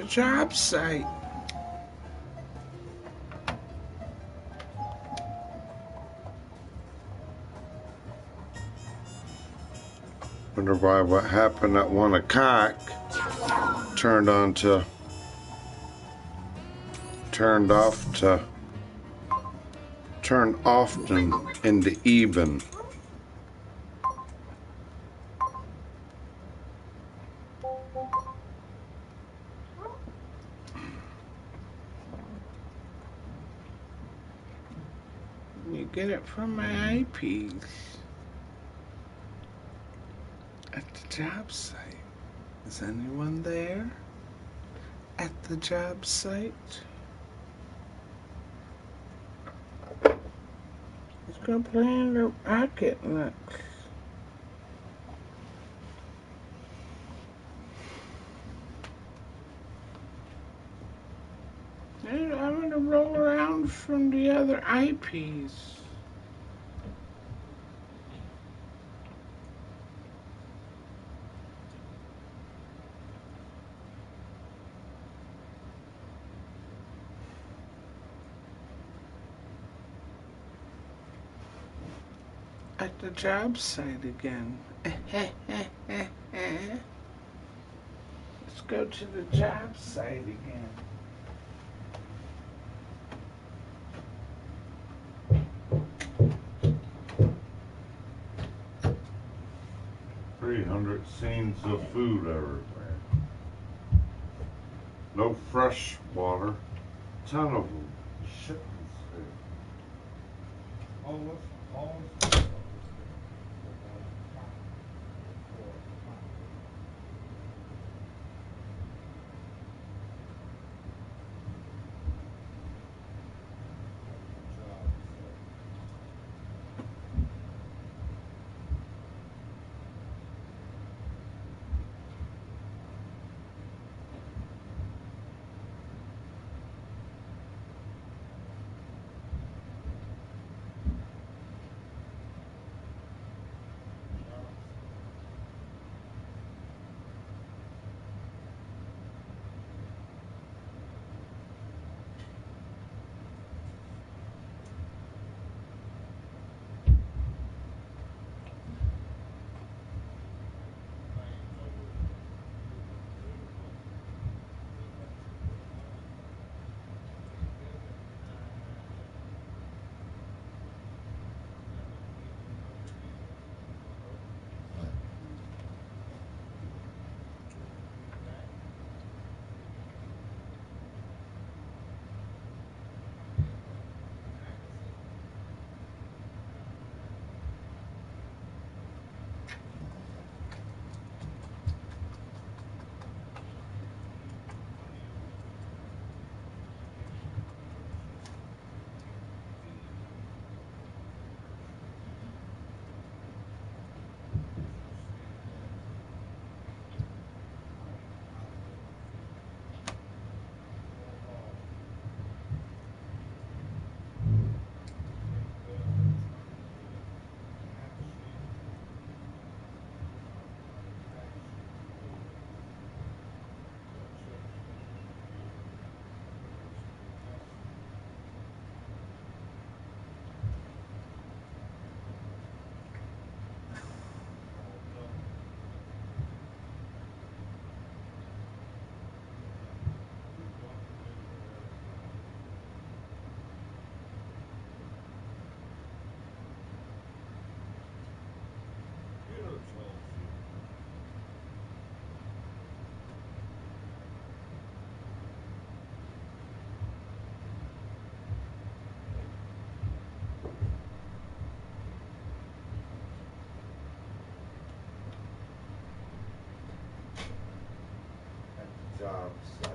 the job site. Wonder why what happened at 1 o'clock turned off into even. You get it from my eyepiece at the job site. Is anyone there at the job site? Let's go play in the rocket next. I'm gonna roll around from the other eyepiece. At the job site again. Let's go to the job site again. Scenes of food everywhere. No fresh water. Ton of them. Shipments there. Job site.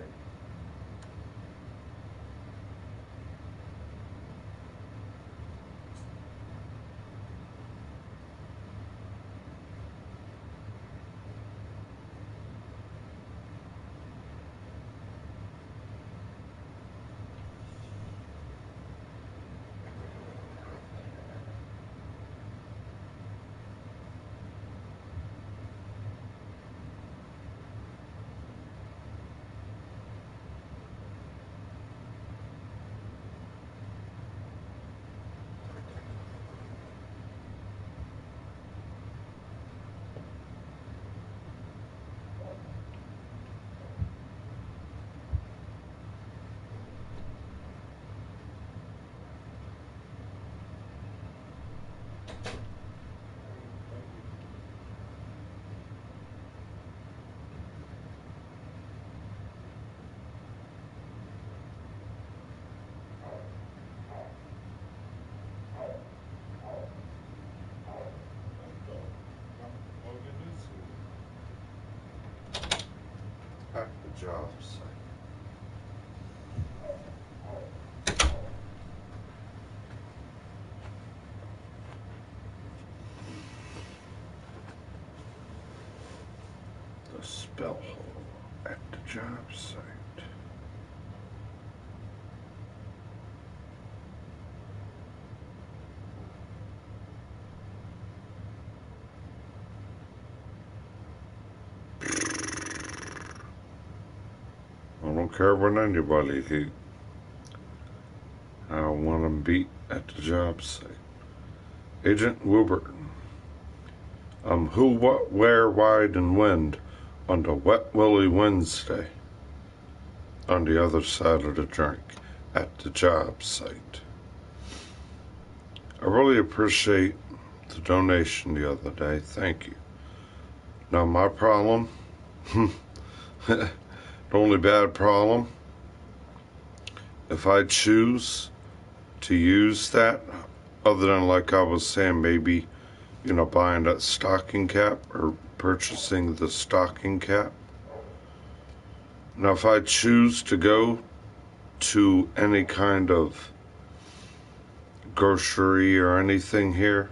site. The spell hole at the job site. I don't care what anybody thinks. I want them beat at the job site. Agent Wilbert. Who, what, where, why, and when on the Wet Willie Wednesday on the other side of the drink at the job site. I really appreciate the donation the other day. Thank you. Now my problem, the only bad problem, if I choose to use that, other than like I was saying, maybe, you know, buying that stocking cap or purchasing the stocking cap. Now, if I choose to go to any kind of grocery or anything here,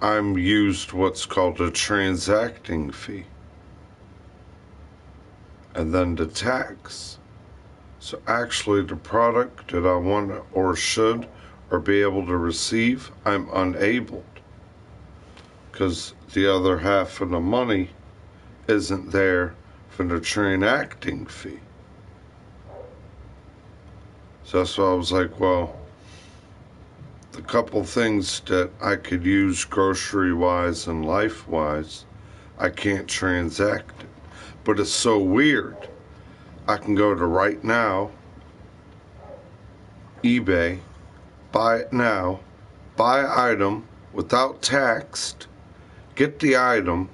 I'm used what's called a transacting fee. And then the tax. So actually the product that I want or should or be able to receive, I'm unable, because the other half of the money isn't there for the transacting fee. So that's why I was like, well, the couple things that I could use grocery-wise and life-wise, I can't transact it. But it's so weird. I can go to right now, eBay, buy it now, buy item without tax, get the item,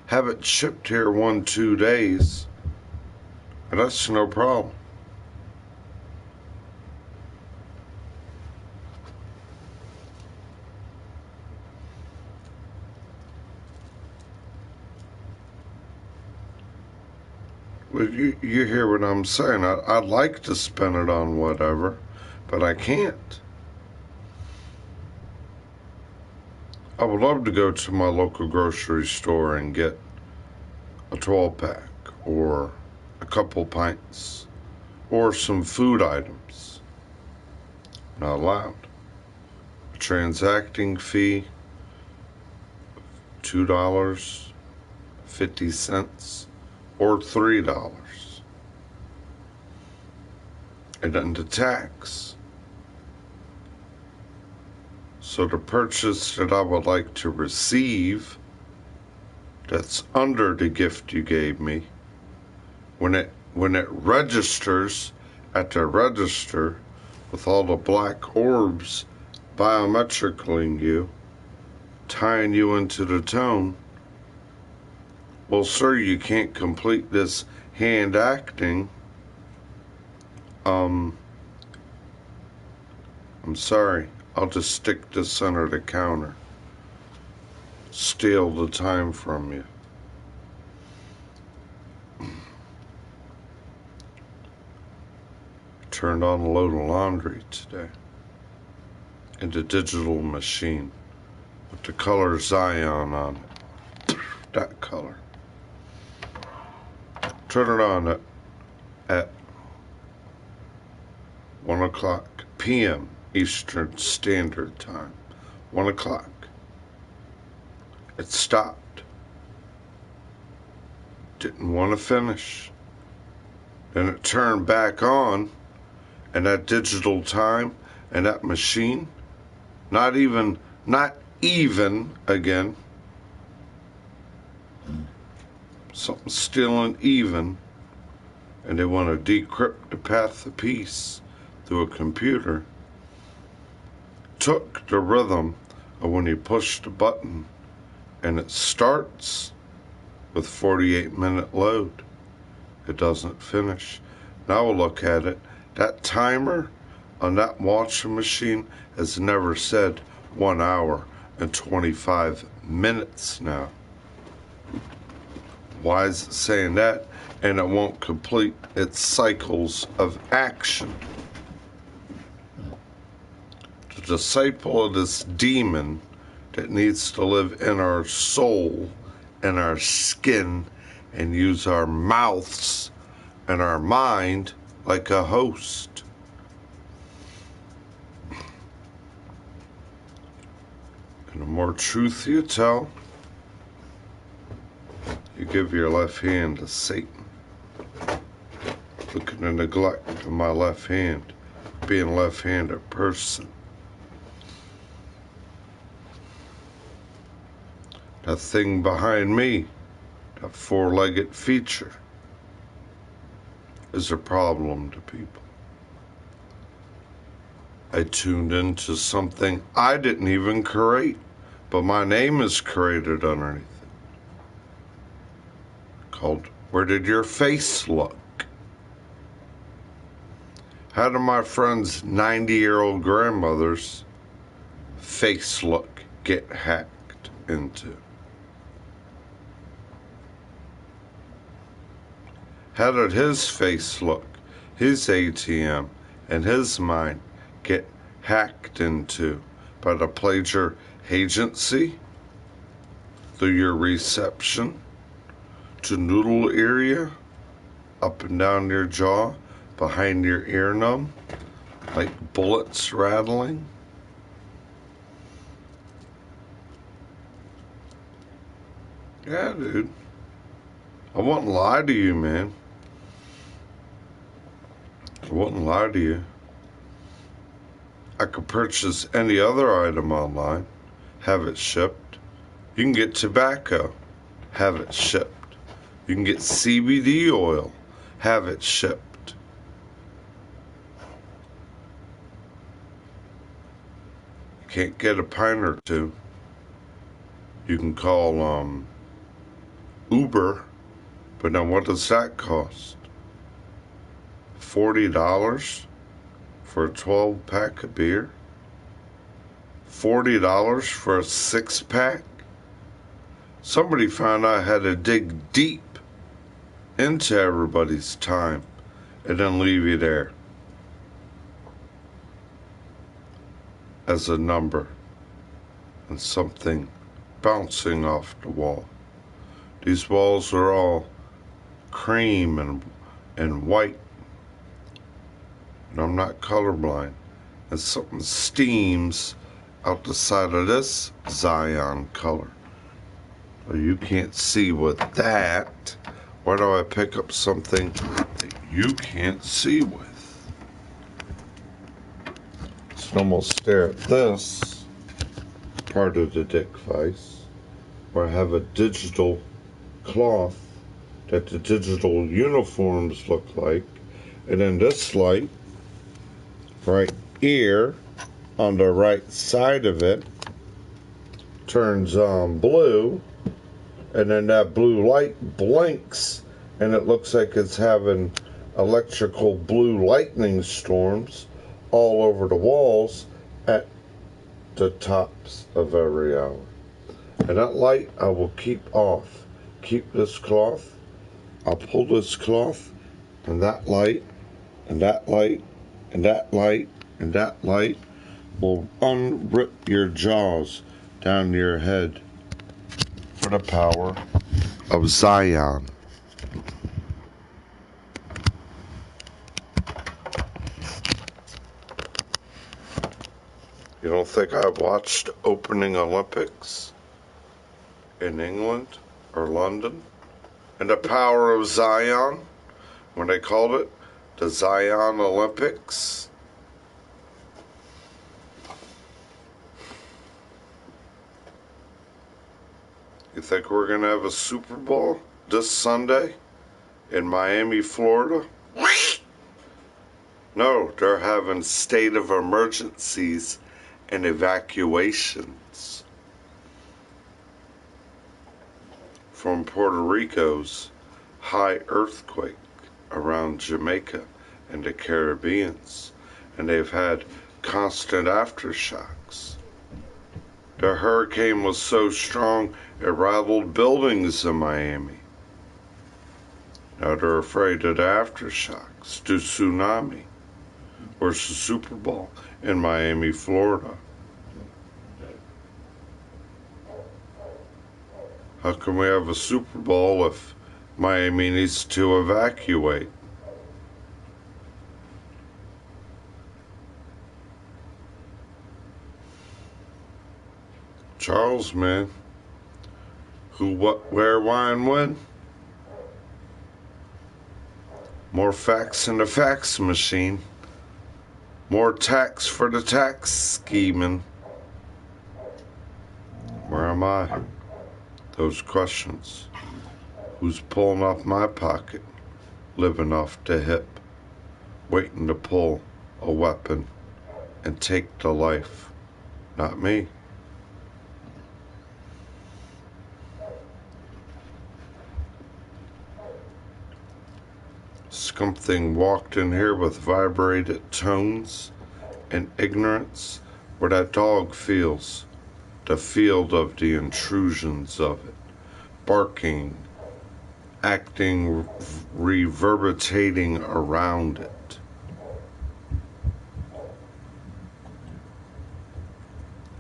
have it shipped here 1-2 days, and that's no problem. Well, you hear what I'm saying. I'd like to spend it on whatever, but I can't. I would love to go to my local grocery store and get a 12-pack or a couple pints or some food items. Not allowed. A transacting fee, $2.50 or $3. And then the tax. So the purchase that I would like to receive that's under the gift you gave me, when it registers at the register with all the black orbs biometrically you, tying you into the tone, well, sir, you can't complete this hand acting. I'm sorry. I'll just stick this under the counter. Steal the time from you. Turned on a load of laundry today in the digital machine with the color Zion on it. That color. Turn it on at 1 o'clock p.m. Eastern Standard Time. 1 o'clock. It stopped. Didn't want to finish. Then it turned back on, and that digital time and that machine, not even again. Something stealing even, and they want to decrypt the path of peace through a computer. Took the rhythm of when you push the button and it starts with 48-minute load. It doesn't finish. Now we'll look at it. That timer on that washing machine has never said 1 hour and 25 minutes now. Why is it saying that? And it won't complete its cycles of action. The disciple of this demon that needs to live in our soul and our skin and use our mouths and our mind like a host. And the more truth you tell, you give your left hand to Satan. Look at the neglect of my left hand, being a left-handed person. That thing behind me, that four-legged feature, is a problem to people. I tuned into something I didn't even create, but my name is created underneath it, called Where Did Your Face Look? How did my friend's 90-year-old grandmother's face look get hacked into? How did his face look, his ATM, and his mind get hacked into by the plagiar agency through your reception to noodle area, up and down your jaw, behind your ear num, like bullets rattling? Yeah, dude. I wouldn't lie to you, man. I wouldn't lie to you. I could purchase any other item online, have it shipped. You can get tobacco, have it shipped. You can get CBD oil, have it shipped. You can't get a pint or two. You can call Uber, but now what does that cost? $40 for a 12-pack of beer? $40 for a 6-pack? Somebody found out how to dig deep into everybody's time and then leave you there as a number and something bouncing off the wall. These walls are all cream and white. And I'm not colorblind. And something steams out the side of this Zion color. Well, you can't see with that. Why do I pick up something that you can't see with? So I'm gonna stare at this part of the dick vise, where I have a digital cloth that the digital uniforms look like, and then this light right here on the right side of it turns on blue, and then that blue light blinks and it looks like it's having electrical blue lightning storms all over the walls at the tops of every hour. And that light I will keep off. Keep this cloth. I'll pull this cloth, and that light, and that light, and that light, and that light will unrip your jaws down to your head for the power of Zion. You don't think I watched opening Olympics in England or London? And the power of Zion, when they called it the Zion Olympics? You think we're going to have a Super Bowl this Sunday in Miami, Florida? No, they're having state of emergencies and evacuations from Puerto Rico's high earthquake around Jamaica and the Caribbeans, and they've had constant aftershocks. The hurricane was so strong it rattled buildings in Miami. Now they're afraid of the aftershocks, the tsunami, or the Super Bowl in Miami, Florida. How can we have a Super Bowl if Miami needs to evacuate? Charles, man. Who, what, where, why, and when? More facts in the fax machine. More tax for the tax scheming. Where am I? Those questions. Who's pulling off my pocket? Living off the hip. Waiting to pull a weapon and take the life. Not me. Something walked in here with vibrated tones and ignorance where that dog feels the field of the intrusions of it, barking, acting, reverberating around it.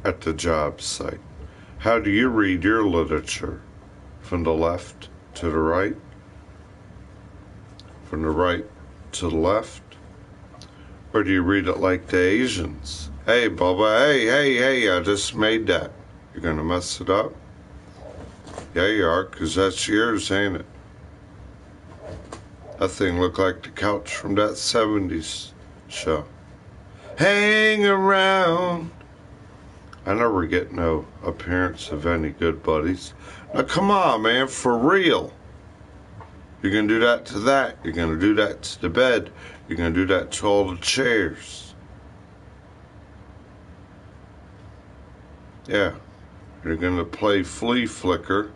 At the job site. How do you read your literature? From the left to the right? From the right to the left? Or do you read it like the Asians? Hey, Bubba, hey, I just made that. You're gonna mess it up? Yeah, you are, 'cause that's yours, ain't it? That thing looked like the couch from that 70s show. Hang around. I never get no appearance of any good buddies. Now, come on, man, for real. You're going to do that to that. You're going to do that to the bed. You're going to do that to all the chairs. Yeah. You're going to play flea flicker,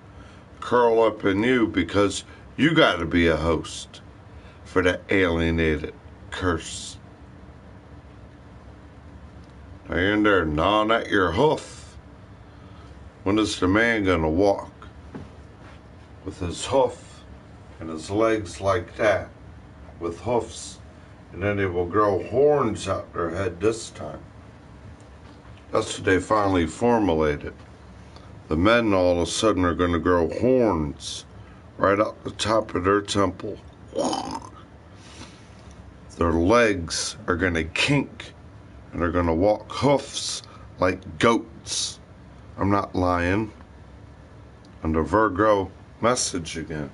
curl up in you because you got to be a host for the alienated curse. Now you're in there gnawing at your hoof. When is the man going to walk with his hoof and his legs like that, with hoofs, and then they will grow horns out their head this time? That's what they finally formulated. The men all of a sudden are going to grow horns right out the top of their temple. Their legs are going to kink, and they're going to walk hoofs like goats. I'm not lying. And the Virgo message again.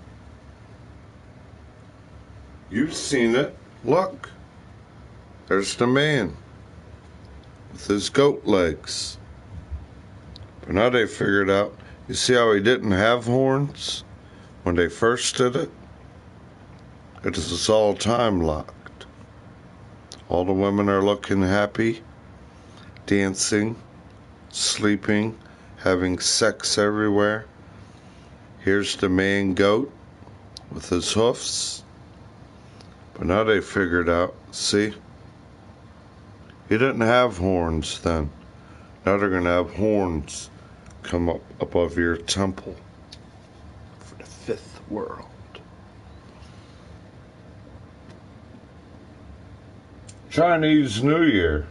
You've seen it. Look. There's the man with his goat legs. But now they figured out, you see how he didn't have horns when they first did it? It is all time locked. All the women are looking happy, dancing, sleeping, having sex everywhere. Here's the man goat with his hoofs. But now they figured out, see? He didn't have horns then. Now they're going to have horns come up above your temple for the fifth world. Chinese New Year,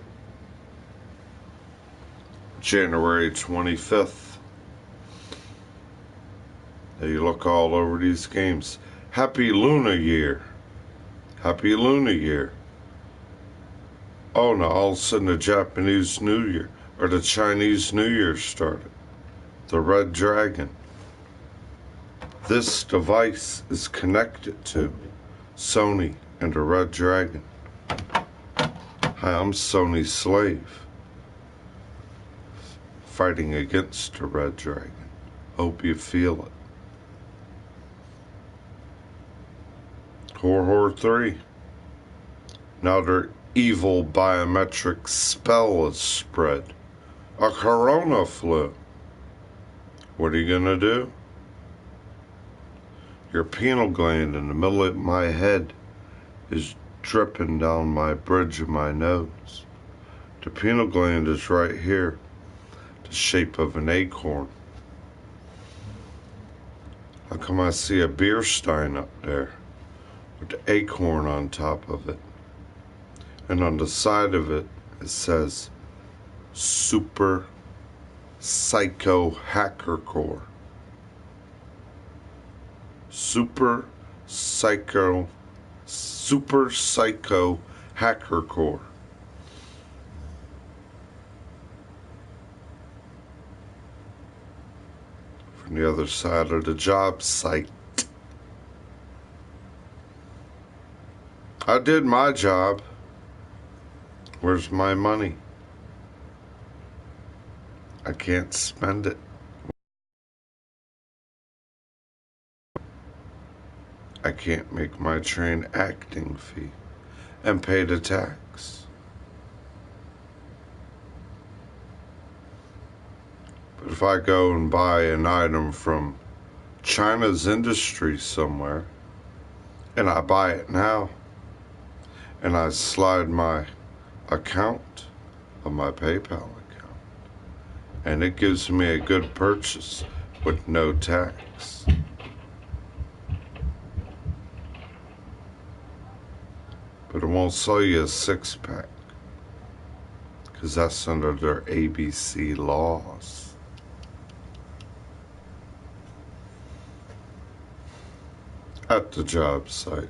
January 25th. Now you look all over these games. Happy Lunar Year. Happy Lunar Year. Oh no, all of a sudden the Japanese New Year, or the Chinese New Year started. The Red Dragon. This device is connected to Sony and the Red Dragon. Hi, I'm Sony's slave. Fighting against the Red Dragon. Hope you feel it. Horror 3. Now their evil biometric spell is spread. A corona flu. What are you gonna do? Your pineal gland in the middle of my head is dripping down my bridge of my nose. The pineal gland is right here, the shape of an acorn. How come I see a beer stein up there? with the acorn on top of it. And on the side of it, it says Super Psycho Hacker Core. Super Psycho Hacker Core. From the other side of the job site. I did my job. Where's my money? I can't spend it. I can't make my train acting fee and pay the tax. But if I go and buy an item from China's industry somewhere, and I buy it now, and I slide my account of my PayPal account, and it gives me a good purchase with no tax. But it won't sell you a six-pack, because that's under their ABC laws. At the job site.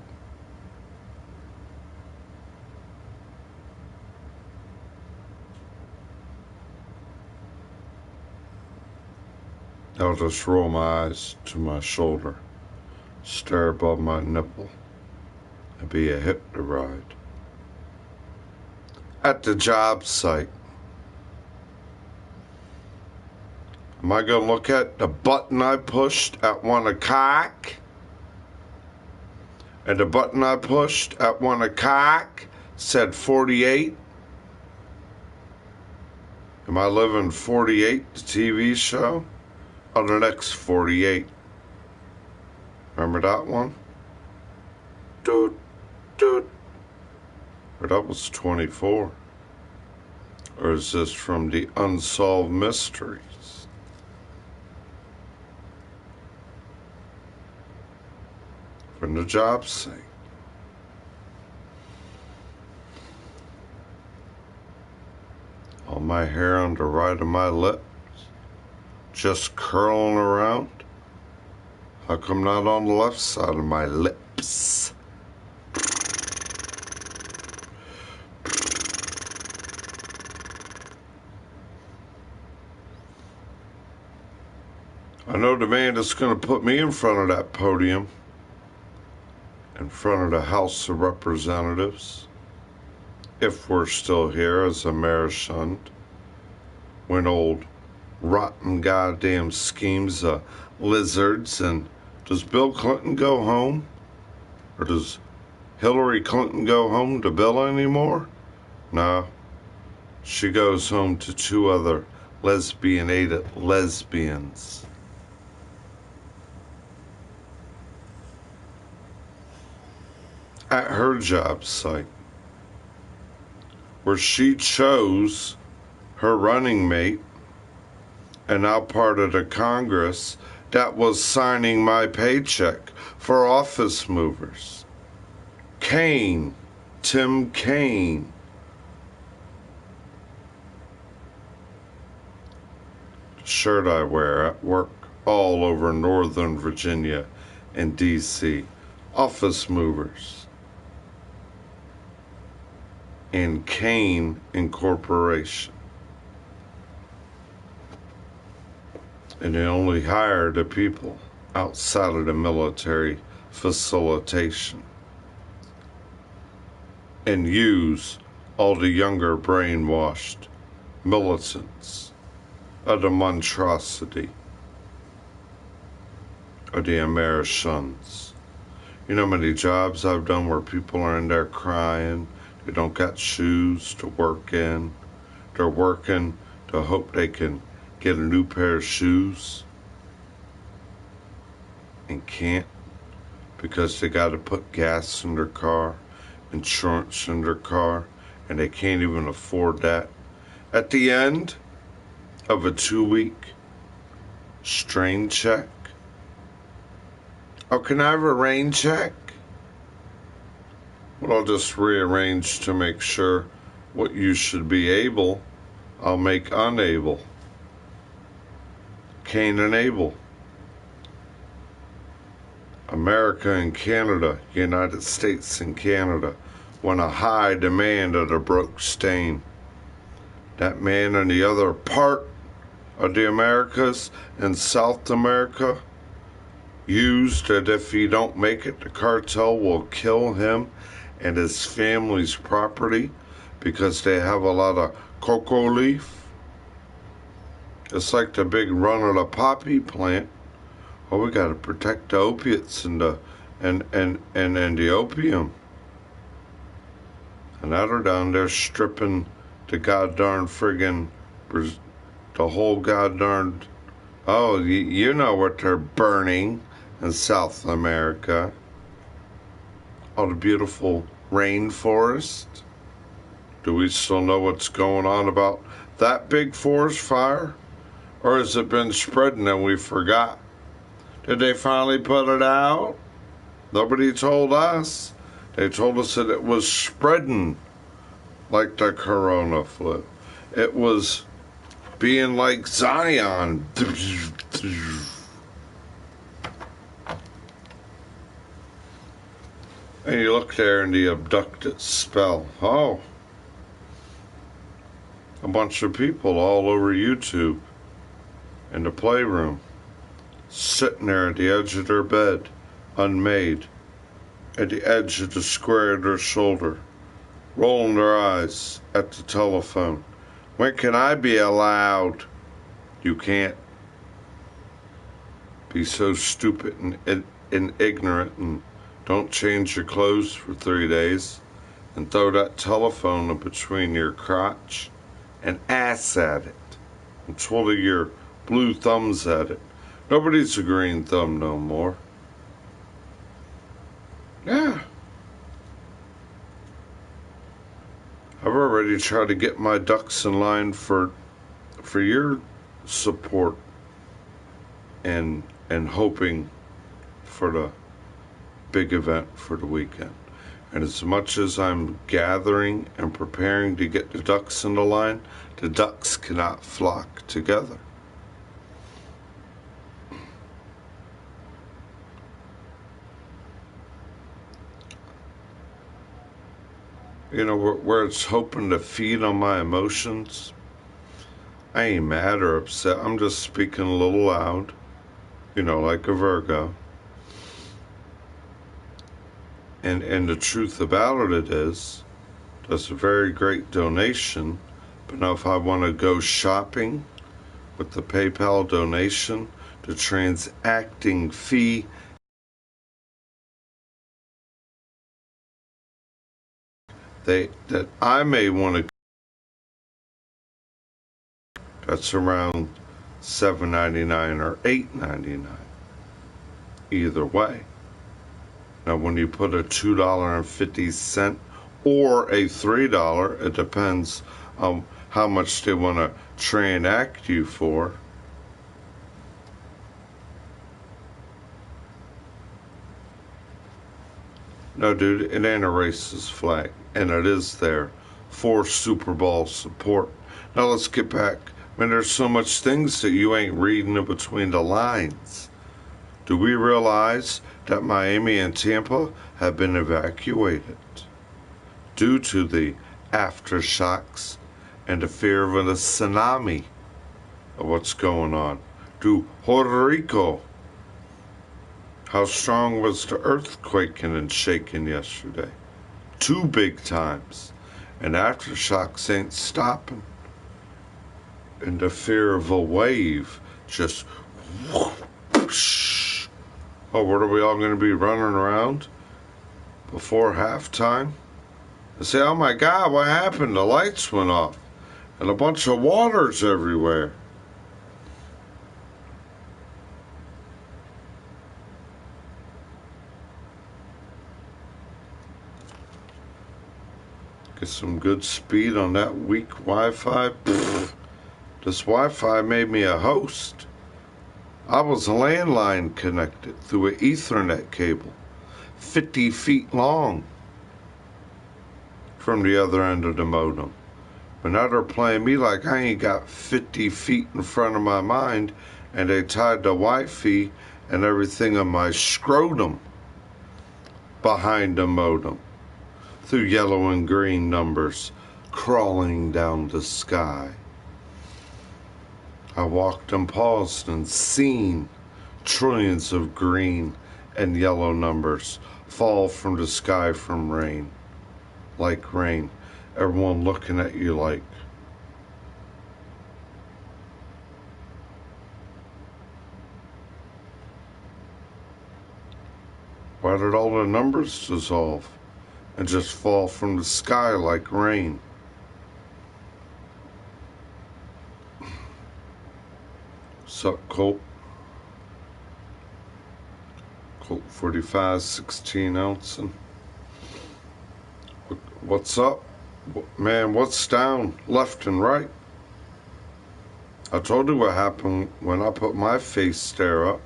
I'll just roll my eyes to my shoulder, stare above my nipple, and be a hip to ride. At the job site. Am I going to look at the button I pushed at 1 o'clock? And the button I pushed at 1 o'clock said 48? Am I living 48, the TV show? On the next 48. Remember that one? Doot, doot. Or that was 24. Or is this from the Unsolved Mysteries? From the job site. All my hair on the right of my lips just curling around. How come not on the left side of my lips? I know the man that's going to put me in front of that podium, in front of the House of Representatives, if we're still here as a mayor shunned, when old rotten goddamn schemes of lizards. And does Bill Clinton go home? Or does Hillary Clinton go home to Bill anymore? No. She goes home to 2 other lesbianated lesbians. At her job site, where she chose her running mate, and now part of the Congress that was signing my paycheck for office movers. Kaine, Tim Kaine. The shirt I wear at work all over Northern Virginia and D.C. Office movers. And Kaine Incorporation. And they only hire the people outside of the military facilitation and use all the younger brainwashed militants of the monstrosity of the Americans. You know how many jobs I've done where people are in there crying, they don't got shoes to work in, they're working to hope they can get a new pair of shoes and can't because they got to put gas in their car, insurance in their car, and they can't even afford that. At the end of a 2-week strain check, oh, can I have a rain check? But I'll just rearrange to make sure what you should be able, I'll make unable. Cain and Abel. America and Canada, United States and Canada, when a high demand of the broke stain. That man in the other part of the Americas and South America used that if he don't make it, the cartel will kill him and his family's property because they have a lot of cocoa leaf. It's like the big run of the poppy plant. Oh, we got to protect the opiates and the opium. And now they're down there stripping the goddamn friggin' the whole goddamn. Oh, you know what they're burning in South America. All the beautiful rainforest. Do we still know what's going on about that big forest fire? Or has it been spreading and we forgot? Did they finally put it out? Nobody told us. They told us that it was spreading like the corona flu. It was being like Zion. And you look there in the abducted spell. Oh. A bunch of people all over YouTube in the playroom, sitting there at the edge of their bed, unmade, at the edge of the square of their shoulder, rolling their eyes at the telephone. When can I be allowed? You can't. Be so stupid and ignorant and don't change your clothes for 3 days and throw that telephone in between your crotch and ass at it and twiddle your blue thumbs at it. Nobody's a green thumb no more. Yeah. I've already tried to get my ducks in line for your support and hoping for the big event for the weekend. And as much as I'm gathering and preparing to get the ducks in the line, the ducks cannot flock together. You know, where it's hoping to feed on my emotions, I ain't mad or upset. I'm just speaking a little loud, you know, like a Virgo. And the truth about it is, that's a very great donation. But now if I want to go shopping with the PayPal donation, the transacting fee that I may want to, that's around $7.99 or $8.99. Either way. Now, when you put a $2.50 or a $3, it depends on how much they want to transact you for. No, dude, it ain't a racist flag, and it is there for Super Bowl support. Now, let's get back. I mean, there's so much things that you ain't reading in between the lines. Do we realize that Miami and Tampa have been evacuated due to the aftershocks and the fear of a tsunami of what's going on? To Puerto Rico, how strong was the earthquaking and shaking yesterday? 2 big times. And aftershocks ain't stopping. And the fear of a wave just whoosh. Oh, what are we all going to be running around before halftime? And say, oh my God, what happened? The lights went off. And a bunch of water's everywhere. Get some good speed on that weak Wi-Fi. This Wi-Fi made me a host. I was landline connected through an Ethernet cable, 50 feet long. from the other end of the modem. But now they're playing me like I ain't got 50 feet in front of my mind, and they tied the Wi-Fi and everything on my scrotum behind the modem through yellow and green numbers crawling down the sky. I walked and paused and seen trillions of green and yellow numbers fall from the sky from rain, like rain. Everyone looking at you like, why did all the numbers dissolve and just fall from the sky like rain? Sup, Colt? Colt 45, 16 ounce. What's up? Man, what's down left and right? I told you what happened when I put my face stare up.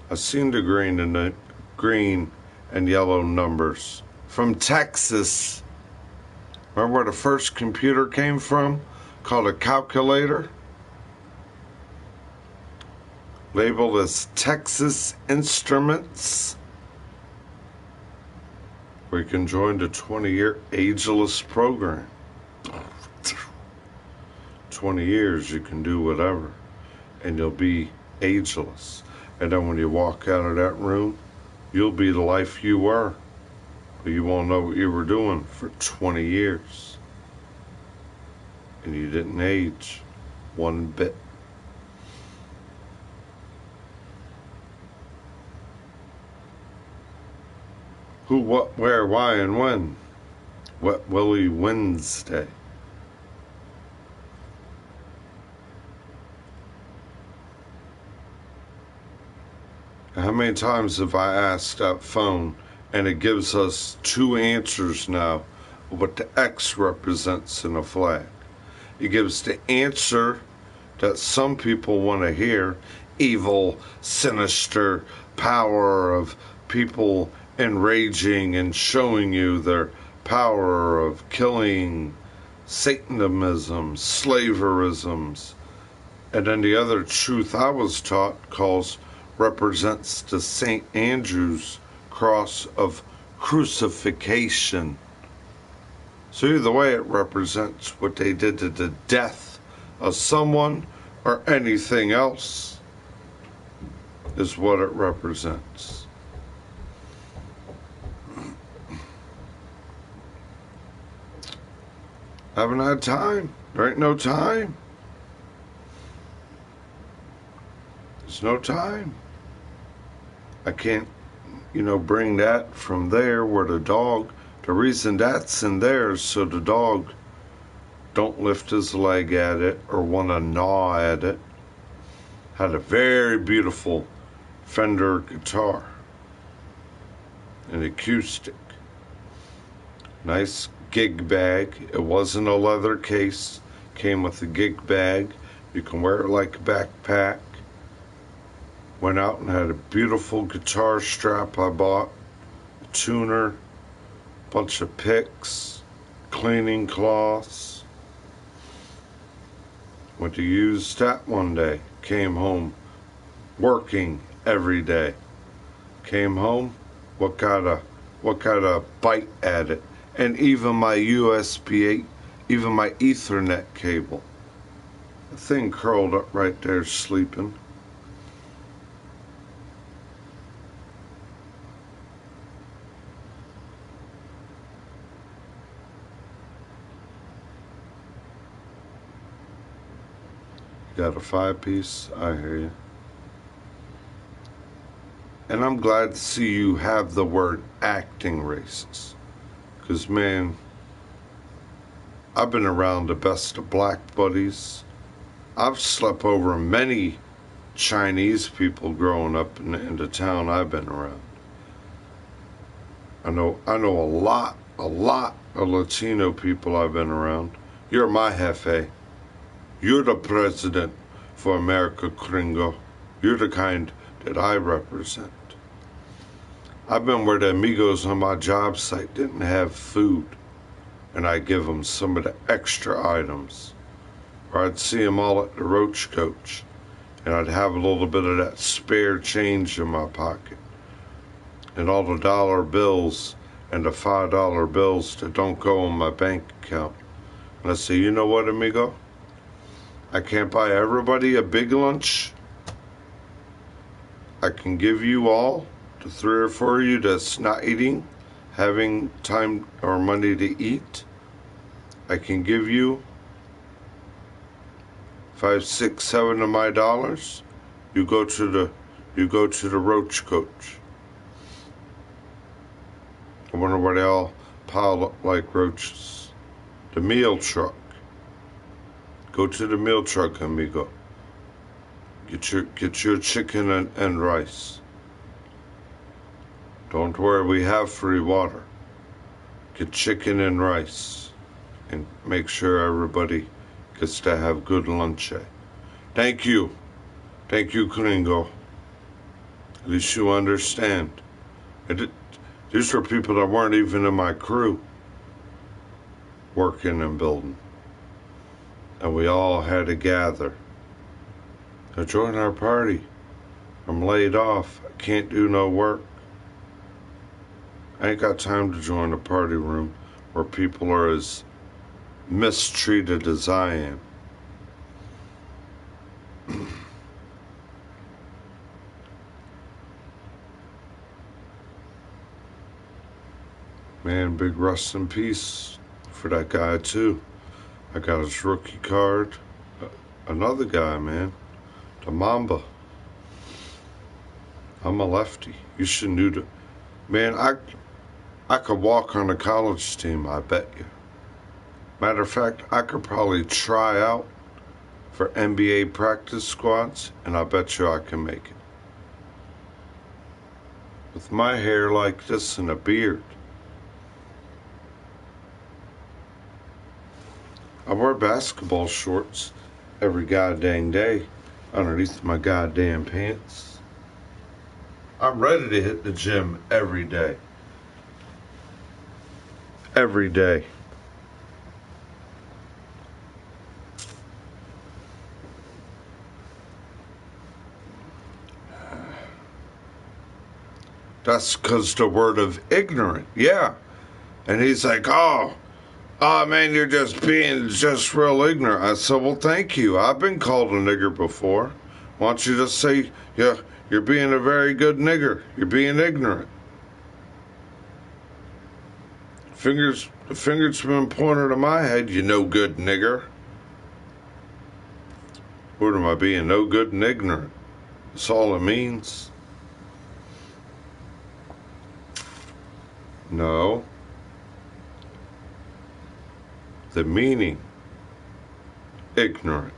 I seen the green and yellow numbers from Texas. Remember where the first computer came from? Called a calculator? Labeled as Texas Instruments. Where you can join the 20-year ageless program. 20 years you can do whatever and you'll be ageless. And then when you walk out of that room, you'll be the life you were. But you won't know what you were doing for 20 years. And you didn't age one bit. Who, what, where, why, and when? Wet Willie Wednesday. How many times have I asked that phone, and it gives us two answers now of what the X represents in a flag. It gives the answer that some people want to hear, evil, sinister power of people enraging and showing you their power of killing, Satanism, slaverisms. And then the other truth I was taught represents the St. Andrew's cross of crucifixion. So either way, it represents what they did to the death of someone or anything else is what it represents. Haven't had time. There ain't no time. There's no time. I can't, bring that from there where the reason that's in there is so the dog don't lift his leg at it or want to gnaw at it. Had a very beautiful Fender guitar. An acoustic. Nice gig bag. It wasn't a leather case. Came with a gig bag. You can wear it like a backpack. Went out and had a beautiful guitar strap I bought. A tuner. Bunch of picks. Cleaning cloths. Went to use that one day. Came home working every day. Came home. What got a bite at it. And even my USB 8, even my Ethernet cable. The thing curled up right there sleeping. Got a 5-piece? I hear you. And I'm glad to see you have the word acting racist. Because, man, I've been around the best of black buddies. I've slept over many Chinese people growing up in the town I've been around. I know a lot of Latino people I've been around. You're my jefe. You're the president for America, Gringo. You're the kind that I represent. I've been where the amigos on my job site didn't have food. and I'd give them some of the extra items. Or I'd see them all at the Roach Coach, and I'd have a little bit of that spare change in my pocket. And all the dollar bills and the $5 bills that don't go in my bank account. And I say, you know what, amigo? I can't buy everybody a big lunch. I can give you all, the 3 or 4 of you that's not eating, having time or money to eat. I can give you 5, 6, 7 of my dollars. You go to the Roach Coach. I wonder where they all pile up like roaches. The meal truck. Go to the meal truck, amigo. Get your chicken and rice. Don't worry, we have free water. Get chicken and rice. And make sure everybody gets to have good lunch. Thank you. Thank you, Gringo. At least you understand. These were people that weren't even in my crew, working and building. And we all had to gather. Now join our party. I'm laid off. I can't do no work. I ain't got time to join a party room where people are as mistreated as I am. Man, big rest in peace for that guy too. I got his rookie card. Another guy, man. The Mamba. I'm a lefty. You should know the... Man, I could walk on a college team, I bet you. Matter of fact, I could probably try out for NBA practice squads, and I bet you I can make it. With my hair like this and a beard. I wear basketball shorts every goddamn day underneath my goddamn pants. I'm ready to hit the gym every day. Every day. That's because the word of ignorant, yeah. And he's like, oh man, you're just being just real ignorant. I said, well, thank you. I've been called a nigger before. Why don't you just say, yeah, you're being a very good nigger. You're being ignorant. The finger's been pointed to my head, you no good nigger. What am I being, no good and ignorant? That's all it means. No. The meaning, ignorant.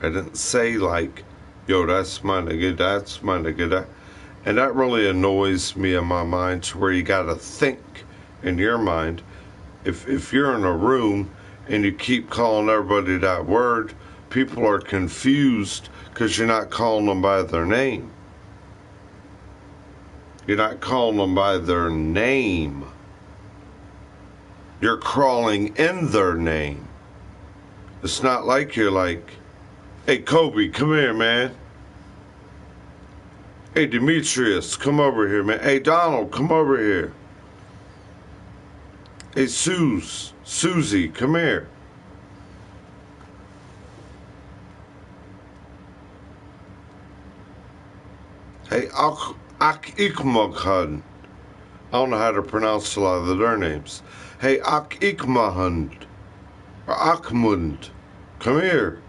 I didn't say like, yo, that's my nigga, that's my nigga. And that really annoys me in my mind, to where you gotta think in your mind. If you're in a room and you keep calling everybody that word, people are confused because you're not calling them by their name. You're not calling them by their name. You're crawling in their name. It's not like you're like, hey, Kobe, come here, man. Hey, Demetrius, come over here, man. Hey, Donald, come over here. Hey, Susie, come here. Hey, Ikmaghan. I don't know how to pronounce a lot of their names. Hey, Ikmahund, or Akmund, come here.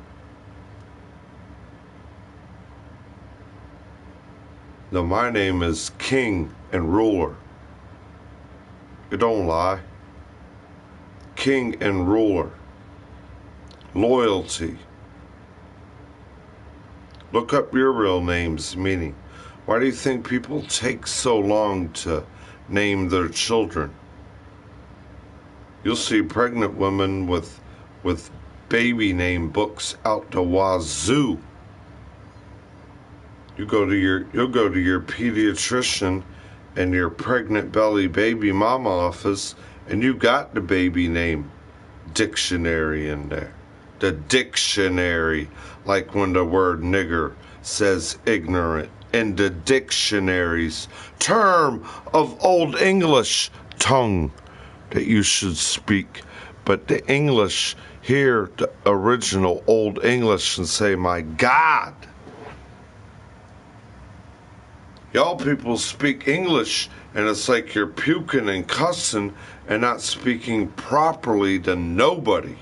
No, my name is King and Ruler. You don't lie. King and Ruler. Loyalty. Look up your real name's meaning. Why do you think people take so long to name their children? You'll see pregnant women with baby name books out the wazoo. You'll go to your pediatrician and your pregnant belly baby mama office, and you got the baby name dictionary in there. The dictionary, like when the word nigger says ignorant in the dictionary's term of Old English tongue that you should speak. But the English hear the original Old English and say, my God. Y'all people speak English and it's like you're puking and cussing and not speaking properly to nobody.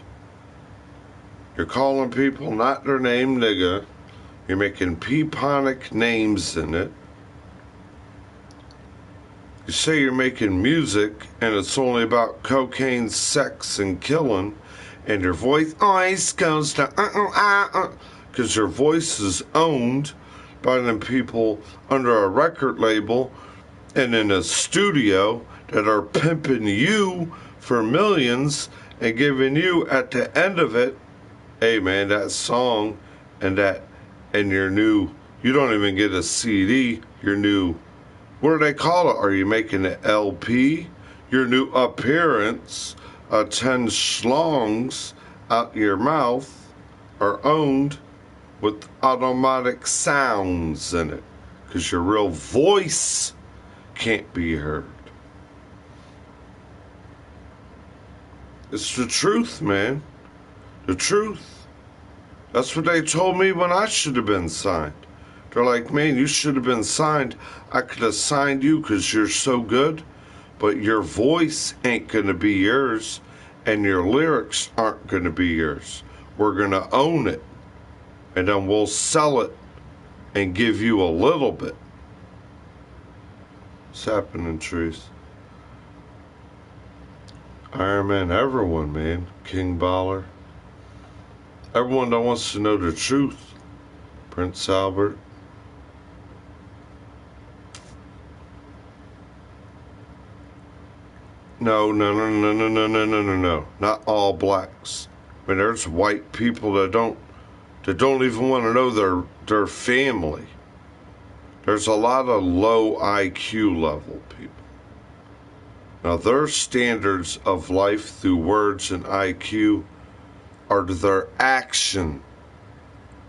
You're calling people not their name, nigga. You're making peeponic names in it. You say you're making music and it's only about cocaine, sex, and killing, and your voice always goes to because your voice is owned by them people under a record label and in a studio that are pimping you for millions and giving you at the end of it, hey man, that song and your new, you don't even get a CD, your new, what do they call it? Are you making an LP? Your new appearance, 10 schlongs out your mouth are owned with automatic sounds in it because your real voice can't be heard. It's the truth, man. The truth. That's what they told me when I should have been signed. They're like, man, you should have been signed. I could have signed you because you're so good, but your voice ain't going to be yours, and your lyrics aren't going to be yours. We're going to own it, and then we'll sell it and give you a little bit. It's happening, Trees. Iron Man, everyone, man. King Baller. Everyone that wants to know the truth. Prince Albert. No. Not all blacks. I mean, there's white people that don't even want to know their family. There's a lot of low IQ level people. Now, their standards of life through words and IQ are their action.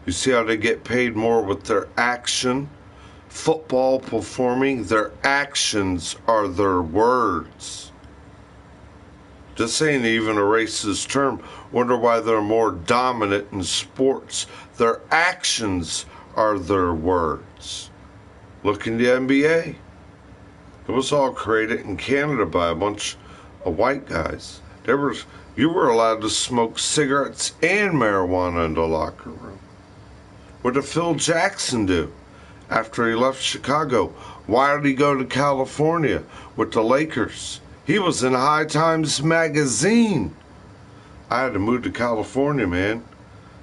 You see how they get paid more with their action? Football performing, their actions are their words. This ain't even a racist term. Wonder why they're more dominant in sports. Their actions are their words. Look in the NBA. It was all created in Canada by a bunch of white guys. You were allowed to smoke cigarettes and marijuana in the locker room. What did Phil Jackson do after he left Chicago? Why did he go to California with the Lakers? He was in High Times magazine. I had to move to California, man,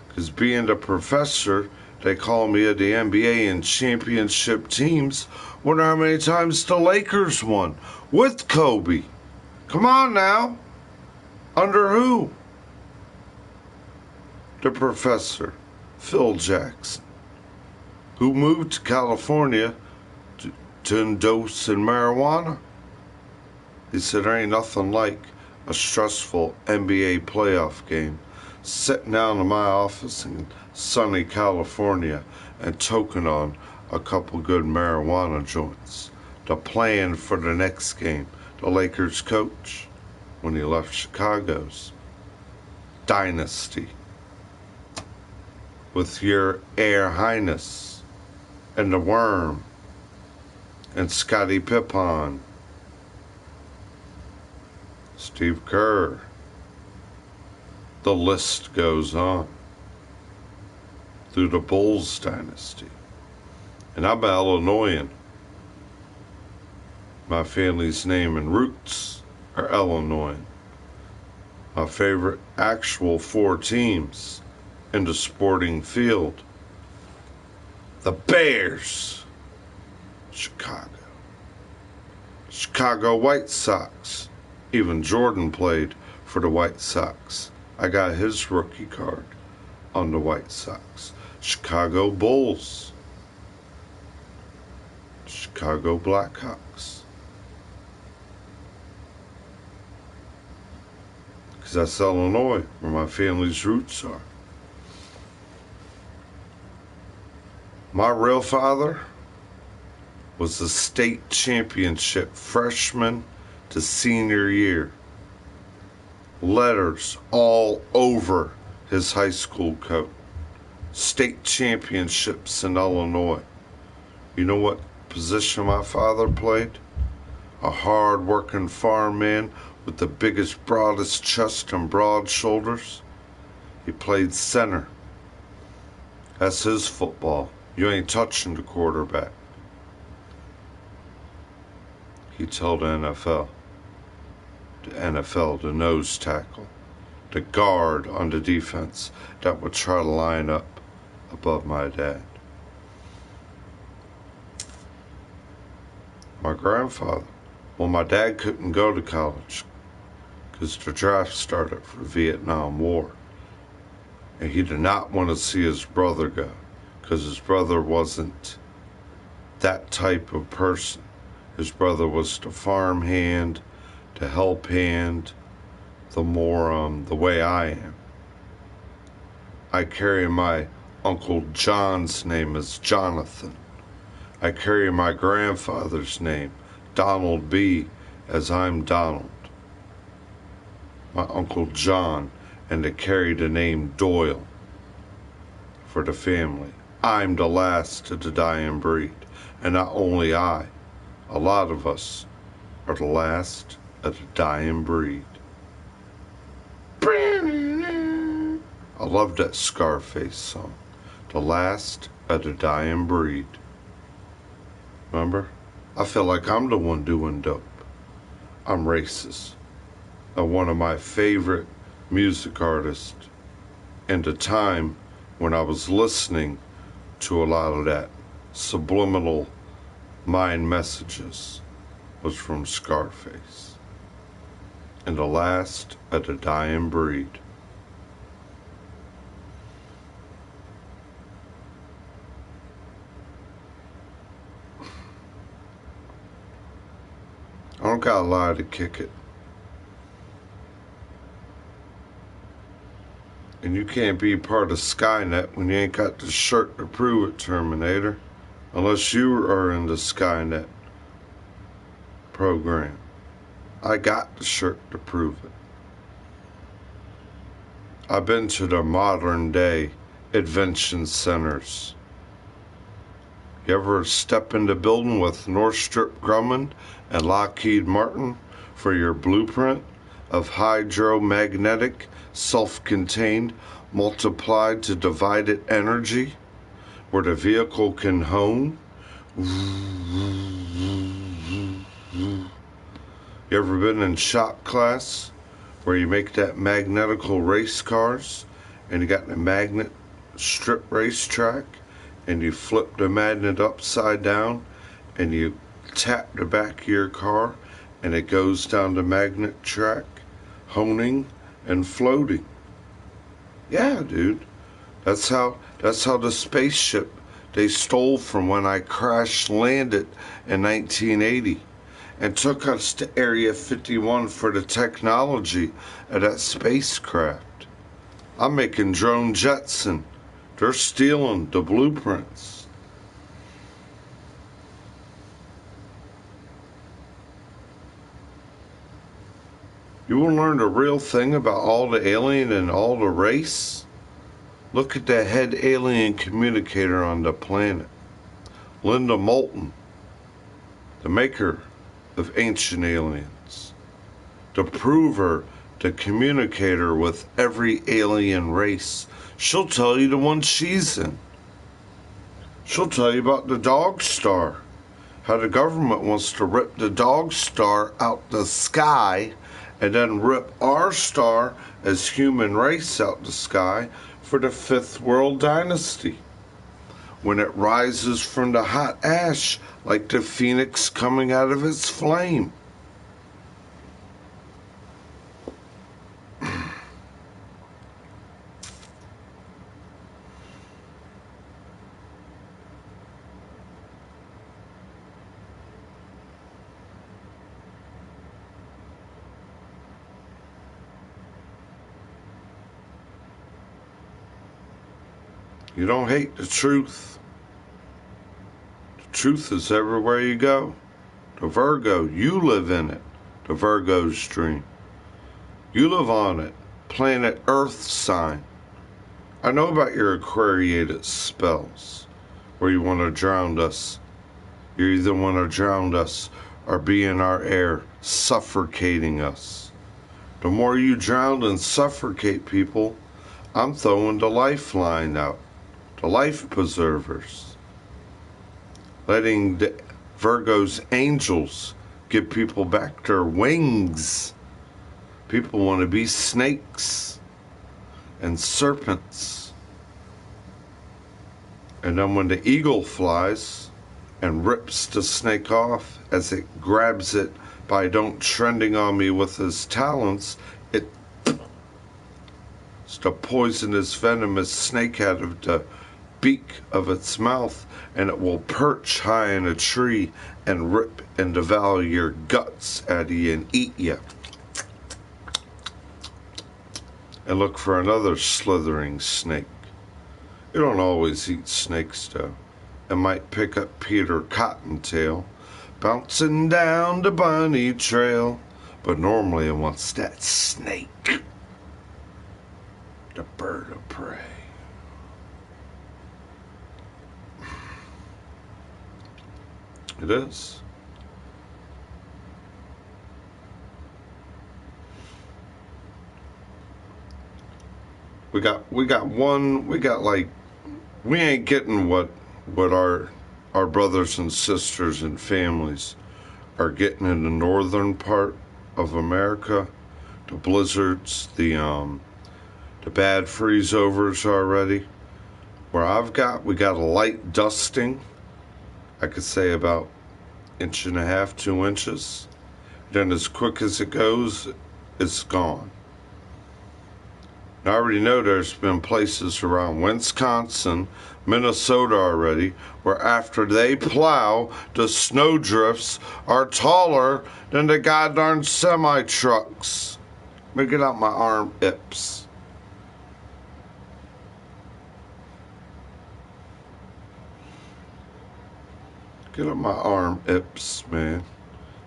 because being a professor, they call me at the NBA in championship teams. Wonder how many times the Lakers won with Kobe. Come on now. Under who? The professor, Phil Jackson, who moved to California to endorse in marijuana. He said there ain't nothing like a stressful NBA playoff game, sitting down in my office in sunny California and toking on a couple good marijuana joints. The plan for the next game, the Lakers coach, when he left Chicago's dynasty with your Air Highness and the Worm and Scottie Pippen, Steve Kerr. The list goes on through the Bulls dynasty. And I'm Illinoisan. My family's name and roots are Illinoisan. My favorite actual 4 teams in the sporting field: the Bears, Chicago White Sox. Even Jordan played for the White Sox. I got his rookie card on the White Sox. Chicago Bulls, Chicago Blackhawks. Because because that's Illinois, where my family's roots are. My real father was the state championship freshman to senior year. Letters all over his high school coat. State championships in Illinois. You know what position my father played? A hard-working farm man with the biggest, broadest chest and broad shoulders. He played center. That's his football. You ain't touching the quarterback. He told the NFL, the nose tackle, the guard on the defense that would try to line up above my dad. My grandfather, well, my dad couldn't go to college because the draft started for the Vietnam War. And he did not want to see his brother go because his brother wasn't that type of person. His brother was the farm hand, the help hand, the way I am. I carry my Uncle John's name as Jonathan. I carry my grandfather's name, Donald B., as I'm Donald. My Uncle John, and to carry the name Doyle for the family. I'm the last of the dying breed. And not only I, a lot of us are the last of the dying breed. I love that Scarface song. The last of the dying breed. Remember? I feel like I'm the one doing dope. I'm racist. And one of my favorite music artists in the time when I was listening to a lot of that subliminal mind messages was from Scarface. And the last of the dying breed. I don't got a lie to kick it. And you can't be part of Skynet when you ain't got the shirt to prove it, Terminator. Unless you are in the Skynet program. I got the shirt to prove it. I've been to the modern day invention centers. You ever step in the building with Northrop Grumman and Lockheed Martin for your blueprint of hydromagnetic, self-contained, multiplied to divided energy, where the vehicle can hone? You ever been in shop class where you make that magnetical race cars and you got the magnet strip racetrack and you flip the magnet upside down and you tap the back of your car and it goes down the magnet track, honing and floating? Yeah, dude. That's how the spaceship they stole from when I crash landed in 1980 and took us to Area 51 for the technology of that spacecraft. I'm making drone jets and they're stealing the blueprints. You want to learn the real thing about all the alien and all the race? Look at the head alien communicator on the planet. Linda Moulton, the maker of Ancient Aliens. The prover, the communicator with every alien race. She'll tell you the one she's in. She'll tell you about the Dog Star. How the government wants to rip the Dog Star out the sky and then rip our star as human race out the sky for the fifth world dynasty. When it rises from the hot ash like the phoenix coming out of its flame. You don't hate the truth. The truth is everywhere you go. The Virgo, you live in it. The Virgo's dream. You live on it. Planet Earth sign. I know about your Aquariated spells, where you want to drown us. You either want to drown us or be in our air, suffocating us. The more you drown and suffocate people, I'm throwing the lifeline out. The life preservers. Letting the Virgo's angels give people back their wings. People want to be snakes and serpents. And then when the eagle flies and rips the snake off as it grabs it by don't trending on me with his talons, it's the poisonous venomous snake out of the beak of its mouth, and it will perch high in a tree and rip and devour your guts out of you and eat you. And look for another slithering snake. You don't always eat snakes, though. It might pick up Peter Cottontail, bouncing down the bunny trail. But normally it wants that snake, the bird of prey. It is. We ain't getting what our brothers and sisters and families are getting in the northern part of America. The blizzards, the bad freeze overs already. Where we got a light dusting. I could say about 1.5 to 2 inches. Then as quick as it goes, it's gone. I already know there's been places around Wisconsin, Minnesota already, where after they plow, the snowdrifts are taller than the goddamn semi-trucks. Let me get out my arm ips. Get up my arm ips, man.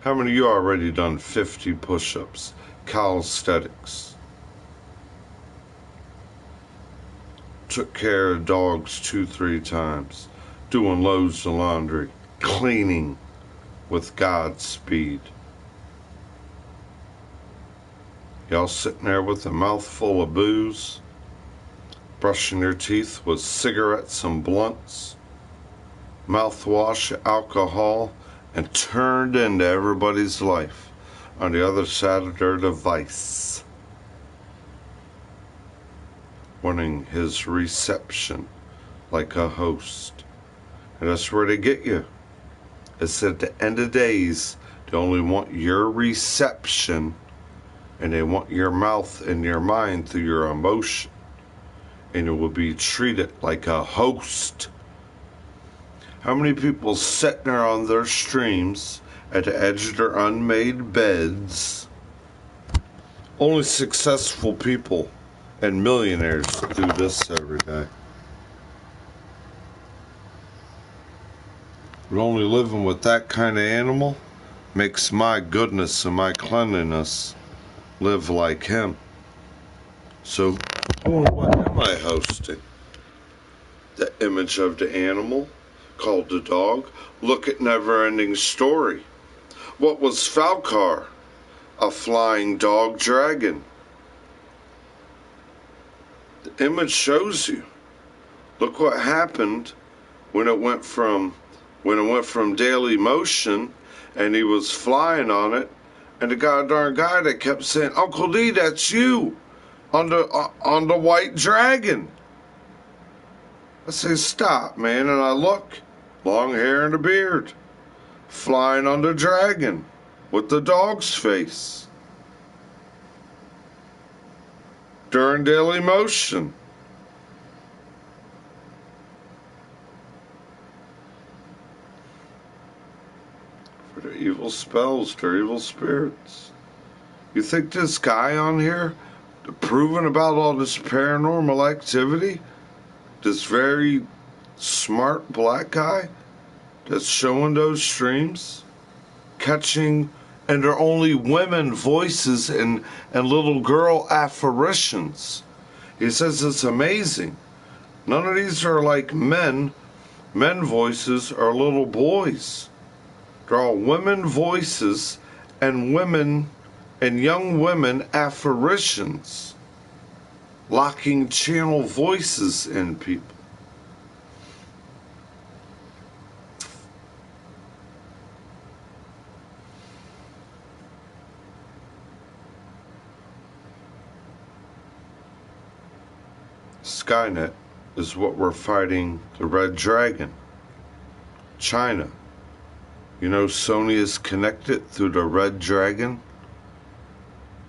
How many of you already done 50 push-ups? Calisthenics. Took care of dogs 2-3 times, doing loads of laundry, cleaning with Godspeed. Y'all sitting there with a mouthful of booze, brushing your teeth with cigarettes and blunts, mouthwash, alcohol, and turned into everybody's life on the other side of their device, wanting his reception like a host. And that's where they get you. It's at the end of days, they only want your reception, and they want your mouth and your mind through your emotion, and it will be treated like a host. How many people sitting there on their streams at the edge of their unmade beds? Only successful people and millionaires do this every day. But only living with that kind of animal makes my goodness and my cleanliness live like him. So, what am I hosting? The image of the animal called the dog. Look at Never-Ending Story. What was Falcar? A flying dog dragon. The image shows you. Look what happened when it went from Daily Motion and he was flying on it, and the goddamn guy that kept saying, "Uncle D, that's you on the white dragon." I say, "Stop, man," and I look, long hair and a beard, flying on the dragon with the dog's face. During Daily Motion. For their evil spells, their evil spirits. You think this guy on here proving about all this paranormal activity this very smart black guy that's showing those streams, catching, and they're only women voices and little girl apparitions. He says it's amazing. None of these are like men voices are little boys. They're all women voices and women and young women apparitions, locking channel voices in people. Skynet is what we're fighting the Red Dragon. China. You know Sony is connected through the Red Dragon?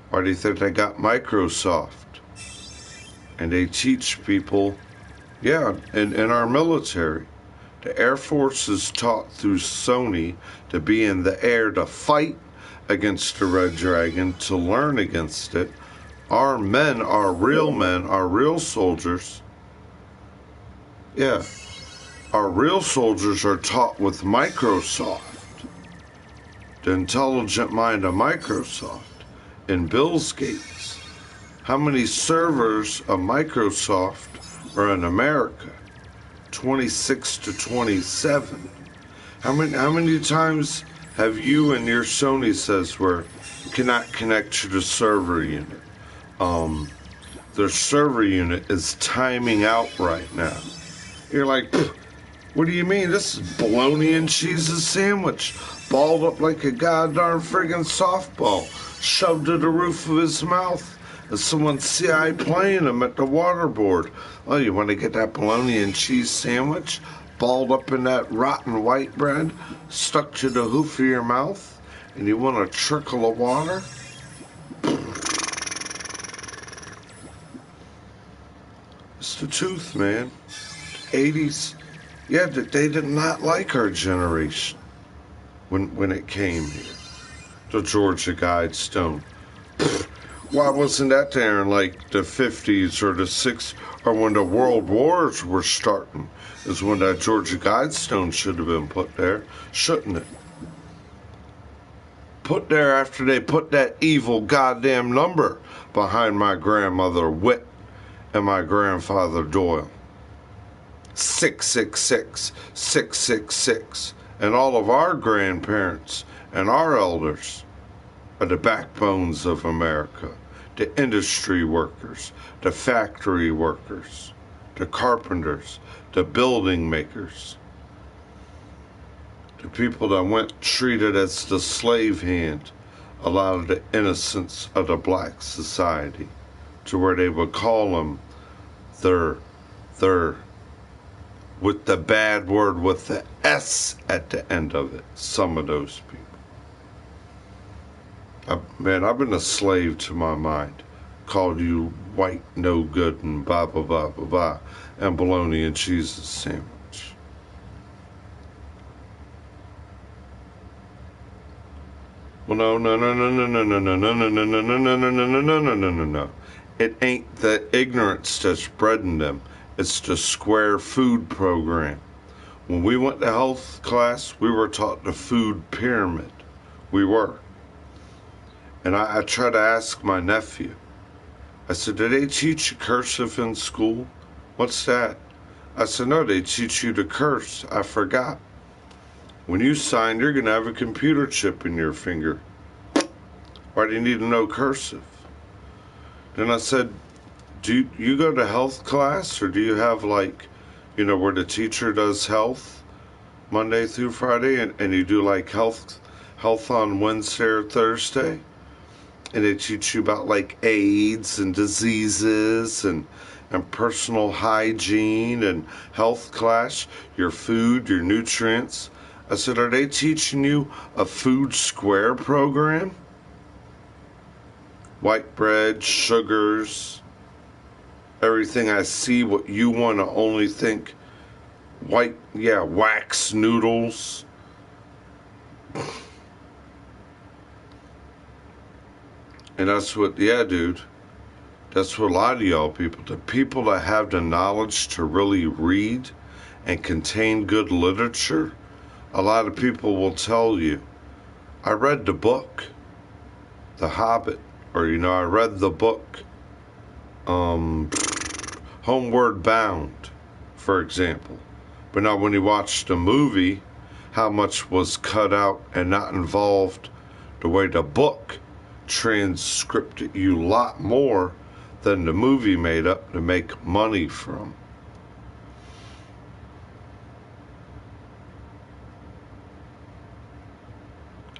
Why do you think they got Microsoft? And they teach people, yeah, in our military. The Air Force is taught through Sony to be in the air to fight against the Red Dragon, to learn against it. Our men, our real soldiers, yeah, our real soldiers are taught with Microsoft, the intelligent mind of Microsoft, in Bill's Gates. How many servers of Microsoft are in America? 26 to 27. How many times have you and your Sony says where you cannot connect to the server unit? Their server unit is timing out right now. You're like, what do you mean? This is bologna and cheese sandwich, balled up like a goddamn friggin' softball, shoved to the roof of his mouth, and someone CI playing him at the waterboard. Oh, you want to get that bologna and cheese sandwich, balled up in that rotten white bread, stuck to the hoof of your mouth, and you want a trickle of water? It's the truth, man. 80s, yeah, they did not like our generation when it came here. The Georgia Guidestone. Why wasn't that there in like the 50s or the 60s, or when the world wars were starting, is when that Georgia Guidestone should have been put there, shouldn't it? Put there after they put that evil goddamn number behind my grandmother Wit and my grandfather Doyle. 666, 666. And all of our grandparents and our elders are the backbones of America. The industry workers, the factory workers, the carpenters, the building makers. The people that went treated as the slave hand, a lot of the innocence of the black society, to where they would call them their with the bad word with the S at the end of it, some of those people. Man, I've been a slave to my mind. Called you white, no good, and blah, blah, blah, blah, blah, and bologna and cheese sandwich. Well, no. It ain't the ignorance that's breding them. It's the square food program. When we went to health class, we were taught the food pyramid. We were. And I tried to ask my nephew. I said, did they teach you cursive in school? What's that? I said, no, they teach you to curse. I forgot. When you sign, you're going to have a computer chip in your finger. Why do you need to know cursive? Then I said, do you go to health class, or do you have like, you know, where the teacher does health Monday through Friday, and you do like health on Wednesday or Thursday? And they teach you about like AIDS and diseases and personal hygiene and health class, your food, your nutrients. I said, are they teaching you a food square program? White bread, sugars, everything I see, what you want to only think white, yeah, wax noodles. And that's what, yeah, dude. That's what a lot of y'all people, the people that have the knowledge to really read and contain good literature, a lot of people will tell you, I read the book, The Hobbit, or, I read the book, Homeward Bound, for example. But now when you watch the movie, how much was cut out and not involved the way the book transcripted you a lot more than the movie made up to make money from.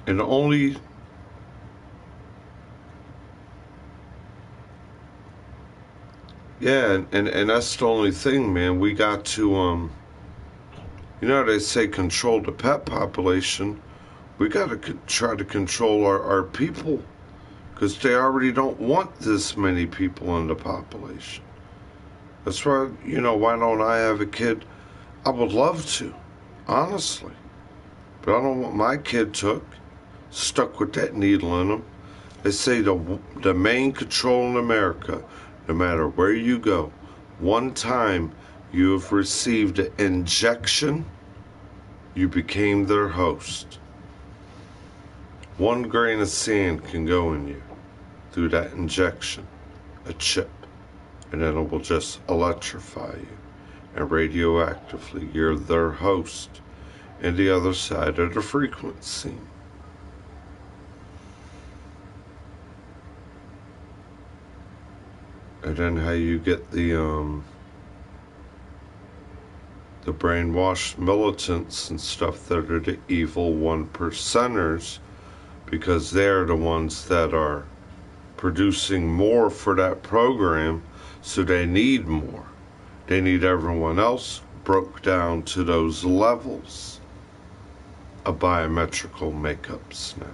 And only yeah, and that's the only thing, man. We got to they say control the pet population. We got to try to control our people, because they already don't want this many people in the population. That's why, why don't I have a kid? I would love to, honestly. But I don't want my kid stuck with that needle in them. They say the main control in America, no matter where you go, one time you have received an injection, you became their host. One grain of sand can go in you through that injection, a chip, and then it will just electrify you. And radioactively, you're their host and the other side of the frequency. And then how you get the brainwashed militants and stuff that are the evil 1%ers, because they're the ones that are producing more for that program, so they need more. They need everyone else broke down to those levels of biometrical makeups now.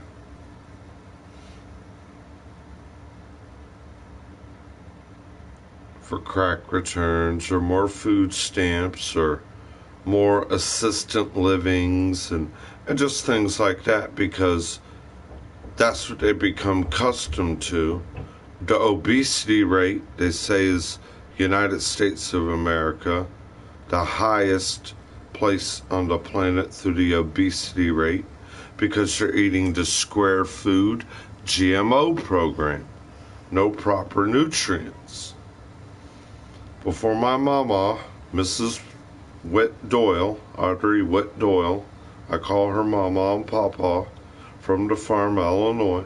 For crack returns, or more food stamps, or more assistant livings, and just things like that, because that's what they become accustomed to. The obesity rate, they say, is United States of America, the highest place on the planet through the obesity rate, because they're eating the square food GMO program. No proper nutrients. Before my mama, Mrs. Witt Doyle, Audrey Witt Doyle, I call her Mama and Papa, from the farm, Illinois.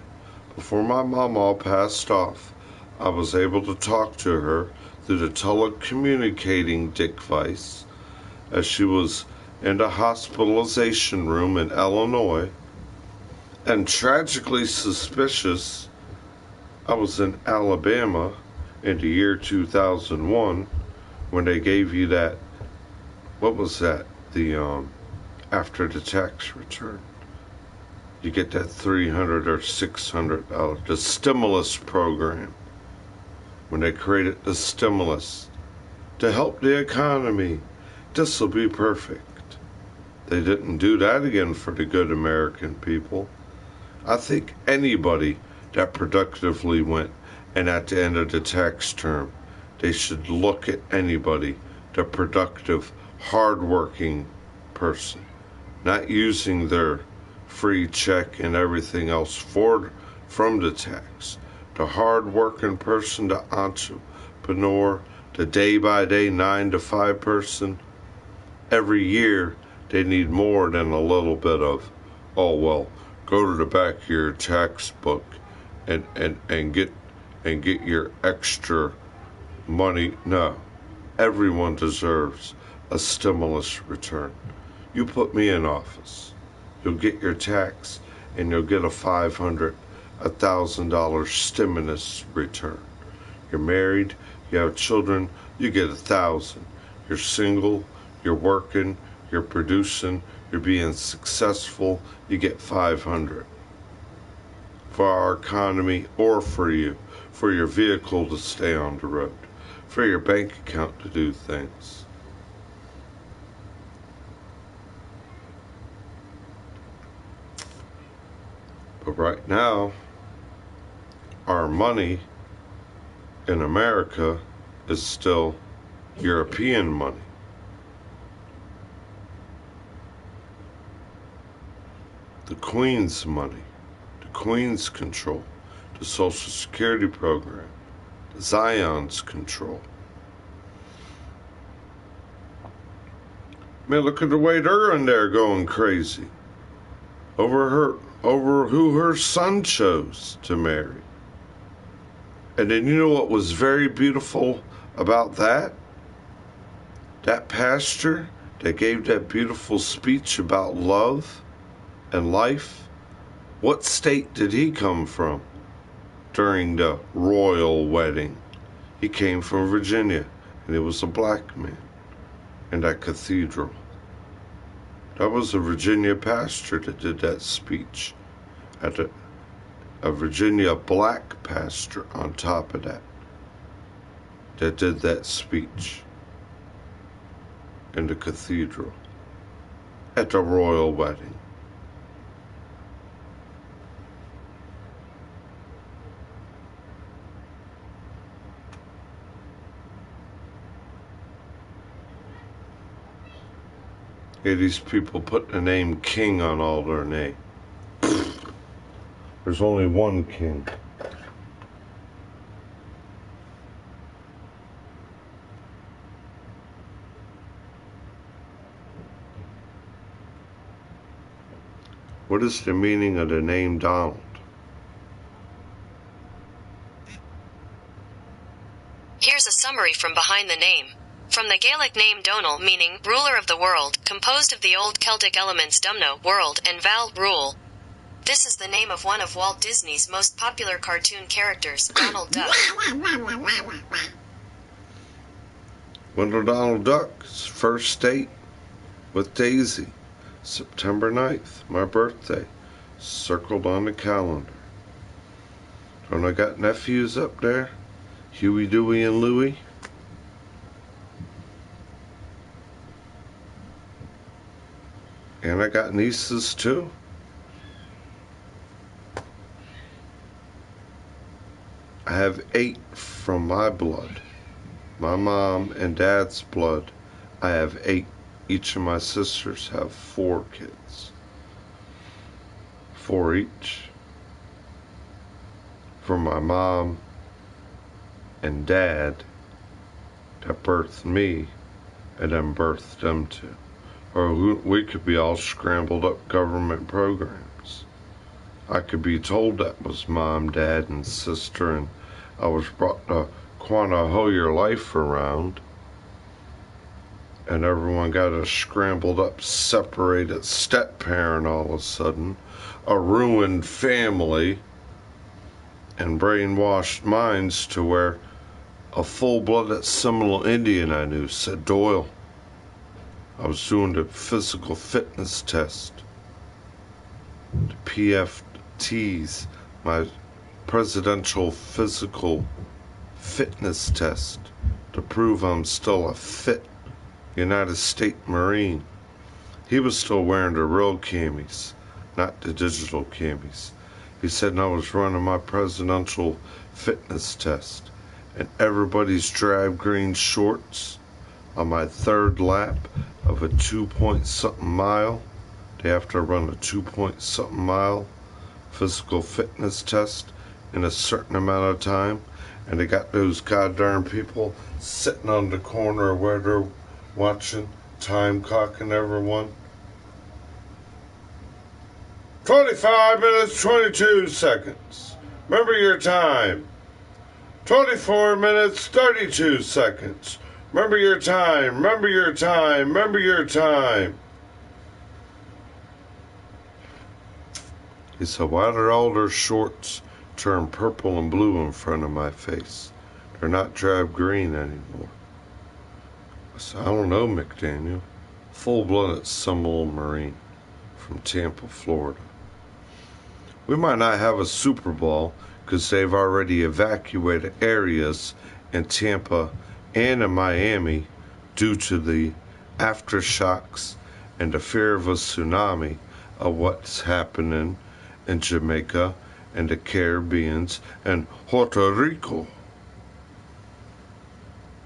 Before my mama passed off, I was able to talk to her through the telecommunicating device as she was in the hospitalization room in Illinois. And tragically suspicious, I was in Alabama in the year 2001 when they gave you that, what was that, the after the tax return, you get that $300 or $600, the stimulus program, when they created the stimulus to help the economy. This will be perfect. They didn't do that again for the good American people. I think anybody that productively went, and at the end of the tax term, they should look at anybody, the productive, hardworking person, not using their free check and everything else from the tax. The hardworking person, the entrepreneur, the day-by-day 9-to-5 person, every year they need more than a little bit of, oh, well, go to the back of your tax book and get your extra money. No, everyone deserves a stimulus return. You put me in office, you'll get your tax, and you'll get a $500, $1,000 stimulus return. You're married, you have children, you get 1,000. You're single, you're working, you're producing, you're being successful, you get 500. For our economy, or for you, for your vehicle to stay on the road, for your bank account to do things. But right now, our money in America is still European money. The Queen's money, the Queen's control, the Social Security program, the Zion's control. Man, look at the way they're in there going crazy over who her son chose to marry. And then you know what was very beautiful about that? That pastor that gave that beautiful speech about love and life, what state did he come from during the royal wedding? He came from Virginia, and he was a black man in that cathedral. That was a Virginia pastor that did that speech. A Virginia black pastor on top of that did that speech in the cathedral at the royal wedding. Yeah, these people put the name King on all their name. There's only one king. What is the meaning of the name Donald? Here's a summary from behind the name. From the Gaelic name Donal, meaning ruler of the world, composed of the old Celtic elements Dumno, world, and Val, rule. This is the name of one of Walt Disney's most popular cartoon characters, Donald Duck. Went to Donald Duck's first date with Daisy, September 9th, my birthday, circled on the calendar. Don't I got nephews up there? Huey, Dewey, and Louie? And I got nieces too. I have 8 from my blood. My mom and dad's blood, I have 8. Each of my sisters have 4 kids. 4 each. From my mom and dad that birthed me and then birthed them too. Or we could be all scrambled up government programs. I could be told that was mom, dad, and sister, and I was brought to hoe your life around, and everyone got a scrambled up, separated step-parent all of a sudden, a ruined family, and brainwashed minds to where a full-blooded Seminole Indian I knew said, Doyle, I was doing the physical fitness test, the PFTs, my presidential physical fitness test, to prove I'm still a fit United States Marine. He was still wearing the real camis, not the digital camis. He said, and I was running my presidential fitness test, and everybody's drab green shorts on my 3rd lap of a 2-point-something mile. They have to run a 2-point-something mile physical fitness test in a certain amount of time, and they got those goddamn people sitting on the corner where they're watching, time clocking everyone. 25 minutes, 22 seconds. Remember your time. 24 minutes, 32 seconds. Remember your time, remember your time, remember your time. He said, why did all their shorts turn purple and blue in front of my face? They're not drab green anymore. I said, I don't know, McDaniel. Full-blooded Seminole Marine from Tampa, Florida. We might not have a Super Bowl because they've already evacuated areas in Tampa and in Miami due to the aftershocks and the fear of a tsunami of what's happening in Jamaica and the Caribbeans and Puerto Rico.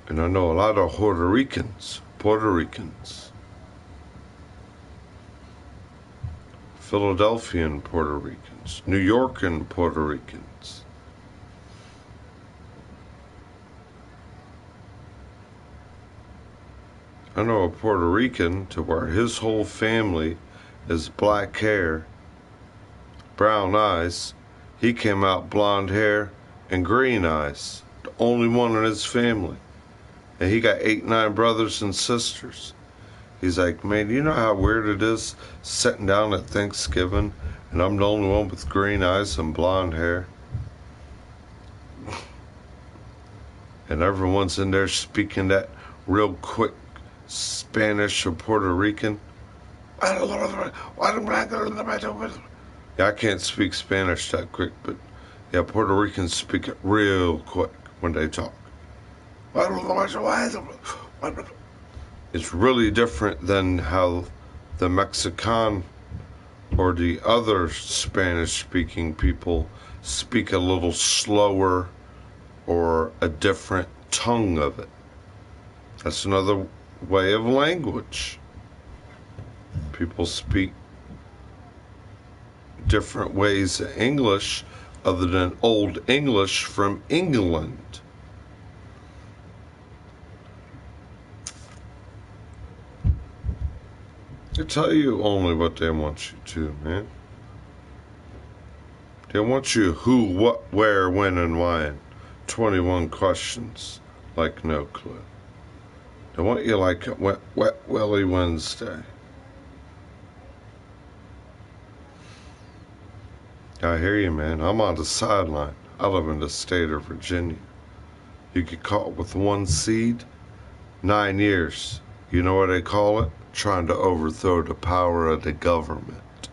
And I know a lot of Puerto Ricans. Philadelphian Puerto Ricans. New Yorkan Puerto Ricans. I know a Puerto Rican to where his whole family is black hair, brown eyes. He came out blonde hair and green eyes. The only one in his family. And he got 8, 9 brothers and sisters. He's like, man, you know how weird it is sitting down at Thanksgiving and I'm the only one with green eyes and blonde hair? And everyone's in there speaking that real quick Spanish or Puerto Rican. Yeah, I can't speak Spanish that quick, but yeah, Puerto Ricans speak it real quick when they talk. It's really different than how the Mexican or the other Spanish-speaking people speak a little slower or a different tongue of it. That's another way of language. People speak different ways of English other than Old English from England. They tell you only what they want you to, man. They want you who, what, where, when, and why. 21 questions, like no clue. They want you like a Wet Willie Wednesday. I hear you, man. I'm on the sideline. I live in the state of Virginia. You get caught with 1 seed, 9 years. You know what they call it? Trying to overthrow the power of the government.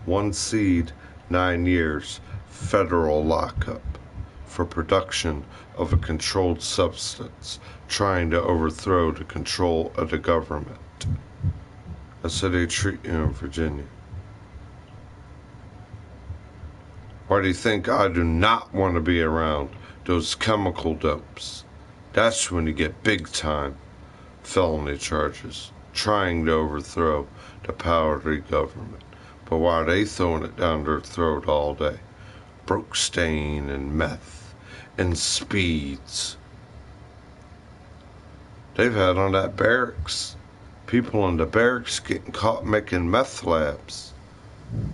1 seed, 9 years, federal lockup for production of a controlled substance, trying to overthrow the control of the government. That's how they treat you in Virginia. Why do you think I do not want to be around those chemical dopes? That's when you get big time felony charges, trying to overthrow the power of the government. But why are they throwing it down their throat all day? Broke stain and meth and speeds. They've had on that barracks, people in the barracks getting caught making meth labs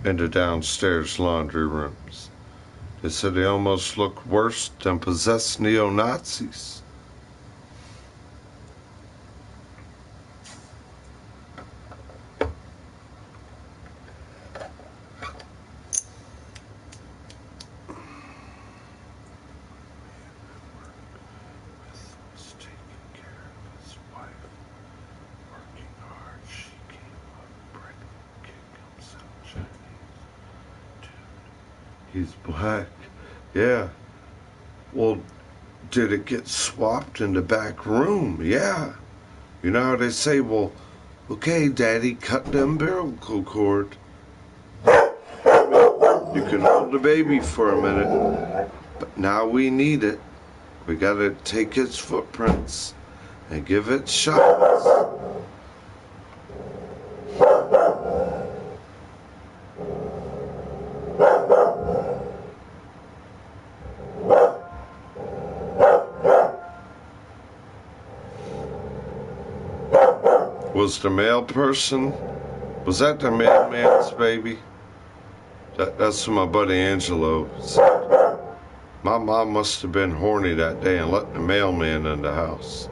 in the downstairs laundry rooms. They said they almost looked worse than possessed neo-Nazis. He's black. Yeah. Well, did it get swapped in the back room? Yeah. You know how they say, well, okay, Daddy, cut the umbilical cord. You can hold the baby for a minute, but now we need it. We gotta take its footprints and give it shots. Was the male person, was that the mailman's baby? That's what my buddy Angelo said. My mom must have been horny that day and let the mailman in the house.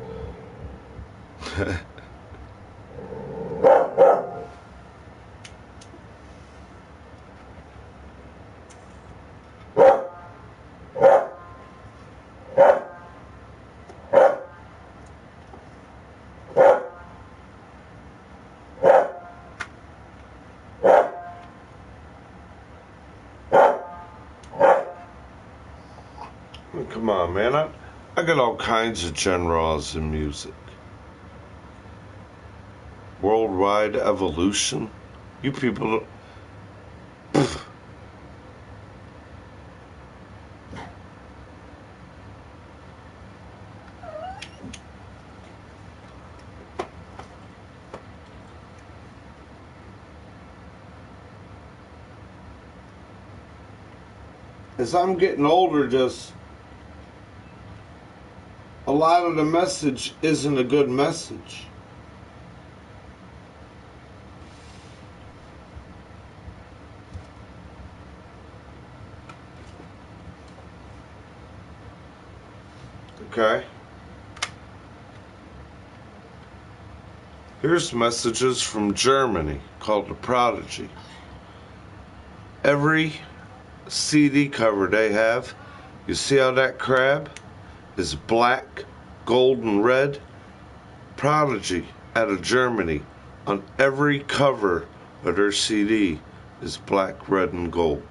Come on, man. I got all kinds of genres in music. Worldwide evolution. You people don't... As I'm getting older, just a lot of the message isn't a good message. Okay. Here's messages from Germany called The Prodigy. Every CD cover they have, you see how that crab is black, gold, and red? Prodigy out of Germany on every cover of their CD is black, red, and gold.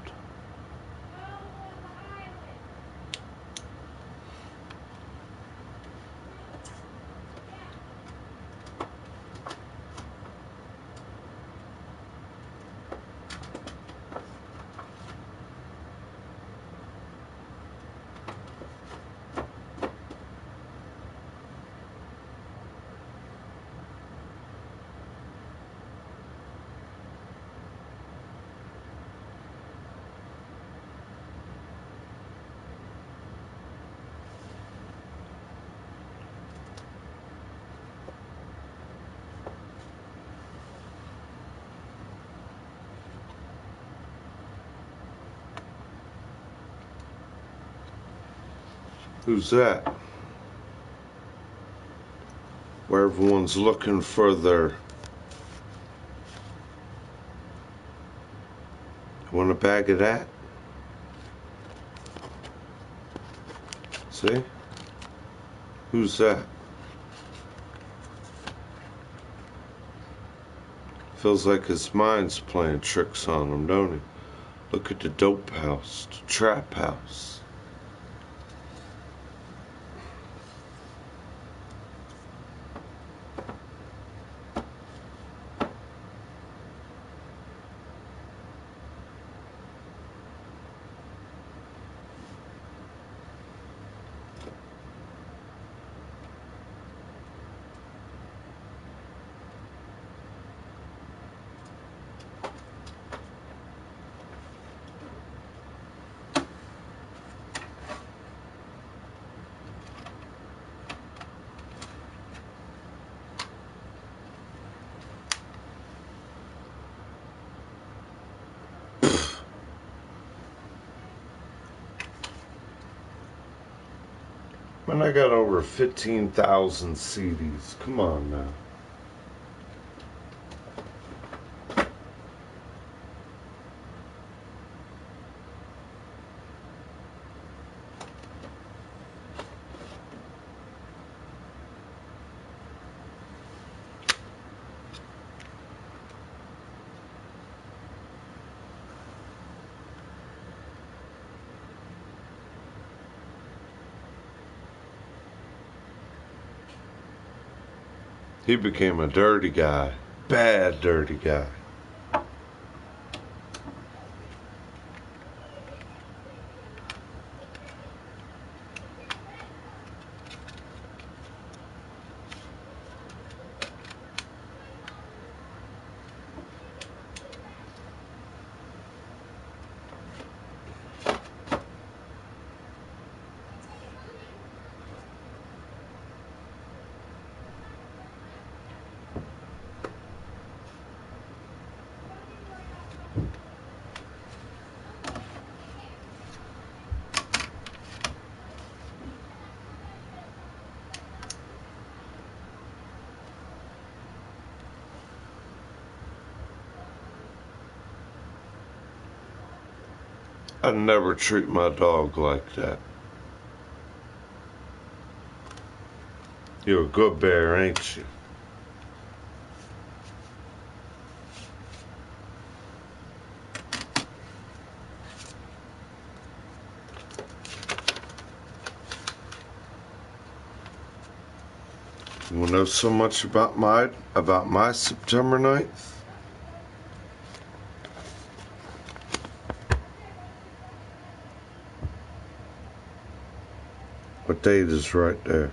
Who's that? Where everyone's looking for their... Want a bag of that? See? Who's that? Feels like his mind's playing tricks on him, don't he? Look at the dope house, the trap house. Man, I got over 15,000 CDs. Come on now. He became a dirty guy. Bad dirty guy. I'd never treat my dog like that. You're a good bear, ain't you? You wanna know so much about my September 9th? What date is right there?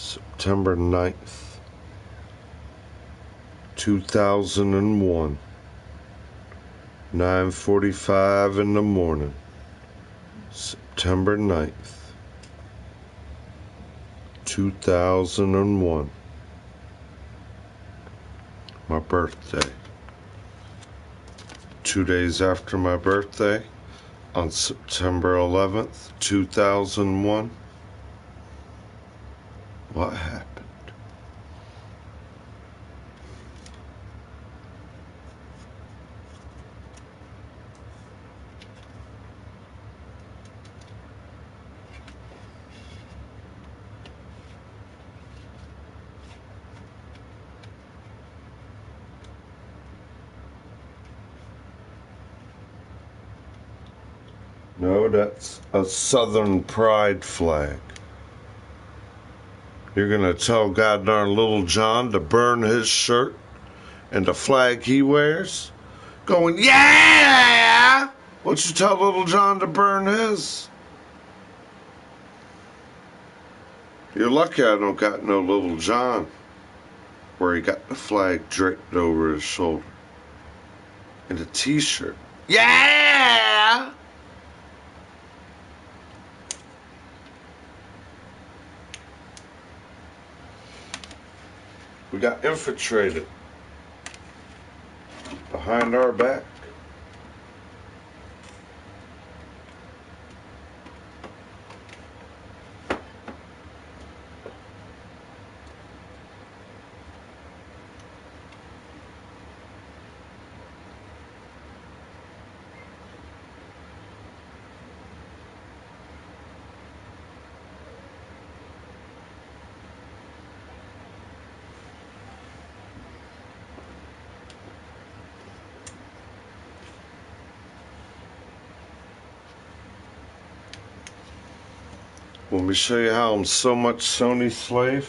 September 9th, 2001, 9:45 in the morning. September 9th, 2001. My birthday. 2 days after my birthday, on September 11th, 2001, what happened? No, that's a Southern Pride flag. You're gonna tell God darn Little John to burn his shirt and the flag he wears? Going, yeah! What'd you tell Little John to burn his? You're lucky I don't got no Little John where he got the flag draped over his shoulder. And a t-shirt. Yeah! We got infiltrated behind our back. Let me show you how I'm so much Sony slave.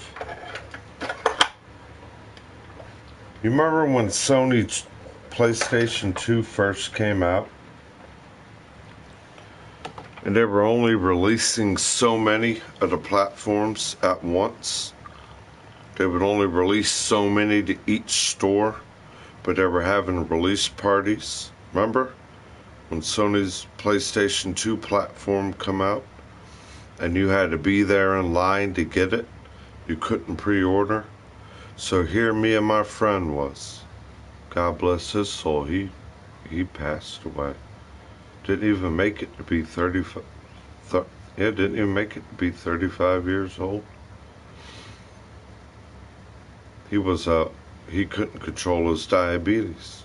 You remember when Sony PlayStation 2 first came out? And they were only releasing so many of the platforms at once. They would only release so many to each store, but they were having release parties. Remember when Sony's PlayStation 2 platform come out? And you had to be there in line to get it. You couldn't pre-order. So here me and my friend was. God bless his soul. He passed away. Didn't even make it to be 35. Didn't even make it to be 35 years old. He couldn't control his diabetes.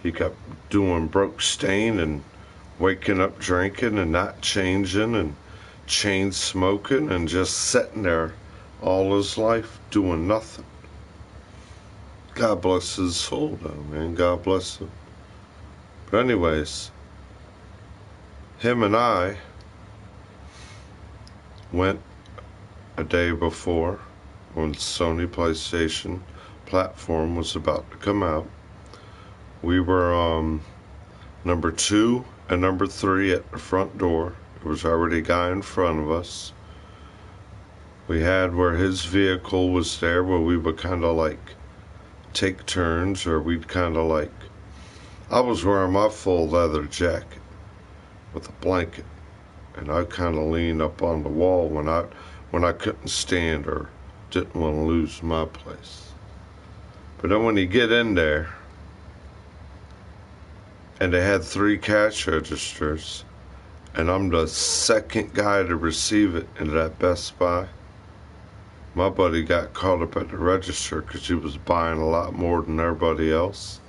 He kept doing broke stain and waking up drinking and not changing and chain smoking and just sitting there all his life doing nothing. God bless his soul though, man. God bless him. But anyways, him and I went a day before when Sony PlayStation platform was about to come out. We were number 2 and number 3 at the front door. There was already a guy in front of us. We had where his vehicle was there, where we would kind of like take turns, or we'd kind of like, I was wearing my full leather jacket with a blanket, and I kind of leaned up on the wall when I couldn't stand or didn't want to lose my place. But then when you get in there, and they had 3 cash registers, and I'm the second guy to receive it in that Best Buy. My buddy got caught up at the register because he was buying a lot more than everybody else.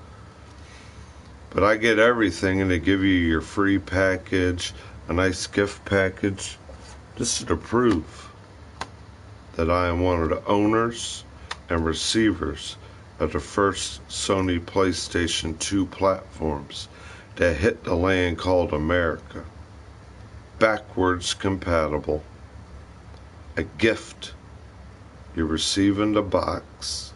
But I get everything, and they give you your free package, a nice gift package. This is to prove that I am one of the owners and receivers of the first Sony PlayStation 2 platforms that hit the land called America. Backwards compatible. A gift. You receive in the box.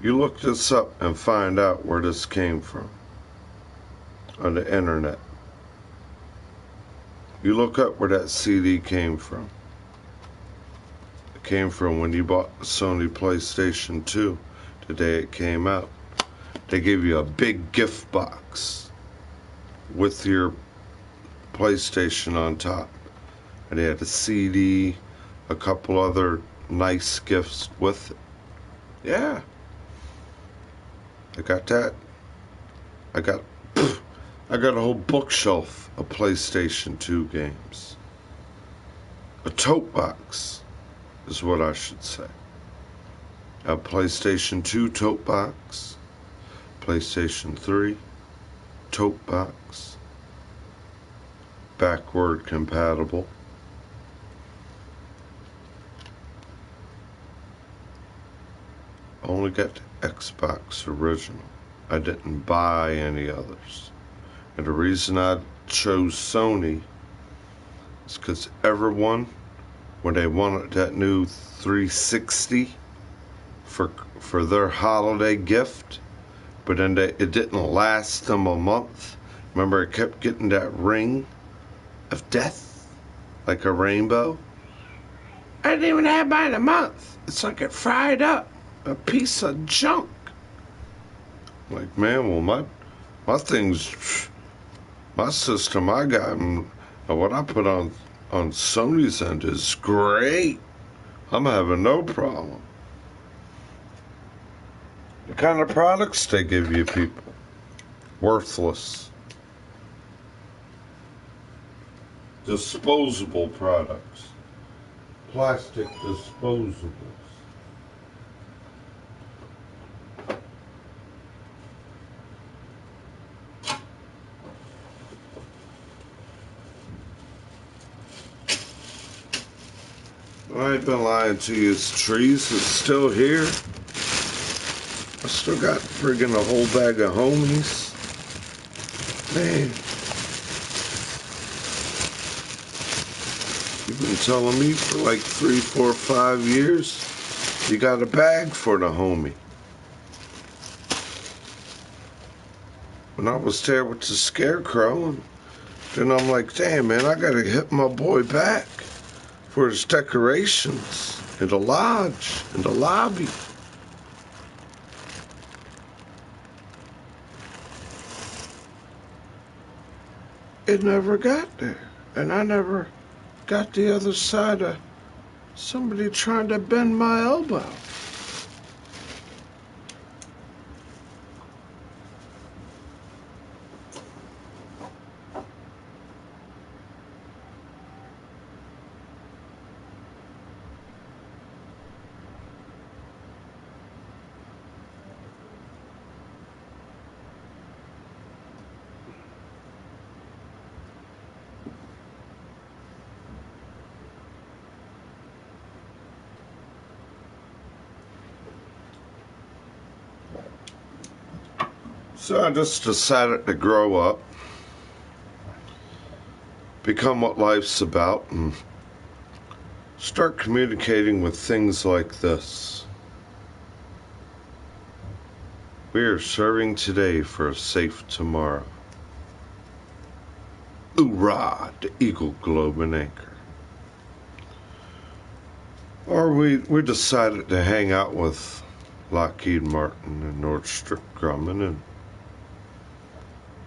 You look this up and find out where this came from on the internet. You look up where that CD came from. It came from when you bought the Sony PlayStation 2 the day it came out. They gave you a big gift box with your PlayStation on top. And they had a CD, a couple other nice gifts with it. Yeah. I got that. I got a whole bookshelf of PlayStation 2 games. A tote box is what I should say. A PlayStation 2 tote box, PlayStation 3 tote box, backward compatible. I only got the Xbox original. I didn't buy any others. And the reason I chose Sony is because everyone, when they wanted that new 360 for their holiday gift, but then it didn't last them a month. Remember, I kept getting that ring of death, like a rainbow. I didn't even have mine in a month. It's like it fried up, a piece of junk. Like, man, well, my things, my system I got, and what I put on Sony's end is great. I'm having no problem. The kind of products they give you, people, worthless. Disposable products. Plastic disposables. I ain't been lying to you. It's trees. It's still here. I still got friggin' a whole bag of homies. Man. You've been telling me for like 3, 4, 5 years you got a bag for the homie. When I was there with the scarecrow, and then I'm like, damn, man, I gotta hit my boy back for his decorations in the lodge, in the lobby. It never got there. And I never got the other side of somebody trying to bend my elbow. So I just decided to grow up, become what life's about, and start communicating with things like this. We are serving today for a safe tomorrow. Hoorah, the Eagle, Globe, and Anchor. Or we decided to hang out with Lockheed Martin and Nordstrom Grumman and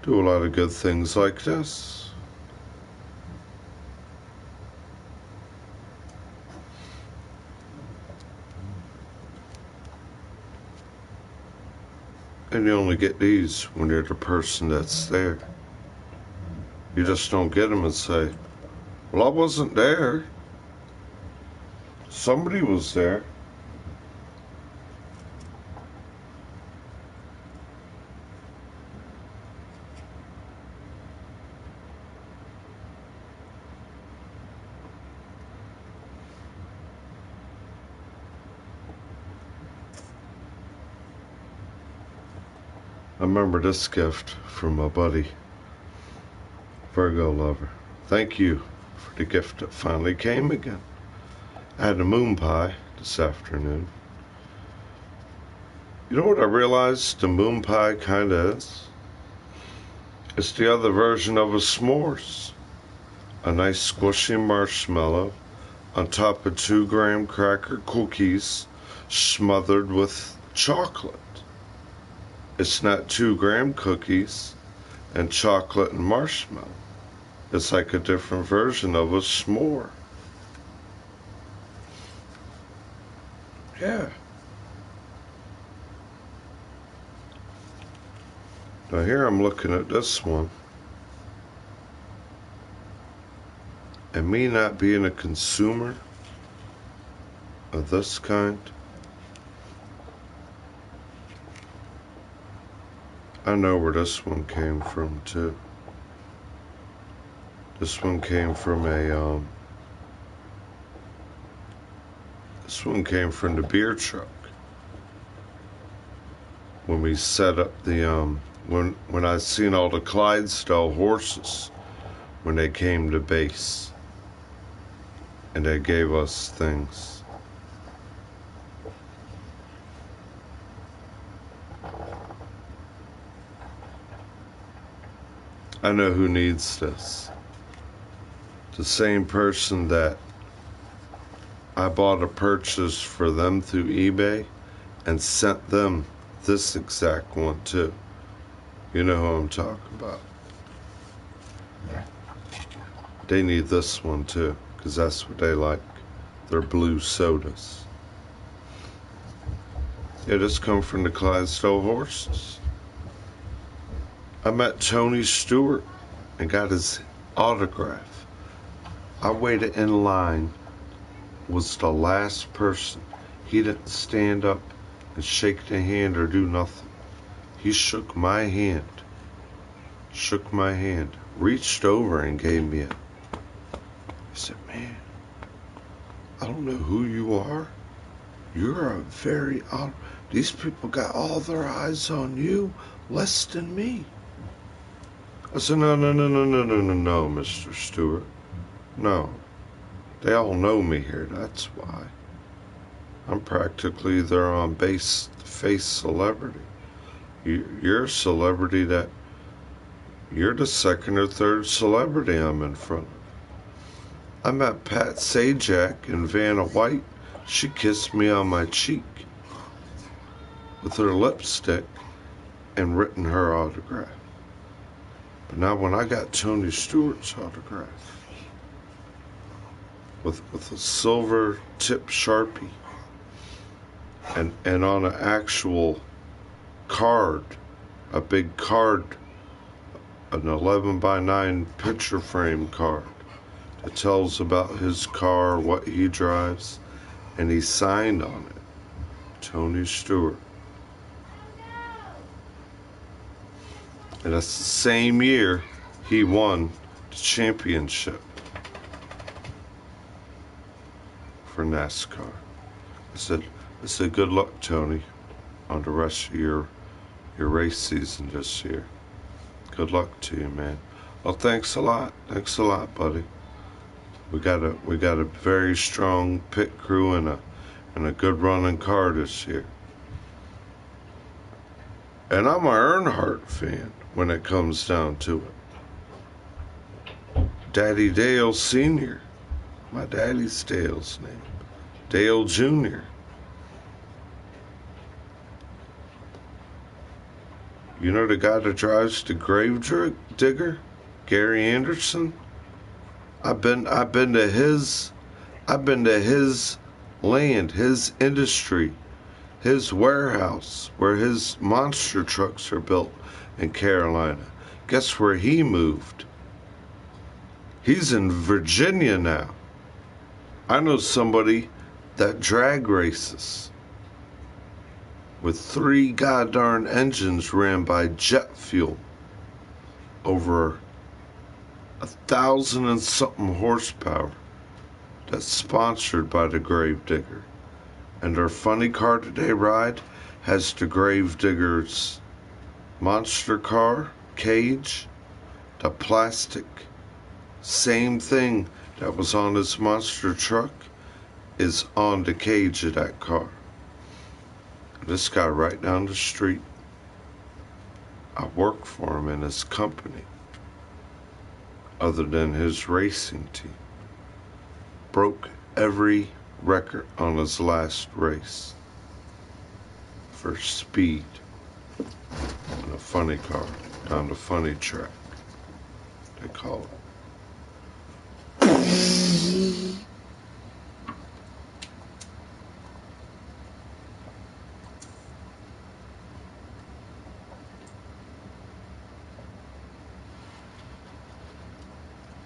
do a lot of good things like this. And you only get these when you're the person that's there. You just don't get them and say, well, I wasn't there. Somebody was there. I remember this gift from my buddy, Virgo lover. Thank you for the gift that finally came again. I had a moon pie this afternoon. You know what I realized the moon pie kinda is? It's the other version of a s'mores. a nice squishy marshmallow on top of 2-gram cracker cookies smothered with chocolate. It's not 2-gram cookies and chocolate and marshmallow. It's like a different version of a s'more. Yeah. Now here I'm looking at this one. And me not being a consumer of this kind, I know where this one came from too. This one came from the beer truck. When we set up the when I seen all the Clydesdale horses when they came to base. And they gave us things. I know who needs this. The same person that I bought a purchase for them through eBay and sent them this exact one too. You know who I'm talking about. They need this one too. Because that's what they like. They're blue sodas. Yeah, this come from the Clydesdale horses. I met Tony Stewart and got his autograph. I waited in line, was the last person. He didn't stand up and shake the hand or do nothing. He shook my hand, reached over and gave me it. I said, man, I don't know who you are. You're a very odd. These people got all their eyes on you, less than me. I said, no, Mr. Stewart. No. They all know me here, that's why. I'm practically their on-base face celebrity. You're a celebrity that, you're the second or third celebrity I'm in front of. I met Pat Sajak and Vanna White. She kissed me on my cheek with her lipstick and written her autograph. But now when I got Tony Stewart's autograph with a silver tip Sharpie and on an actual card, a big card, an 11x9 picture frame card, it tells about his car, what he drives, and he signed on it, Tony Stewart. And that's the same year he won the championship for NASCAR. I said, good luck, Tony, on the rest of your race season this year. Good luck to you, man. Well, thanks a lot. Thanks a lot, buddy. We got a very strong pit crew and a good running car this year. And I'm an Earnhardt fan when it comes down to it. Daddy Dale Sr. My daddy's Dale's name. Dale Jr. You know the guy that drives the grave digger? Gary Anderson? I've been to his land, his industry, his warehouse where his monster trucks are built in Carolina. Guess where he moved? He's in Virginia now. I know somebody that drag races with 3 goddamn engines ran by jet fuel over 1,000 and something horsepower, that's sponsored by the Gravedigger. And their funny car that they ride has the Gravedigger's monster car, cage, the plastic, same thing that was on his monster truck is on the cage of that car. This guy right down the street, I work for him in his company. other than his racing team. Broke every record on his last race for speed in a funny car down the funny track, they call it.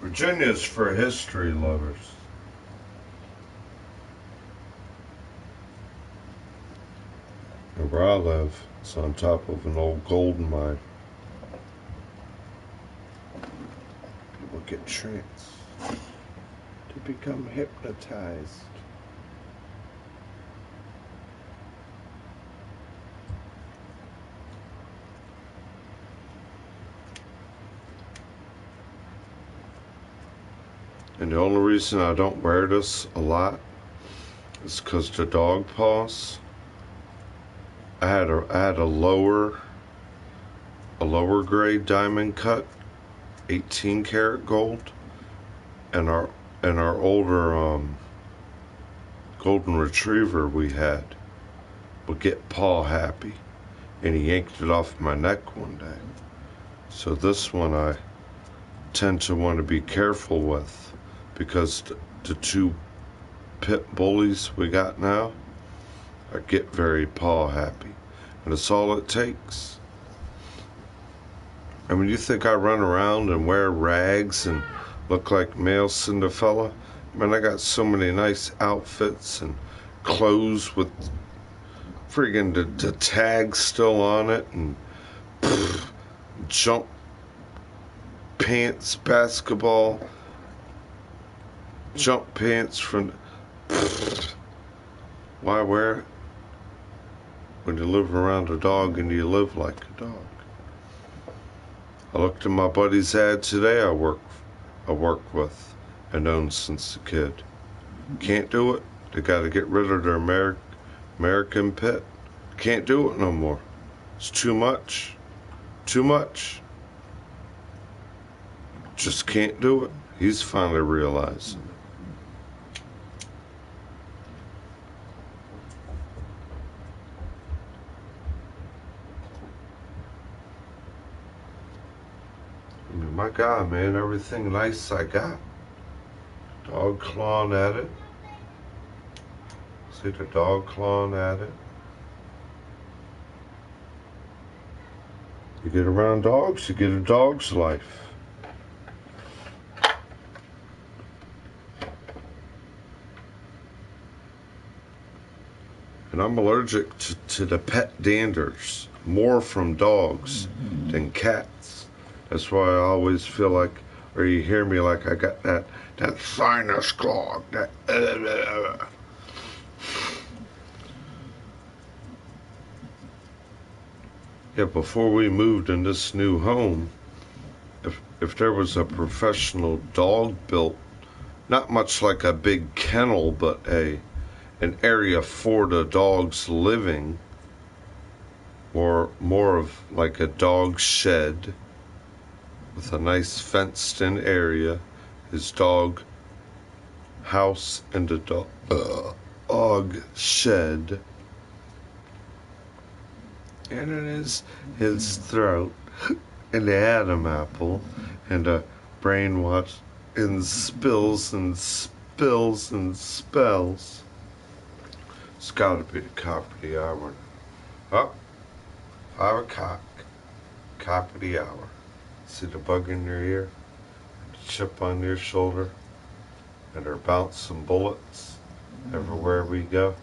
Virginia's for history lovers. And where I live, it's on top of an old gold mine. People get tranced to become hypnotized. And the only reason I don't wear this a lot is because the dog paws. I had a lower grade diamond cut, 18 karat gold, and our older golden retriever we had would get paw happy, and he yanked it off my neck one day. So this one I tend to want to be careful with, because the two pit bullies we got now, I get very paw happy, and it's all it takes. I mean, you think I run around and wear rags and look like male Cinderella? I mean, I got so many nice outfits and clothes with friggin' the tag still on it, and jump pants, basketball jump pants from. Why wear it when you live around a dog and you live like a dog? I looked at my buddy's ad today. I work with and own since a kid. Can't do it. They got to get rid of their American pet. Can't do it no more. It's too much. Too much. Just can't do it. He's finally realizing. I mean, my God, man, everything nice I got. Dog clawing at it. See the dog clawing at it. You get around dogs, you get a dog's life. And I'm allergic to the pet danders, more from dogs than cats. That's why I always feel like, or you hear me like I got that sinus clog, that. Yeah, before we moved in this new home, if there was a professional dog built, not much like a big kennel, but an area for the dogs living, or more of like a dog shed with a nice fenced in area, his dog house and the dog shed, and it is his throat and the Adam apple and a brainwash and spills and spills and spells. It's gotta be the cop of the hour. Up, 5 o'clock, cop of the hour. See the bug in your ear, the chip on your shoulder, and they're bouncing bullets everywhere we go.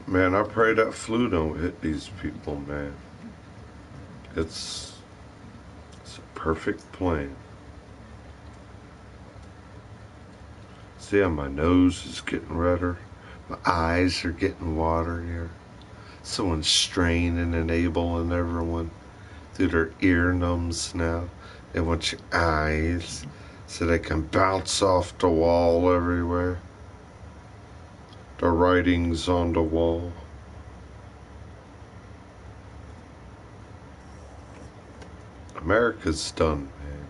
Man, I pray that flu don't hit these people, man. It's a perfect plan. See how my nose is getting redder? My eyes are getting waterier. Someone's straining, enabling everyone through their ear numbs now. They want your eyes so they can bounce off the wall everywhere. the writings on the wall. America's done, man.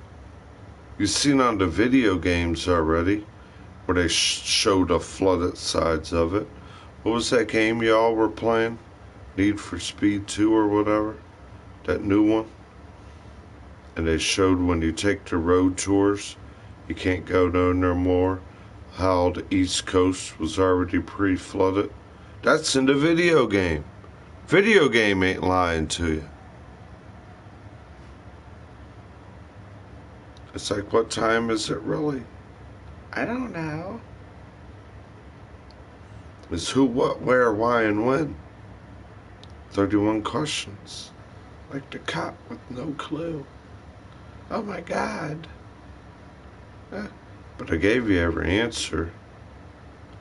You've seen on the video games already, where they show the flooded sides of it. What was that game y'all were playing? Need for Speed 2 or whatever? That new one? And they showed when you take the road tours, you can't go no more, how the East Coast was already pre-flooded. That's in the video game. Video game ain't lying to you. It's like, what time is it really? I don't know. It's who, what, where, why, and when. 31 questions. Like the cop with no clue. Oh my God. But I gave you every answer.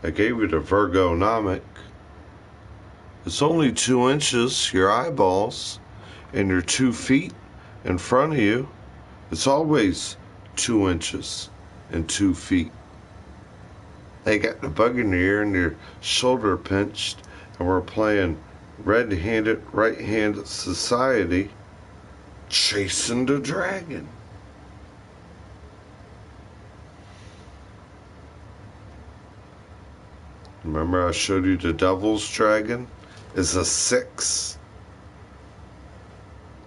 I gave you the Virgonomic. It's only 2 inches, your eyeballs, and your 2 feet in front of you. It's always 2 inches and 2 feet. They got the bug in your ear and your shoulder pinched, and we're playing red-handed, right-handed society, chasing the dragon. Remember I showed you the devil's dragon is a 6.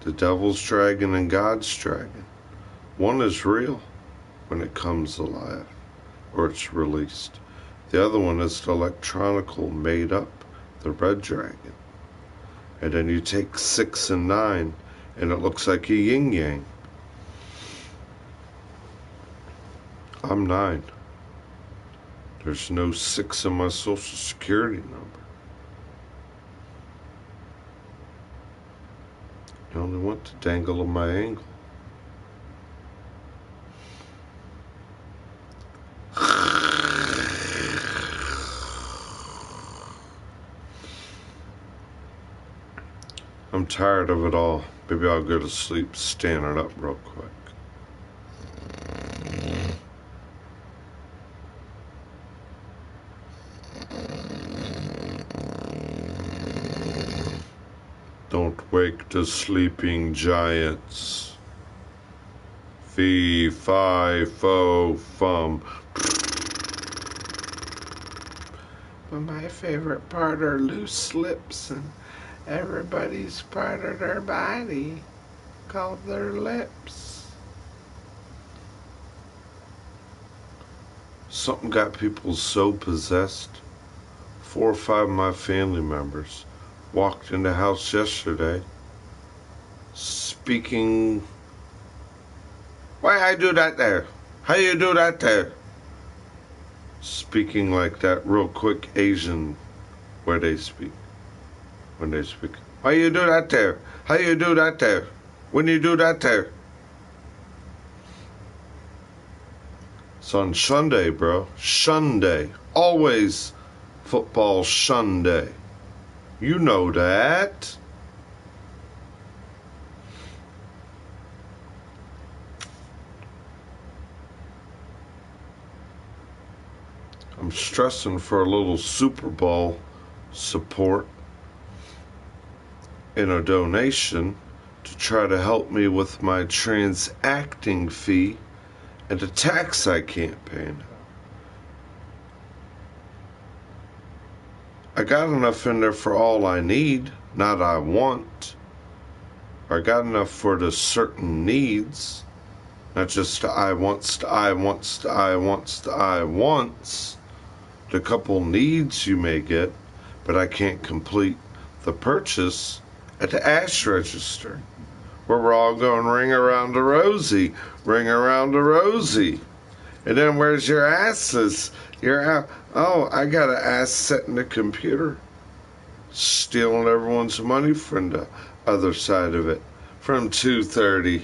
The devil's dragon and God's dragon. One is real when it comes alive, or it's released. The other one is the electronical made up, the red dragon. And then you take 6 and 9, and it looks like a yin-yang. I'm 9. There's no 6 in my social security number. You only want the dangle of my angle. I'm tired of it all. Maybe I'll go to sleep standing up real quick. Don't wake the sleeping giants. Fee, fi, fo, fum. But my favorite part are loose lips, and everybody's part of their body called their lips. Something got people so possessed. 4 or 5 of my family members walked in the house yesterday speaking. Why I do that there? How you do that there? Speaking like that real quick Asian where they speak. When they speak. Why you do that there? How you do that there? When you do that there? It's on Sunday, bro. Sunday. Always football Sunday. You know that. I'm stressing for a little Super Bowl support and a donation to try to help me with my transacting fee and the tax I can't pay now. I got enough in there for all I need, not I want. I got enough for the certain needs, not just the I wants, the I wants, the I wants, the I wants. The couple needs you may get, but I can't complete the purchase at the ash register, where we're all going ring around the rosy, ring around the rosy. And then where's your asses? You're out. Oh, I got an ass set in the computer, stealing everyone's money from the other side of it, from 2:30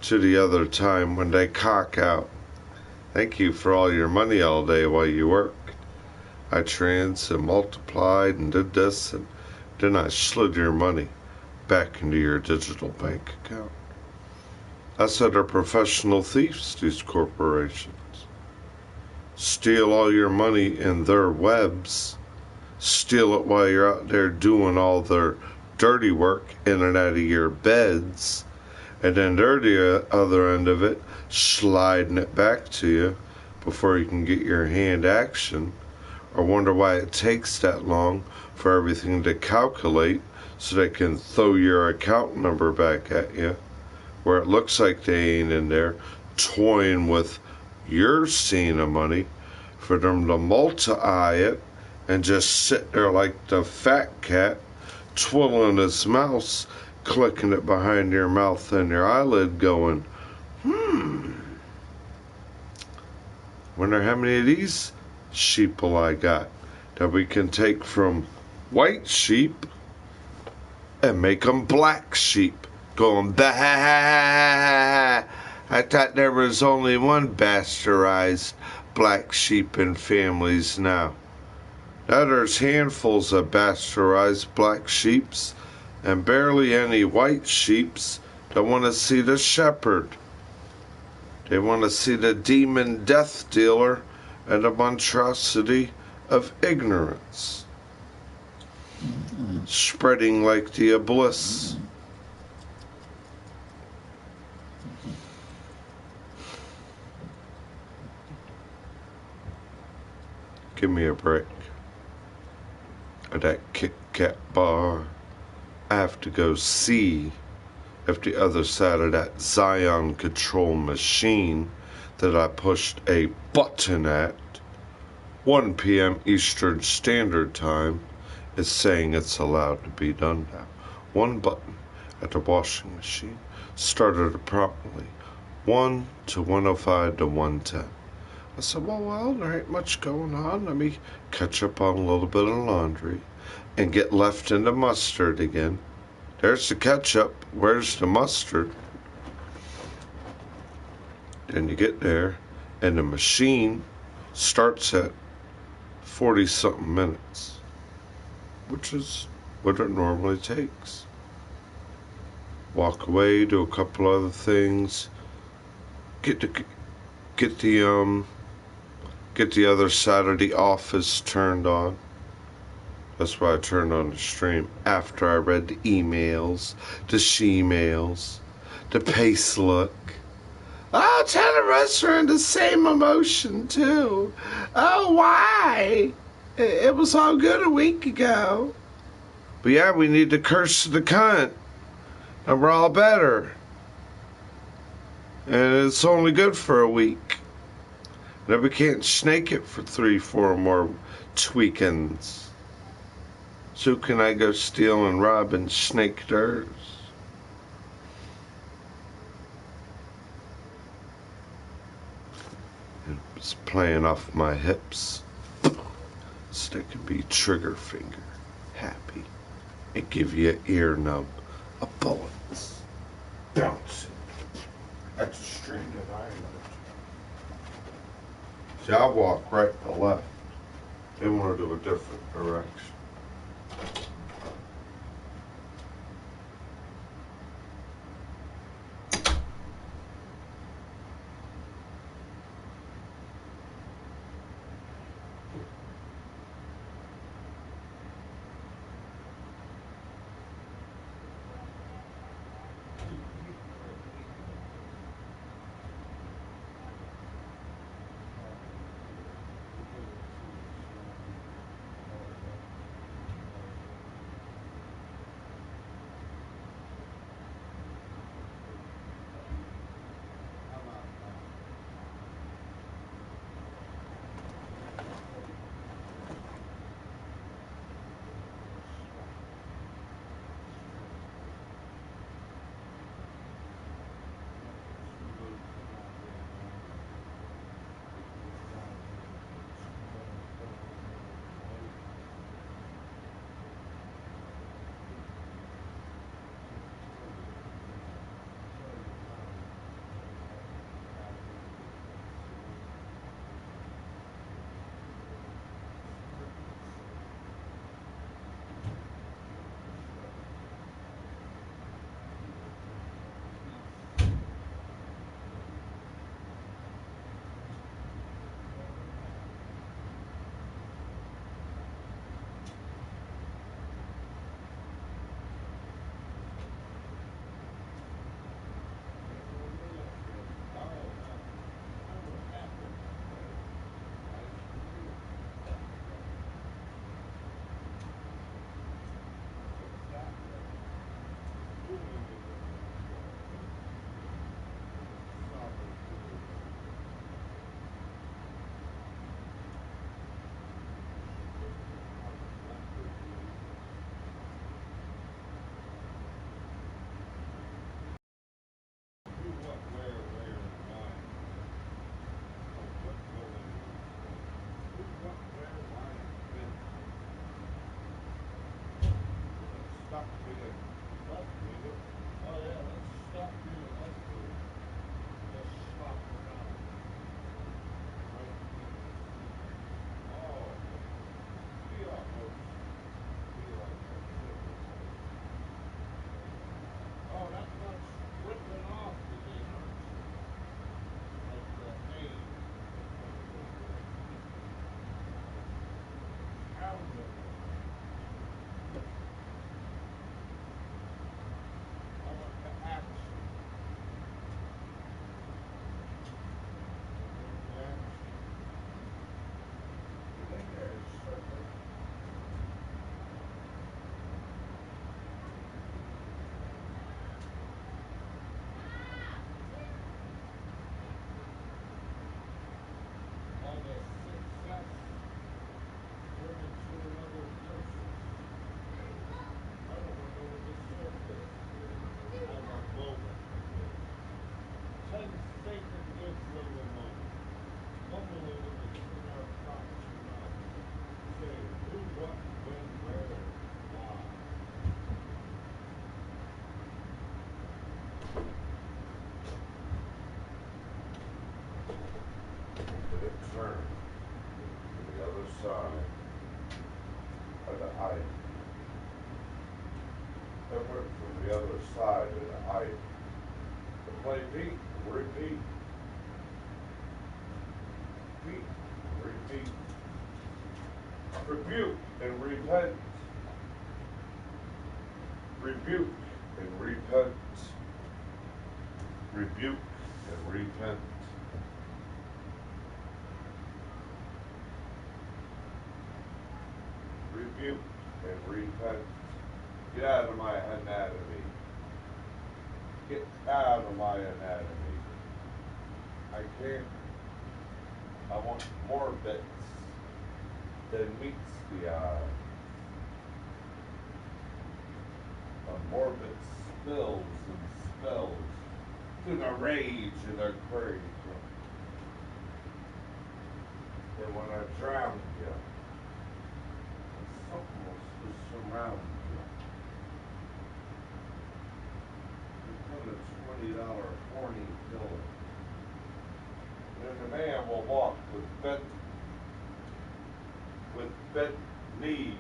to the other time when they cock out. Thank you for all your money all day while you work. I trans and multiplied and did this, and then I slid your money back into your digital bank account. I said they're professional thieves, these corporations. steal all your money in their webs, steal it while you're out there doing all their dirty work in and out of your beds, and then they're the other end of it, sliding it back to you before you can get your hand action, or wonder why it takes that long for everything to calculate so they can throw your account number back at you, where it looks like they ain't in there, toying with your scene of money, for them to multi-eye it and just sit there like the fat cat, twiddling his mouse, clicking it behind your mouth and your eyelid, going, wonder how many of these sheeple I got that we can take from white sheep and make them black sheep, going, bah! I thought there was only one bastardized black sheep in families now. Now there's handfuls of bastardized black sheeps and barely any white sheeps that want to see the shepherd. They want to see the demon death dealer and the monstrosity of ignorance spreading like the abyss. Give me a break. At that Kit Kat bar, I have to go see if the other side of that Zion control machine that I pushed a button at 1 p.m. Eastern Standard Time is saying it's allowed to be done now. One button at the washing machine started it promptly 1 to 105 to 110. I said, well, there ain't much going on. Let me catch up on a little bit of laundry and get left into mustard again. There's the ketchup. Where's the mustard? Then you get there, and the machine starts at 40-something minutes, which is what it normally takes. Walk away, do a couple other things, get the other side of the office turned on. That's why I turned on the stream after I read the emails, the she-mails, the pace-look. Oh, tell the restaurant the same emotion, too. Oh, why? It was all good a week ago. But yeah, we need to curse the cunt, and we're all better. And it's only good for a week. Then we can't snake it for 3-4 more tweakins. So can I go steal and rob and snake theirs? It's playing off my hips. So they can be trigger finger happy and give you an ear nub of bullets bouncing at the stranded island. See, I walk right to left. They want to do a different direction. it turn to the other side of the ice. It went from the other side of the ice. To play beat, repeat. Beat, repeat. Rebuke and repent. Rebuke and repent. Rebuke and repent. Rebuke and repent. Get out of my anatomy. Get out of my anatomy. I can't. I want more bits than meets the eye. A morbid spills and spells to the rage of their grave. And when I drown you, something was to surround you. Become a $20 horny killer. And the man will walk with bent knees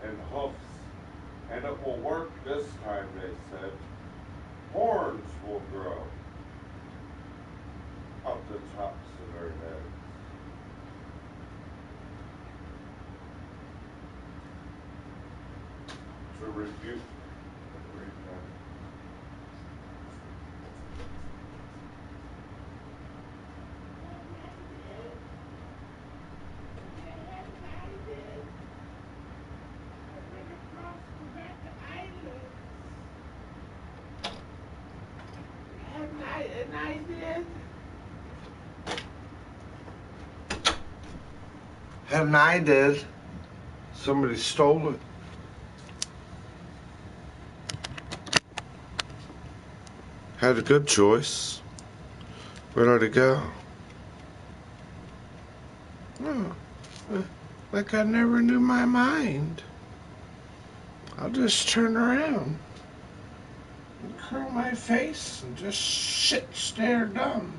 and hoofs. And it will work this time, they said. Horns will grow up the tops of their heads. To rebuke and repent. And I did. And I did. Somebody stole it. Had a good choice. Where'd it go? Oh, like I never knew my mind. I'll just turn around and curl my face and just shit stare dumb.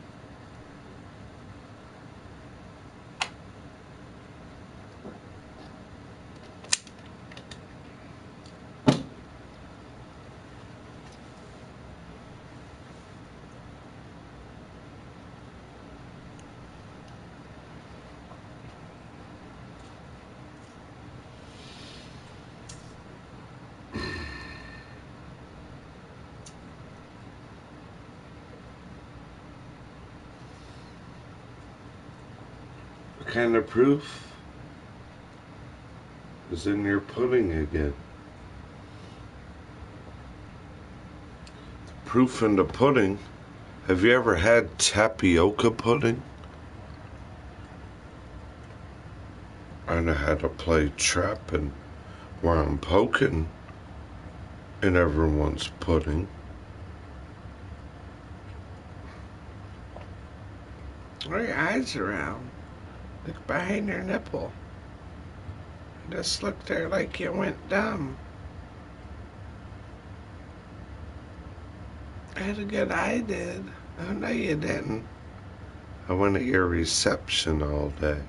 What kind of proof is in your pudding again? Proof in the pudding. Have you ever had tapioca pudding? I know how to play trap and where I'm poking in everyone's pudding. Roll your eyes around. Look behind your nipple. Just look there like you went dumb. I had a good eye, did. Oh, no, you didn't. I went at your reception all day.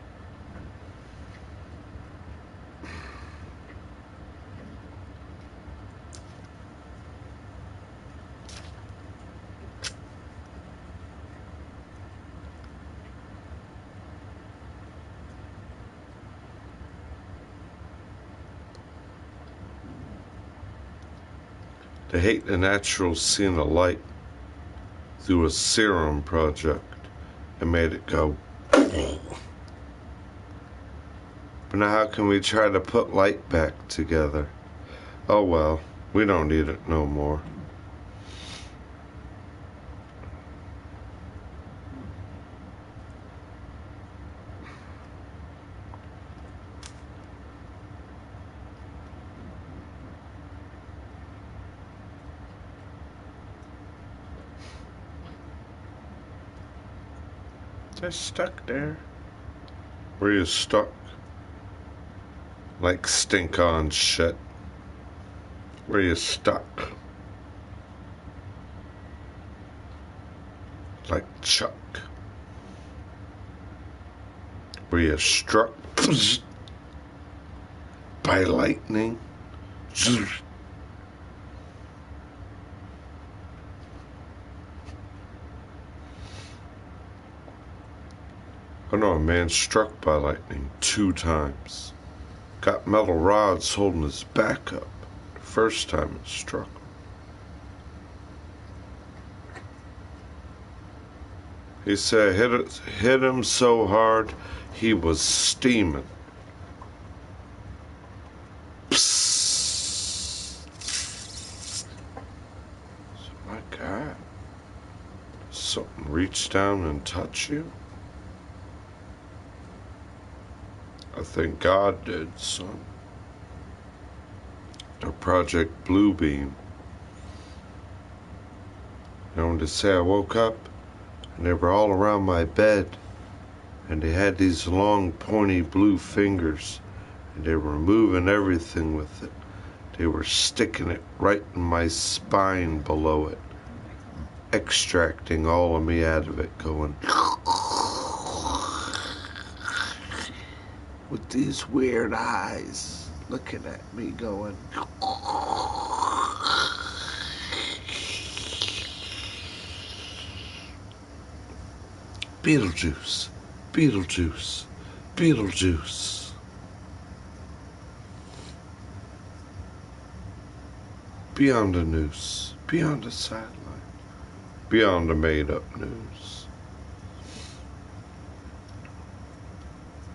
They hate the natural seeing of light through a serum project and made it go. But now how can we try to put light back together? Oh well, we don't need it no more. Just stuck there. Where you stuck? Like stink on shit. Where you stuck? Like Chuck. Were you struck by lightning? I know a man struck by lightning 2 times. Got metal rods holding his back up. The first time it struck him. He said hit him so hard he was steaming. Psst. So, my God, something reach down and touch you? I think God did, son. Or Project Bluebeam. You know, to say I woke up and they were all around my bed and they had these long pointy blue fingers and they were moving everything with it. They were sticking it right in my spine below it, extracting all of me out of it, going with these weird eyes looking at me going Beetlejuice, Beetlejuice, Beetlejuice. Beyond the noose, beyond the sideline, beyond the made-up news.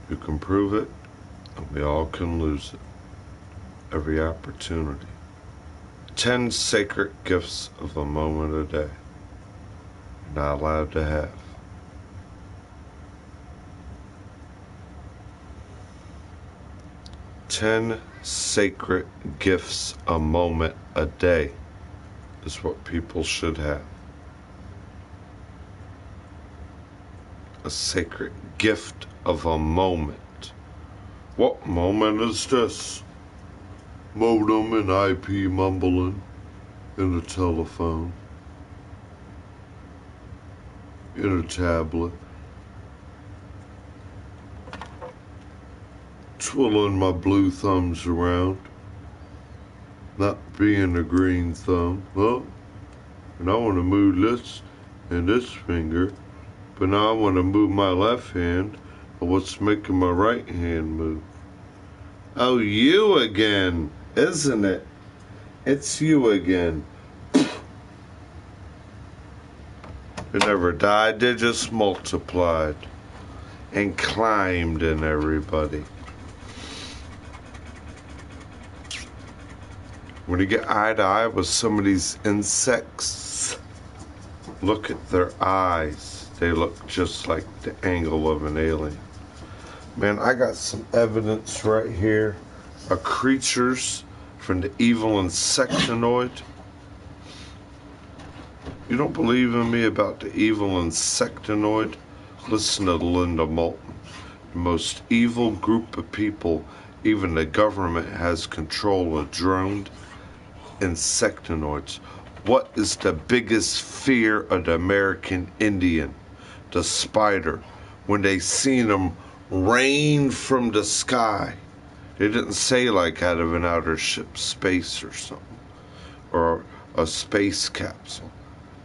You can prove it, and we all can lose it. Every opportunity. 10 sacred gifts of a moment a day. You're not allowed to have. 10 sacred gifts a moment a day is what people should have. A sacred gift of a moment. What moment is this? Modem and IP mumbling in a telephone, in a tablet, twiddling my blue thumbs around, not being a green thumb. Well, and I want to move this and this finger, but now I want to move my left hand, or what's making my right hand move? Oh, you again, isn't it? It's you again. They never died, they just multiplied and climbed in everybody. When you get eye to eye with some of these insects, look at their eyes. They look just like the angle of an alien. Man, I got some evidence right here of creatures from the evil insectoid. You don't believe in me about the evil insectoid? Listen to Linda Moulton. The most evil group of people, even the government has control of droned insectoids. What is the biggest fear of the American Indian? The spider. When they seen them rain from the sky. They didn't say like out of an outer ship space or something. Or a space capsule.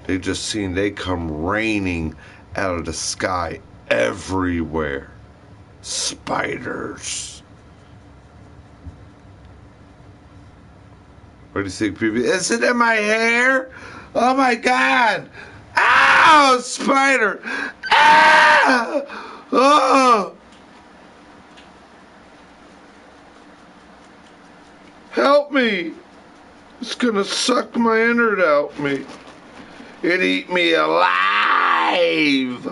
They just seen they come raining out of the sky everywhere. Spiders. What do you think, people? Is it in my hair? Oh my God! Ow! Spider! Ah! Oh! Help me! It's gonna suck my innard out me. It'd eat me alive!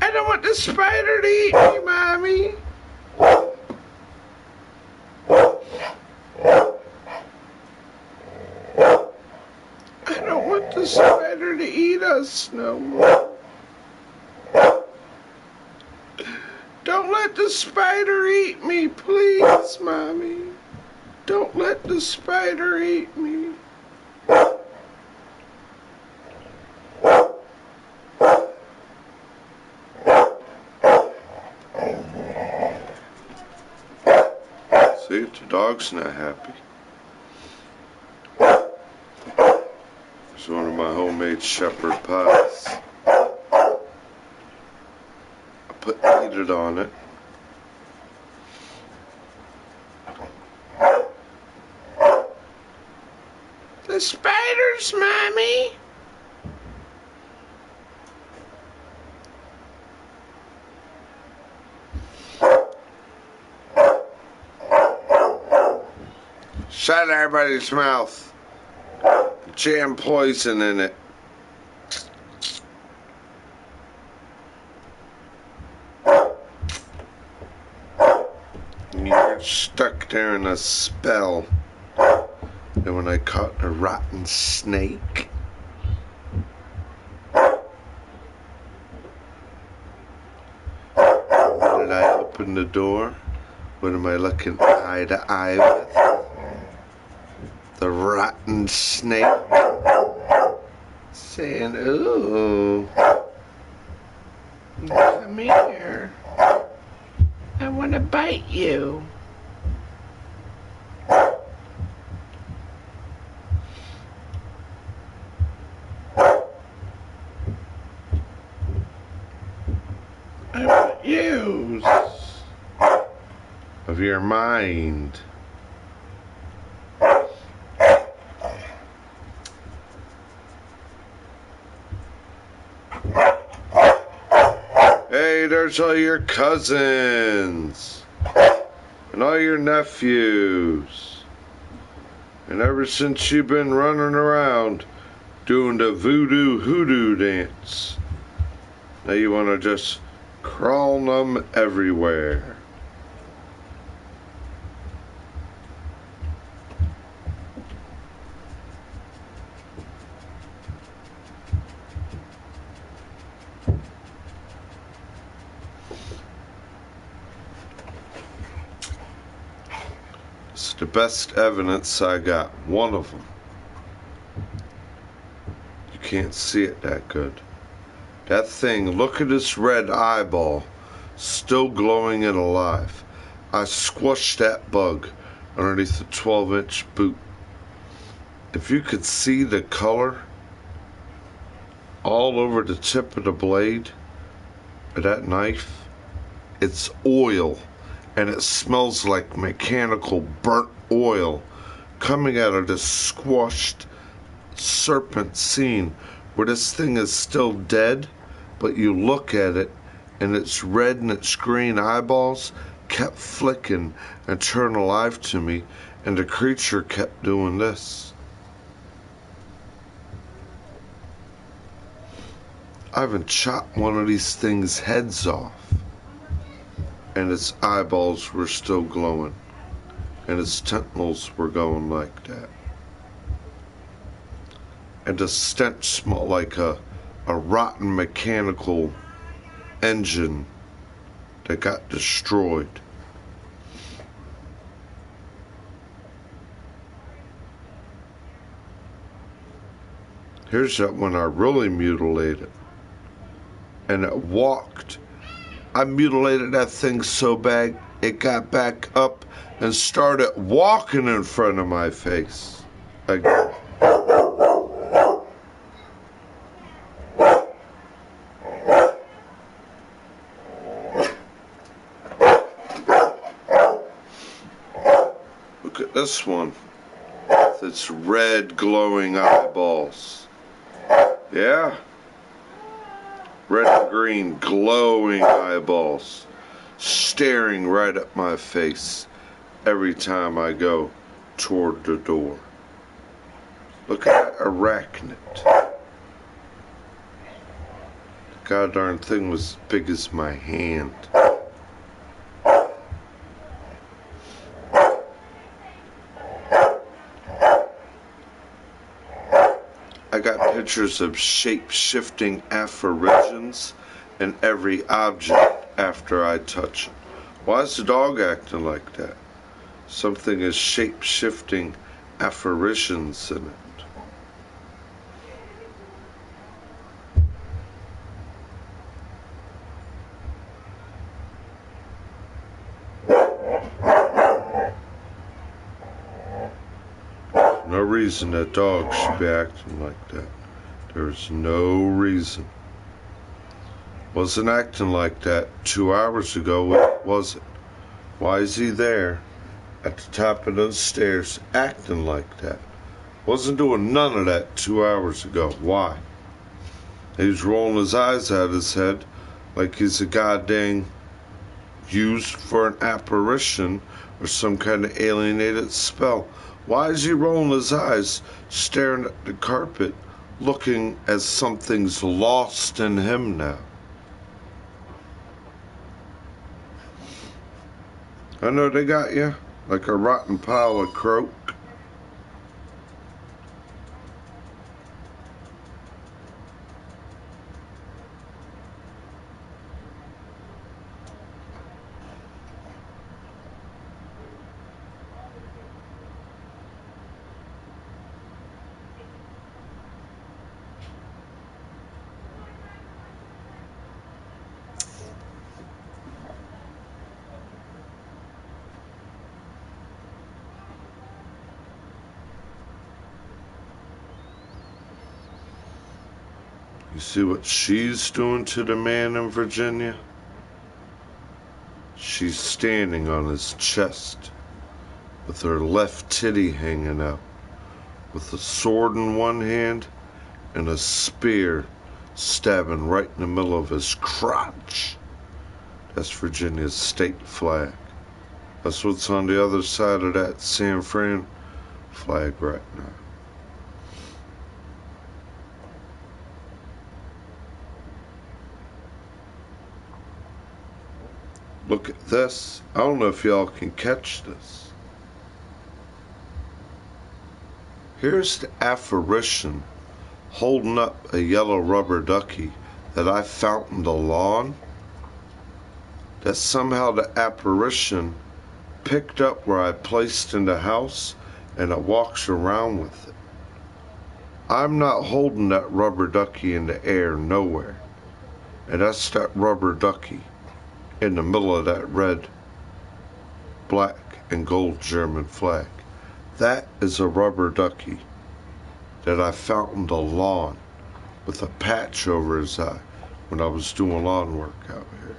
I don't want the spider to eat me, Mommy. I don't want the spider to eat us no more. Don't let the spider eat me, please, Mommy. Don't let the spider eat me. See, the dog's not happy. It's one of my homemade shepherd pies. I put eat it on it. The spiders, Mommy! Shut everybody's mouth. Jam poison in it. And you're stuck there in a spell. And when I caught a rotten snake. When did I open the door? What am I looking eye to eye with? The rotten snake. Saying, ooh. Come here. I want to bite you. I want use of your mind. Hey, there's all your cousins and all your nephews. And ever since you've been running around doing the voodoo hoodoo dance, now you want to just crawl them everywhere. It's the best evidence I got. One of them. You can't see it that good. That thing, look at this red eyeball, still glowing and alive. I squashed that bug underneath the 12-inch boot. If you could see the color all over the tip of the blade of that knife, it's oil, and it smells like mechanical burnt oil coming out of this squashed serpent scene where this thing is still dead, but you look at it and its red and its green eyeballs kept flicking and turning alive to me, and the creature kept doing this. I even chopped one of these things' heads off, and its eyeballs were still glowing, and its tentacles were going like that. And the stench smelled like a rotten mechanical engine that got destroyed. Here's that one I really mutilated. And it walked. I mutilated that thing so bad it got back up and started walking in front of my face again. Look at this one with its red glowing eyeballs. Yeah. Red and green glowing eyeballs staring right at my face every time I go toward the door. Look at that arachnid. The goddamn thing was as big as my hand. I got pictures of shape-shifting apparitions in every object after I touch it. Why is the dog acting like that? Something is shape-shifting apparitions in it. reason that dog should be acting like that. There's no reason. Wasn't acting like that 2 hours ago, was it? Why is he there at the top of those stairs acting like that? Wasn't doing none of that 2 hours ago. Why? He's rolling his eyes out of his head like he's a goddamn used for an apparition or some kind of alienated spell. Why is he rolling his eyes, staring at the carpet, looking as something's lost in him now? I know they got you like a rotten pile of croak. You see what she's doing to the man in Virginia? She's standing on his chest with her left titty hanging out, with a sword in one hand and a spear stabbing right in the middle of his crotch. That's Virginia's state flag. That's what's on the other side of that San Fran flag right now. Look at this. I don't know if y'all can catch this. Here's the apparition holding up a yellow rubber ducky that I found in the lawn. That somehow the apparition picked up where I placed in the house and it walks around with it. I'm not holding that rubber ducky in the air nowhere. And that's that rubber ducky in the middle of that red, black, and gold German flag. That is a rubber ducky that I found in the lawn with a patch over his eye when I was doing lawn work out here.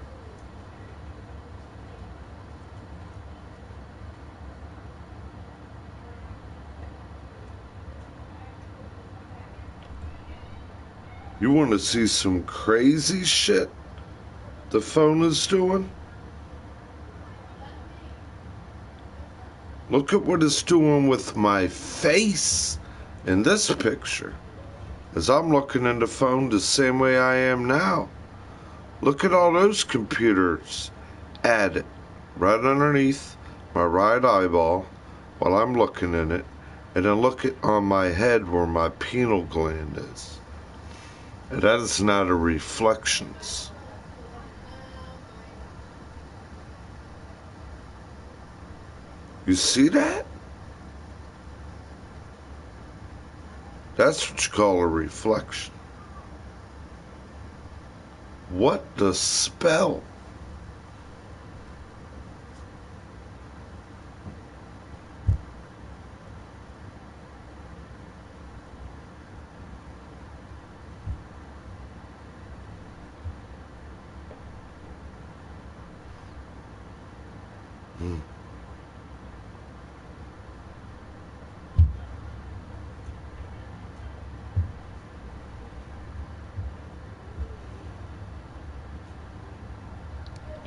You want to see some crazy shit the phone is doing? Look at what it's doing with my face in this picture. As I'm looking in the phone the same way I am now. Look at all those computers added right underneath my right eyeball while I'm looking in it. And then look at on my head where my pineal gland is. And that is not a reflections. You see that? That's what you call a reflection. What the spell?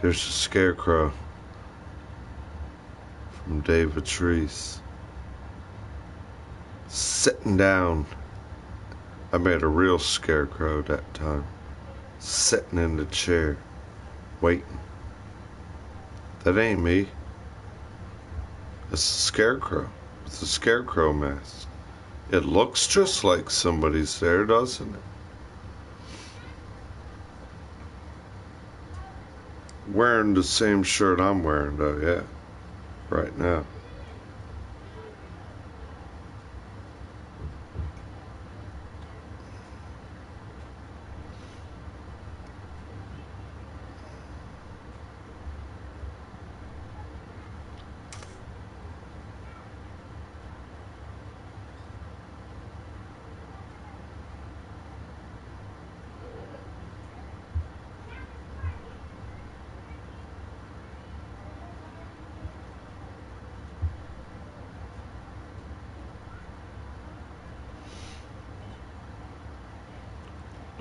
There's a scarecrow from David Trees sitting down. I made a real scarecrow that time, sitting in the chair, waiting. That ain't me. It's a scarecrow with a scarecrow mask. It looks just like somebody's there, doesn't it? Wearing the same shirt I'm wearing though, yeah, right now.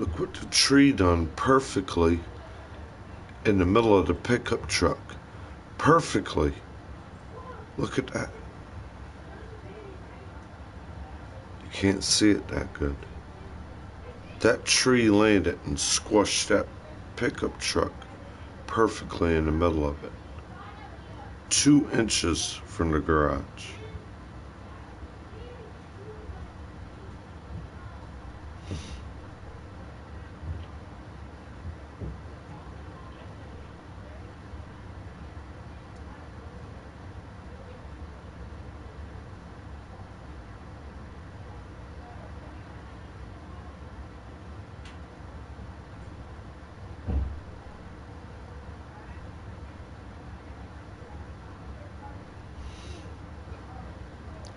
Look what the tree done perfectly in the middle of the pickup truck. Perfectly. Look at that. You can't see it that good. That tree landed and squashed that pickup truck perfectly in the middle of it. 2 inches from the garage.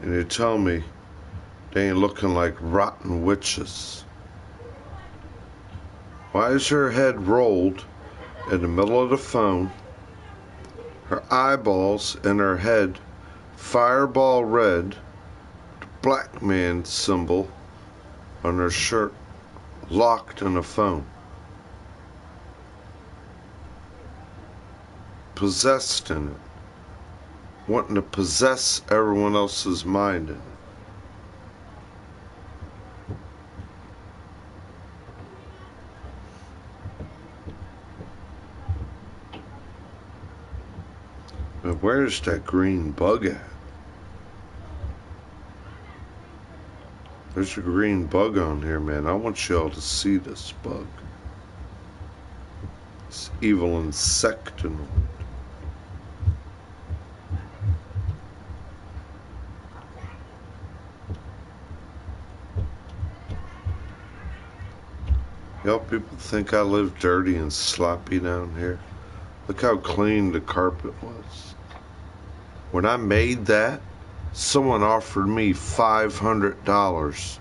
And they tell me they ain't looking like rotten witches. Why is her head rolled in the middle of the phone, her eyeballs and her head fireball red, the black man symbol on her shirt locked in a phone? Possessed in it. Wanting to possess everyone else's mind in it. But where's that green bug at? There's a green bug on here, man. I want y'all to see this bug. This evil insectoid. Y'all people think I live dirty and sloppy down here? Look how clean the carpet was. When I made that, someone offered me $500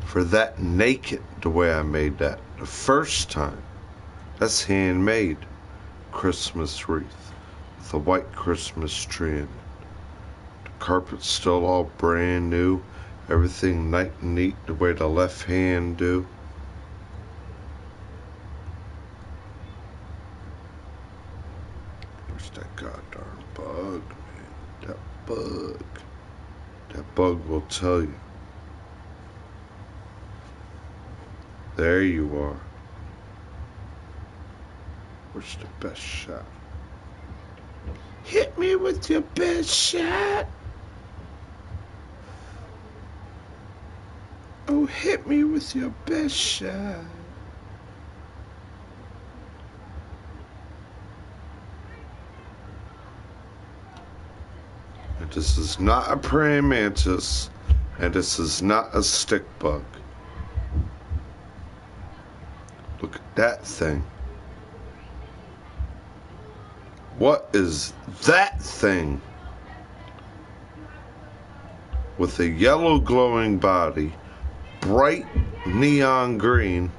for that naked, the way I made that. The first time. That's handmade. Christmas wreath with a white Christmas tree in it. The carpet's still all brand new. Everything nice and neat the way the left hand do. That goddamn bug, man. That bug. That bug will tell you. There you are. Where's the best shot? Hit me with your best shot. Oh, hit me with your best shot. This is not a praying mantis, and this is not a stick bug. Look at that thing. What is that thing? With a yellow glowing body, bright neon green,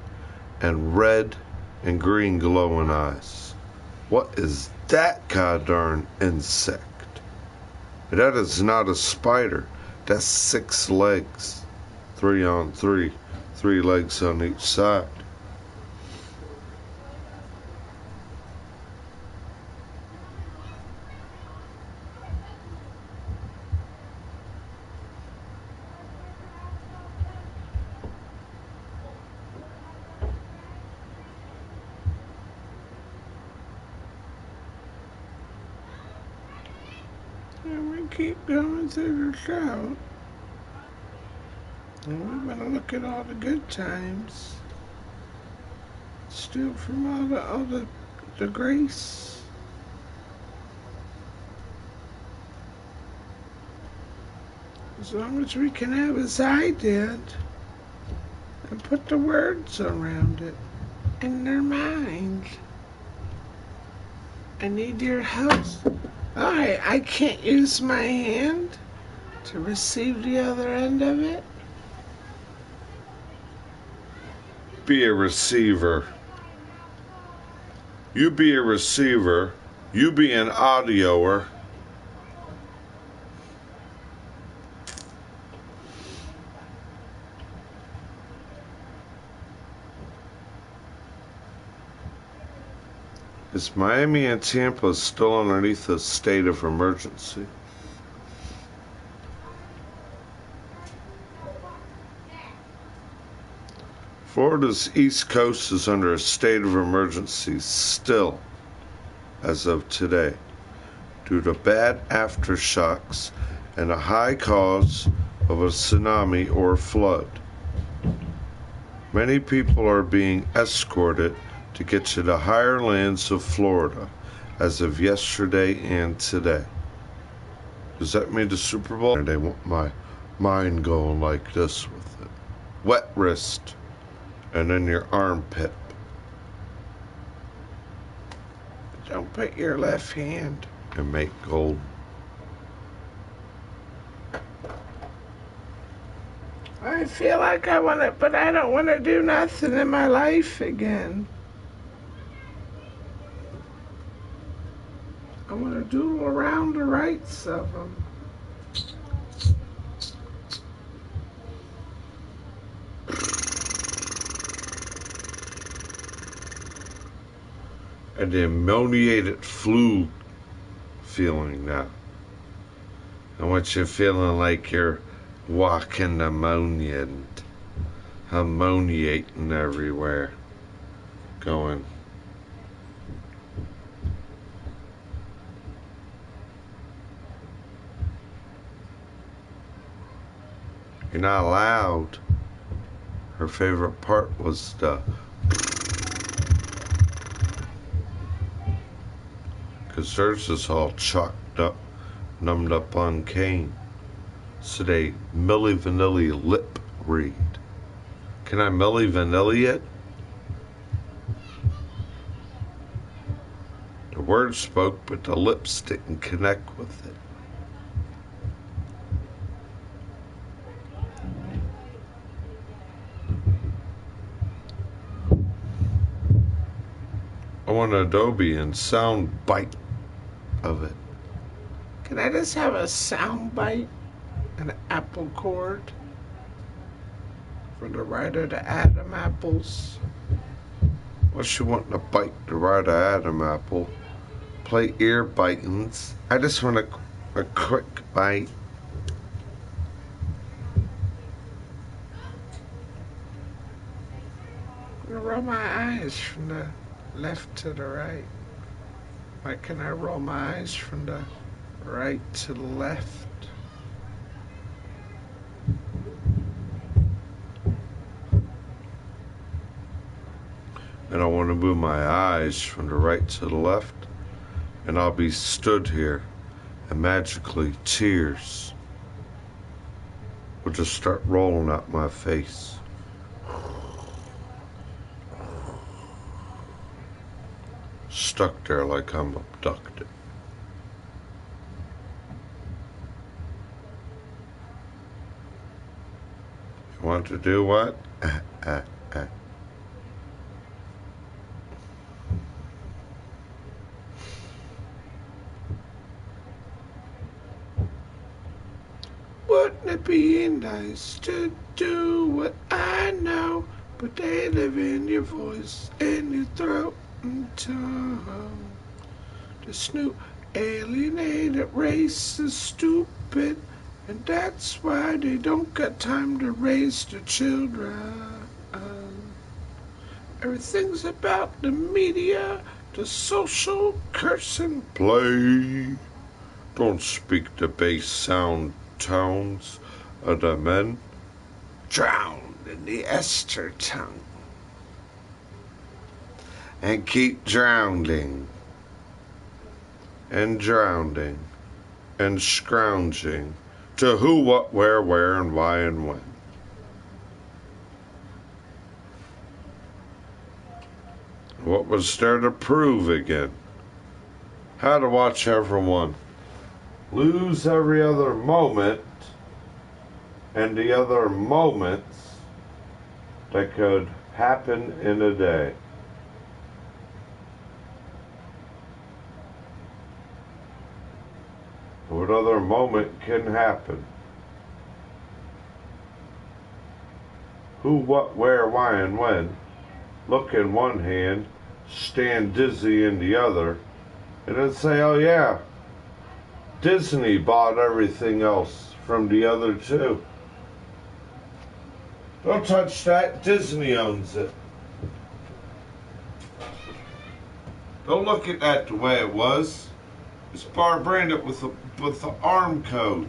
and red and green glowing eyes. What is that goddamn insect? That is not a spider. That's 6 legs. 3 on 3. 3 legs on each side. And we keep going through the show. And we're going to look at all the good times. Steal from all the grace. As long as we can have as I did. And put the words around it. In their mind. I need your help. Alright, I can't use my hand to receive the other end of it. Be a receiver. You be a receiver. You be an audioer. Is Miami and Tampa still underneath a state of emergency? Florida's East Coast is under a state of emergency still, as of today, due to bad aftershocks and a high cause of a tsunami or flood. Many people are being escorted to get to the higher lands of Florida as of yesterday and today. Does that mean the Super Bowl? They want my mind going like this with it. Wet wrist. And then your armpit. Don't put your left hand. And make gold. I feel like I want it, but I don't want to do nothing in my life again. I want to doodle around the rights of them. And the ammoniated flu feeling now. I want you feeling like you're walking ammonia and ammoniating everywhere. Going. You're not allowed. Her favorite part was the because theirs is all chalked up, numbed up on cane. So they Milli Vanilli lip read. Can I Milli Vanilli it? The words spoke, but the lips didn't connect with it. I want Adobe and sound bite of it. Can I just have a sound bite? An apple cord? For the writer to Adam Apples? What you want to bite the writer Adam Apple? Play ear bitings. I just want a quick bite. I'm gonna roll my eyes from the left to the right. Why can I roll my eyes from the right to the left? And I want to move my eyes from the right to the left, and I'll be stood here, and magically tears will just start rolling out my face. Stuck there like I'm abducted. You want to do what? Wouldn't it be nice to do what I know, but they live in your voice and your throat and tongue. The snoot alienated race is stupid, and that's why they don't got time to raise their children. Everything's about the media, the social cursing Play. Don't speak the bass sound tones of the men. drowned in the ester tongue. And keep drowning. And drowning. And scrounging. To who, what, where, and why, and when. What was there to prove again? How to watch everyone lose every other moment, and the other moments that could happen in a day. What other moment can happen? Who, what, where, why, and when. Look in one hand, Stan Disney in the other, and then say, oh yeah, Disney bought everything else from the other two. Don't touch that. Disney owns it. Don't look at that the way it was. It's bar branded with the ARM code.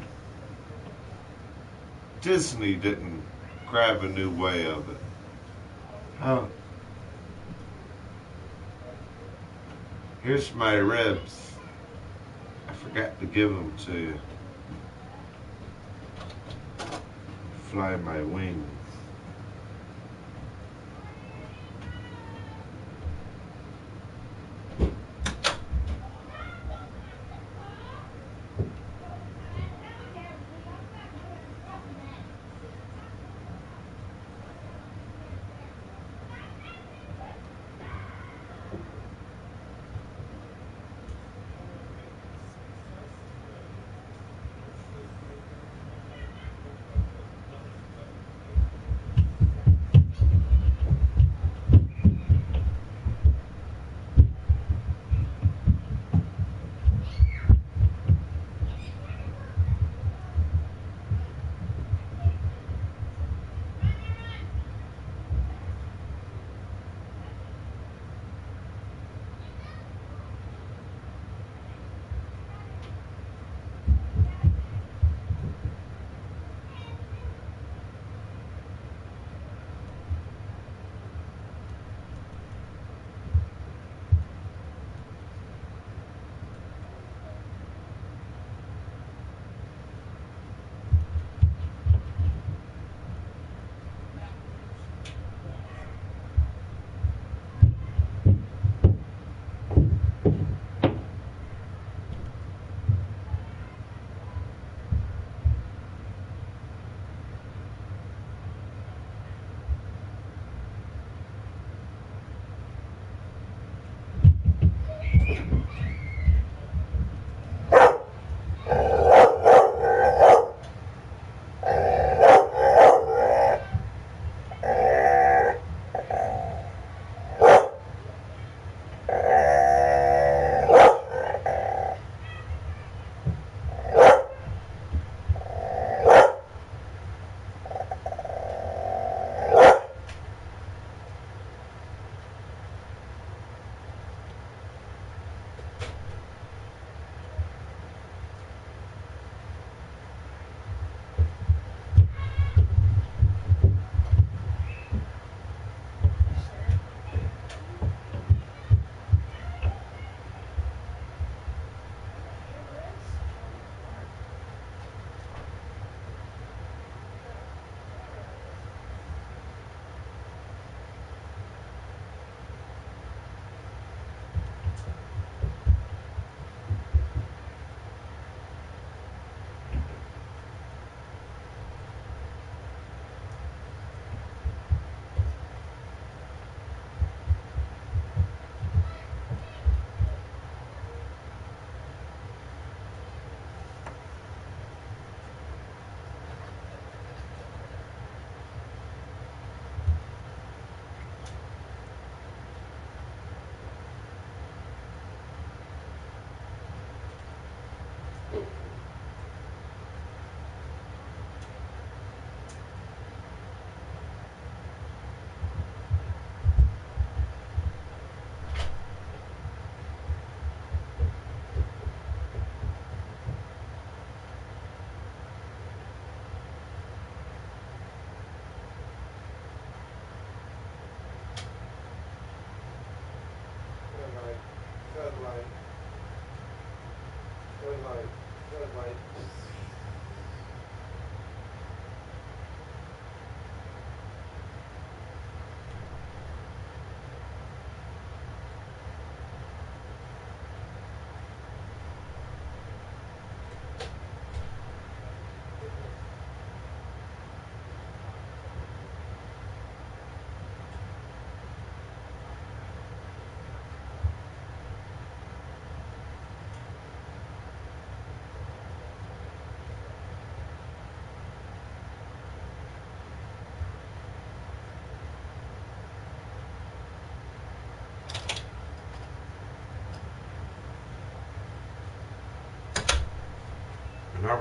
Disney didn't grab a new way of it. Huh. Here's my ribs. I forgot to give them to you. Fly my wings.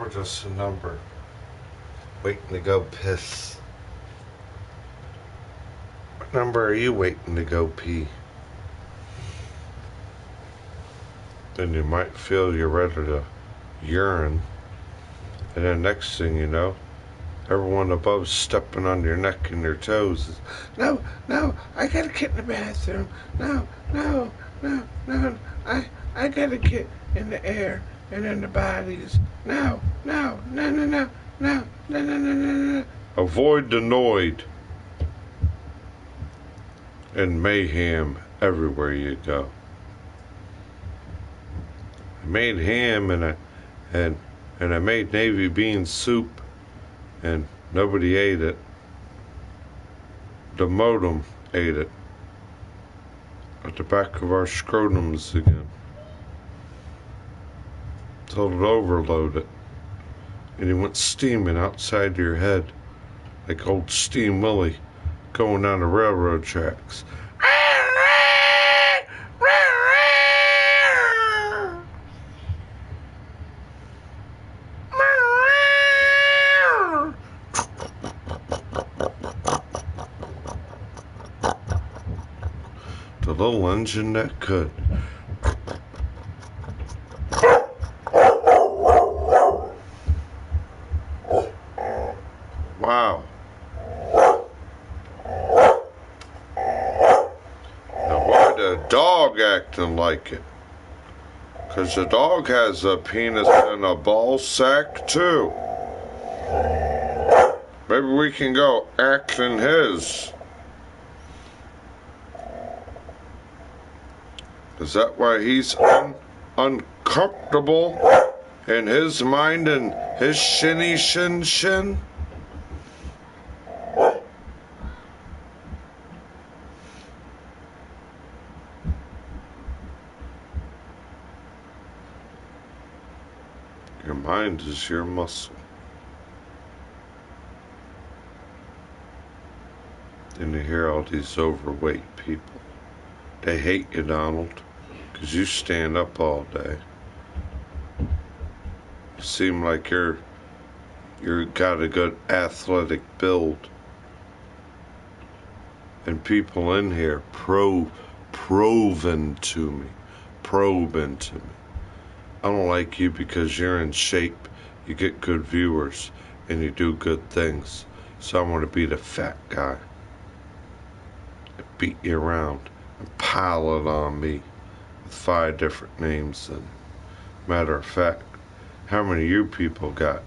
we're just a number. Waiting to go piss. What number are you waiting to go pee? Then you might feel you're ready to urine. And then next thing you know, everyone above stepping on your neck and your toes. No, I gotta get in the bathroom. No, I gotta get in the air and in the bodies. No. Avoid the noid and mayhem everywhere you go. I made ham and I made navy bean soup and nobody ate it. The modem ate it at the back of our scrotums again. Told it to overload it. And he went steaming outside your head like old Steam Willie going down the railroad tracks. The little engine that could. Wow. Now why the dog acting like it? 'Cause the dog has a penis and a ball sack too. Maybe we can go acting his. Is that why he's uncomfortable in his mind and his shinny shin? Your mind is your muscle. Then you hear all these overweight people. They hate you, Donald, 'cause you stand up all day. You seem like you're got a good athletic build. And people in here probe into me. I don't like you because you're in shape, you get good viewers, and you do good things. So I want to be the fat guy. Beat you around and pile it on me with 5 different names. And matter of fact, how many of you people got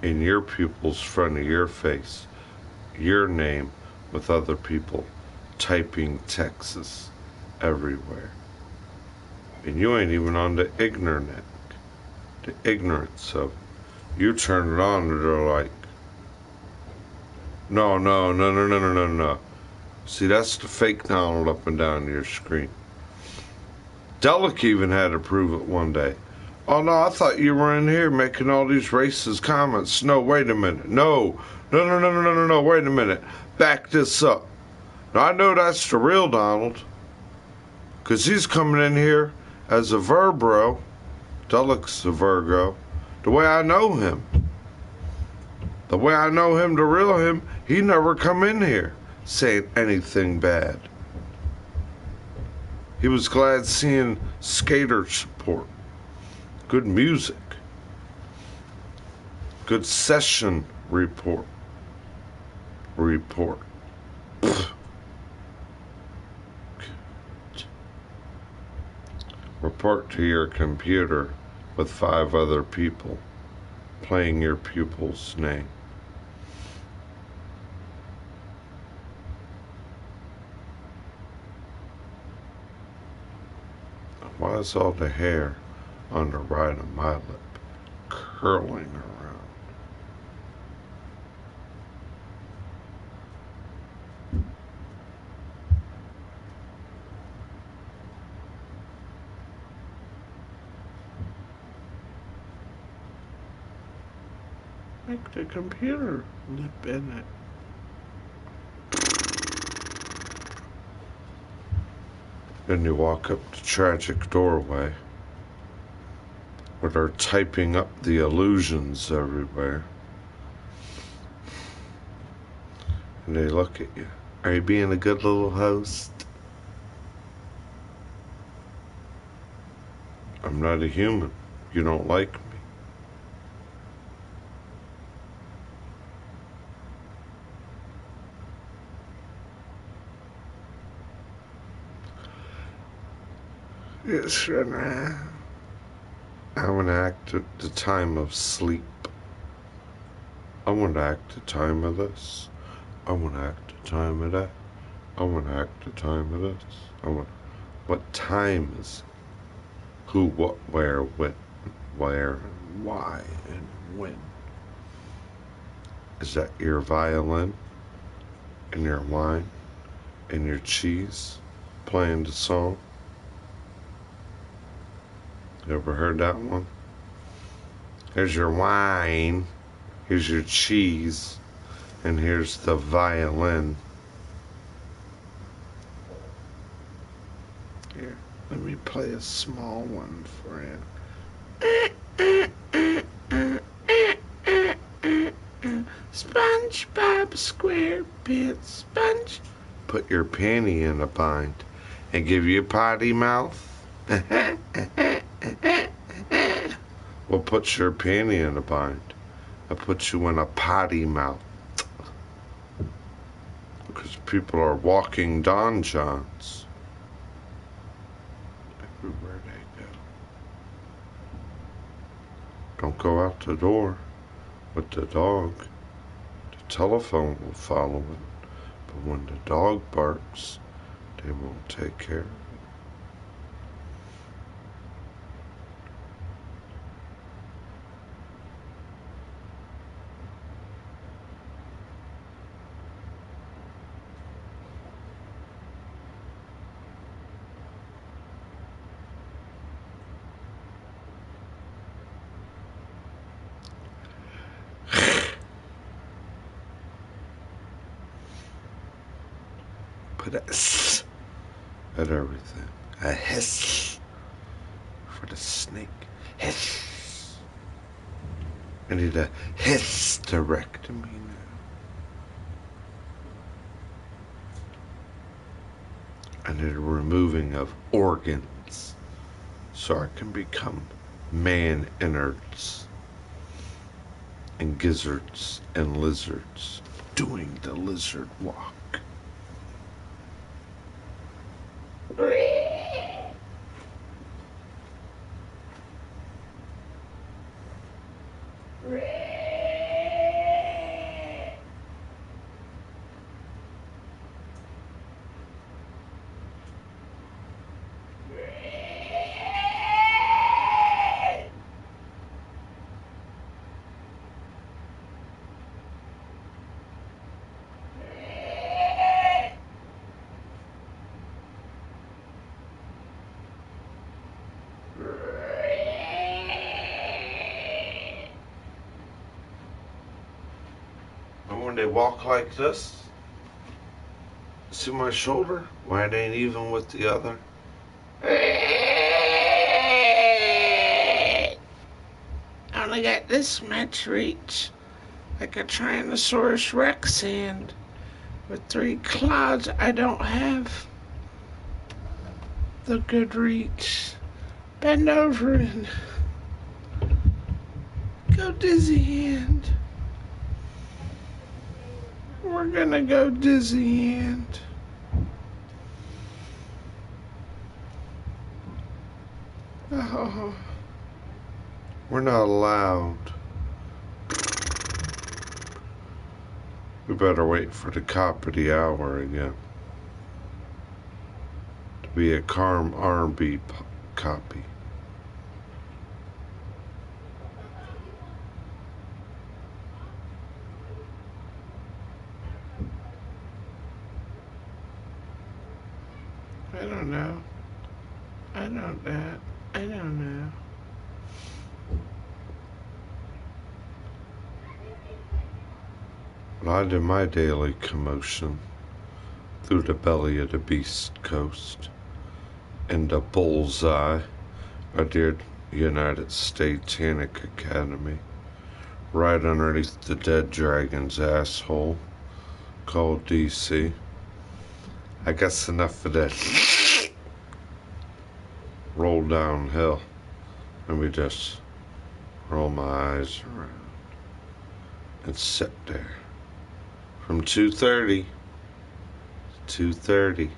in your pupils front of your face your name with other people typing Texas everywhere? And you ain't even on the ignorant, the ignorance of it. You turn it on and they're like, no. See, that's the fake Donald up and down your screen. Delic even had to prove it one day. Oh no, I thought you were in here making all these racist comments. No, wait a minute. No, wait a minute. Back this up. Now I know that's the real Donald, 'cause he's coming in here as a Verbro. Delic's a Virgo. The way I know him. The way I know him, the real him, he never come in here saying anything bad. He was glad seeing skater support. Good music. Good session report. Report to your computer with 5 other people playing your pupil's name. Why is all the hair on the right of my lip curling around? Make the computer lip in it. Then you walk up the tragic doorway with our typing up the illusions everywhere. And they look at you. Are you being a good little host? I'm not a human. You don't like me. Yes, right. I want to act at the time of sleep. I want to act the time of this. I want to act the time of that. I want to act the time of this. What time is it? Who, what, where, when, where, and why, and when? Is that your violin and your wine and your cheese playing the song? You ever heard that one? Here's your wine, here's your cheese, and here's the violin. Here, let me play a small one for you. SpongeBob SquarePants, Sponge. Put your panty in a bind and give you a potty mouth. Well, put your panty in a bind. I put you in a potty mouth. Because people are walking Don Johns everywhere they go. Don't go out the door with the dog. The telephone will follow it. But when the dog barks, they won't take care of it. Put a s at everything. A hiss for the snake. Hiss. I need a hysterectomy now. I need a removing of organs so I can become man innards and gizzards and lizards doing the lizard walk. And when they walk like this, see my shoulder? Why it ain't even with the other? I only got this much reach, like a Tyrannosaurus Rex hand with 3 claws. I don't have the good reach. Bend over and go dizzy hand. We're gonna go dizzy hand. Oh. We're not allowed. We better wait for the cop of the hour again. To be a Carm R&B copy. I don't know. I don't know. I don't know. But I did my daily commotion through the belly of the beast coast. And the bullseye, I did, United States Satanic Academy, right underneath the dead dragon's asshole, called DC. I guess enough of that. Roll downhill. Let me just roll my eyes around and sit there from 2:30 to 2:30.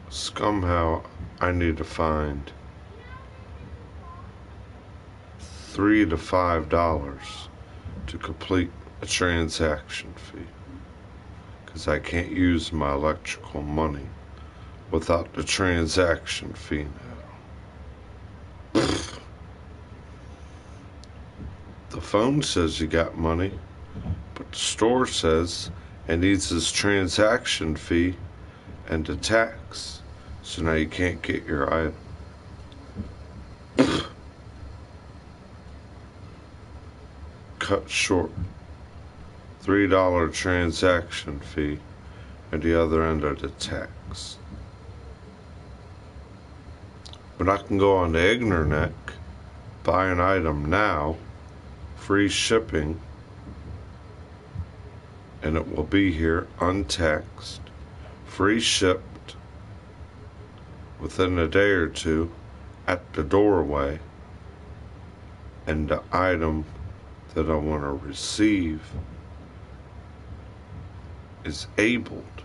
Somehow I need to find $3 to $5 to complete a transaction fee, because I can't use my electrical money without the transaction fee now. The phone says you got money, but the store says it needs this transaction fee and the tax, so now you can't get your item. Cut short. $3 transaction fee at the other end of the tax. But I can go on the internet, buy an item now, free shipping, and it will be here untaxed, free shipped within a day or two at the doorway, and the item that I want to receive is labeled.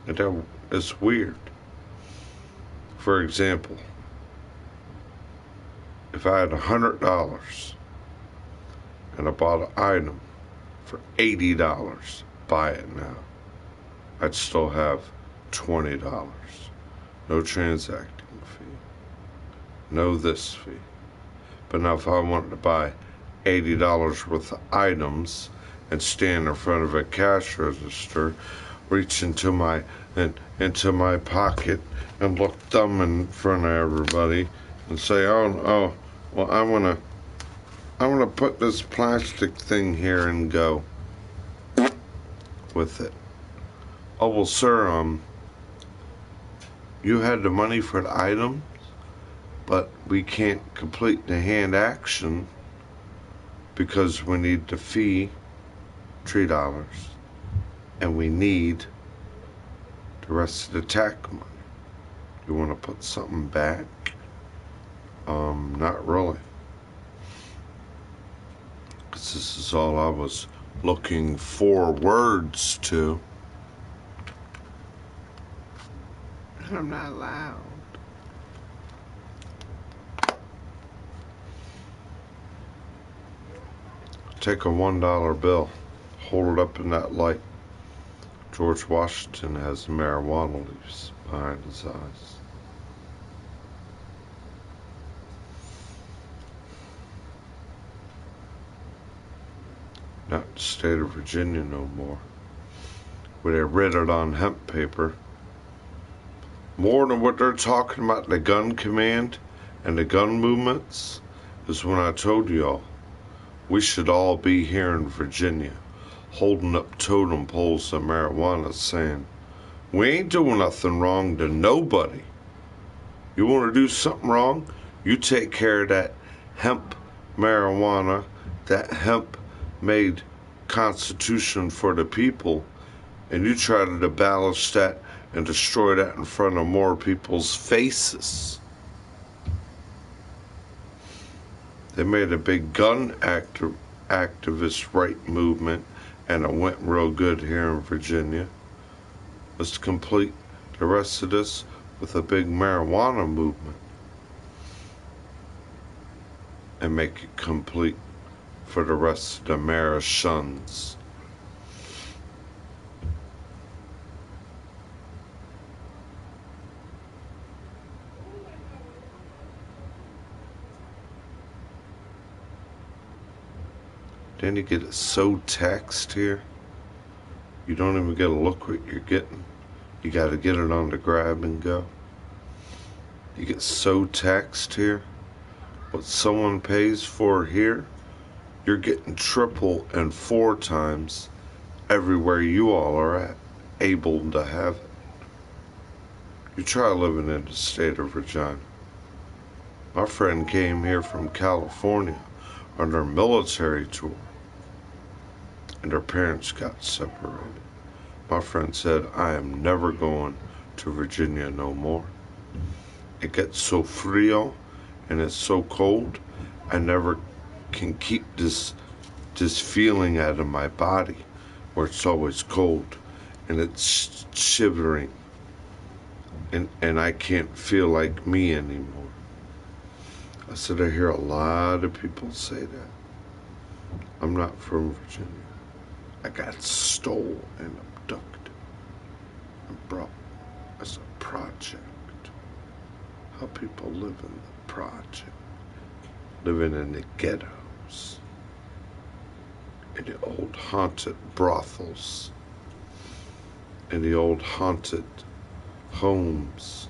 And that is weird. For example, if I had $100 and I bought an item for $80, buy it now, I'd still have $20. No transacting fee. No this fee. But now if I wanted to buy $80 worth of items and stand in front of a cash register, reach into my pocket and look dumb in front of everybody and say, oh, well, I wanna put this plastic thing here and go with it. Oh, well, sir, you had the money for the items, but we can't complete the hand action because we need the fee, $3, and we need the rest of the tax money. You want to put something back? Not really. Because this is all I was looking forwards to. I'm not loud. Take a $1 bill, hold it up in that light. George Washington has marijuana leaves behind his eyes. Not the state of Virginia no more, where they read it on hemp paper. More than what they're talking about, the gun command and the gun movements, is when I told y'all we should all be here in Virginia holding up totem poles of marijuana saying, we ain't doing nothing wrong to nobody. You want to do something wrong? You take care of that hemp marijuana, that hemp made constitution for the people, and you try to abolish that and destroy that in front of more people's faces. They made a big gun activist right movement, and it went real good here in Virginia. Let's complete the rest of this with a big marijuana movement and make it complete for the rest of the Americans. Then you get it so taxed here. You don't even get to look what you're getting. You got to get it on the grab and go. You get so taxed here. What someone pays for here, you're getting triple and 4 times everywhere you all are at, able to have it. You try living in the state of Virginia. My friend came here from California on their military tour, and their parents got separated. My friend said, I am never going to Virginia no more. It gets so frio and it's so cold, I never can keep this feeling out of my body where it's always cold and it's shivering, and I can't feel like me anymore. I said, I hear a lot of people say that. I'm not from Virginia. I got stole and abducted and brought as a project. How people live in the project, living in the ghettos, in the old haunted brothels, in the old haunted homes.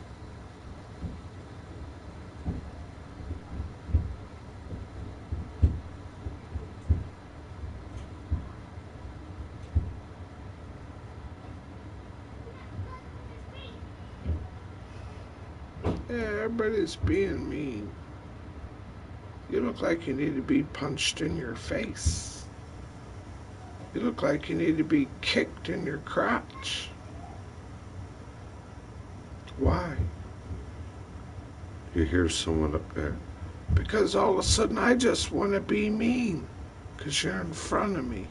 Yeah, everybody's being mean. You look like you need to be punched in your face. You look like you need to be kicked in your crotch. Why? You hear someone up there. Because all of a sudden I just want to be mean. Because you're in front of me.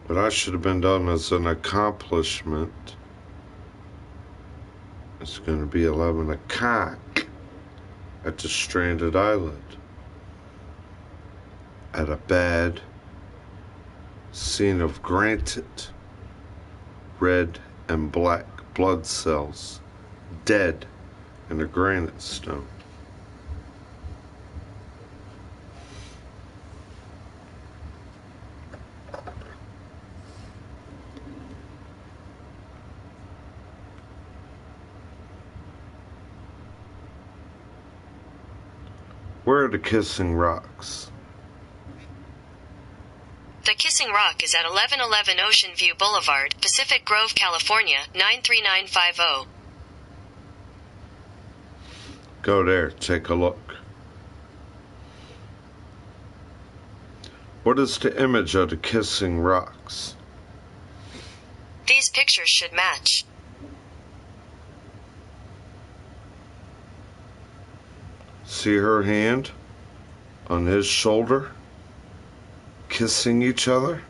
What I should have been done as an accomplishment is going to be 11 o'clock at the stranded island at a bad scene of granite, red and black blood cells, dead in a granite stone. Where are the Kissing Rocks? The Kissing Rock is at 1111 Ocean View Boulevard, Pacific Grove, California, 93950. Go there, take a look. What is the image of the Kissing Rocks? These pictures should match. See her hand on his shoulder, kissing each other?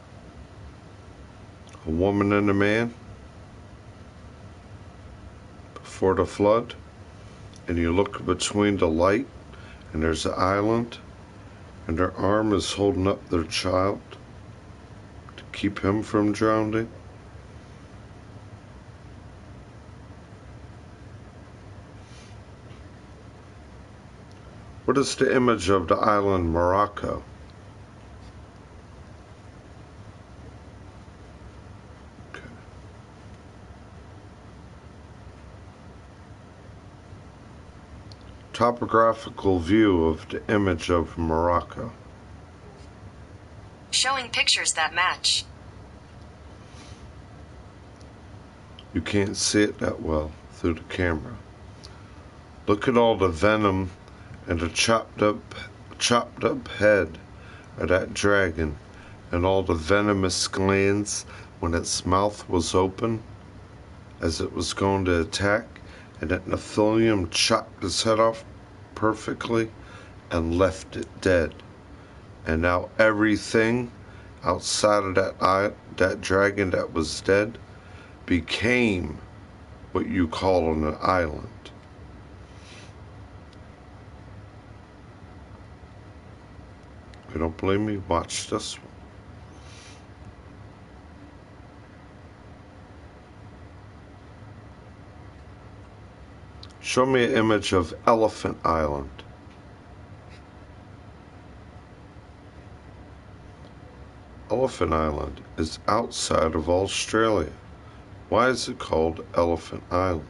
A woman and a man before the flood. And you look between the light, and there's an island, and their arm is holding up their child to keep him from drowning. What is the image of the island Morocco? Okay. Topographical view of the image of Morocco. Showing pictures that match. You can't see it that well through the camera. Look at all the venom and the chopped up head of that dragon, and all the venomous glands when its mouth was open as it was going to attack, and that Nephilim chopped its head off perfectly and left it dead. And now everything outside of that dragon that was dead became what you call an island. You don't believe me? Watch this one. Show me an image of Elephant Island. Elephant Island is outside of Australia. Why is it called Elephant Island?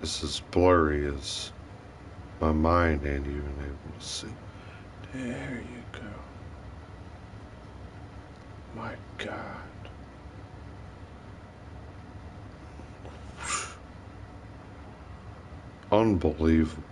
This is blurry as my mind ain't even able to see. There you go. My God. Unbelievable.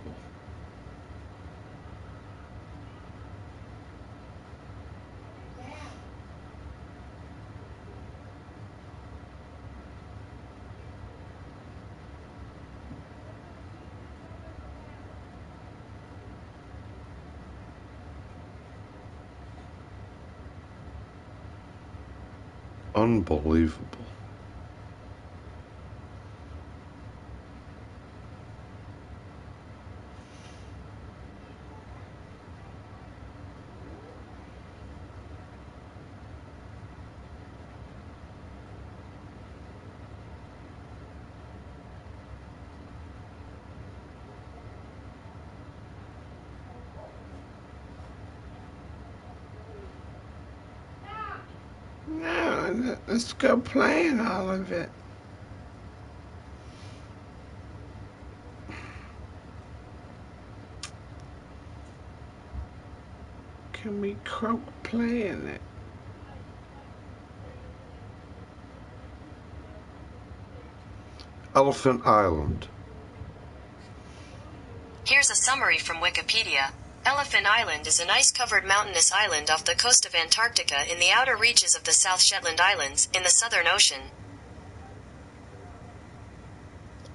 Unbelievable. No, let's go playing all of it. Can we croak playing it? Elephant Island. Here's a summary from Wikipedia. Elephant Island is an ice-covered mountainous island off the coast of Antarctica in the outer reaches of the South Shetland Islands, in the Southern Ocean.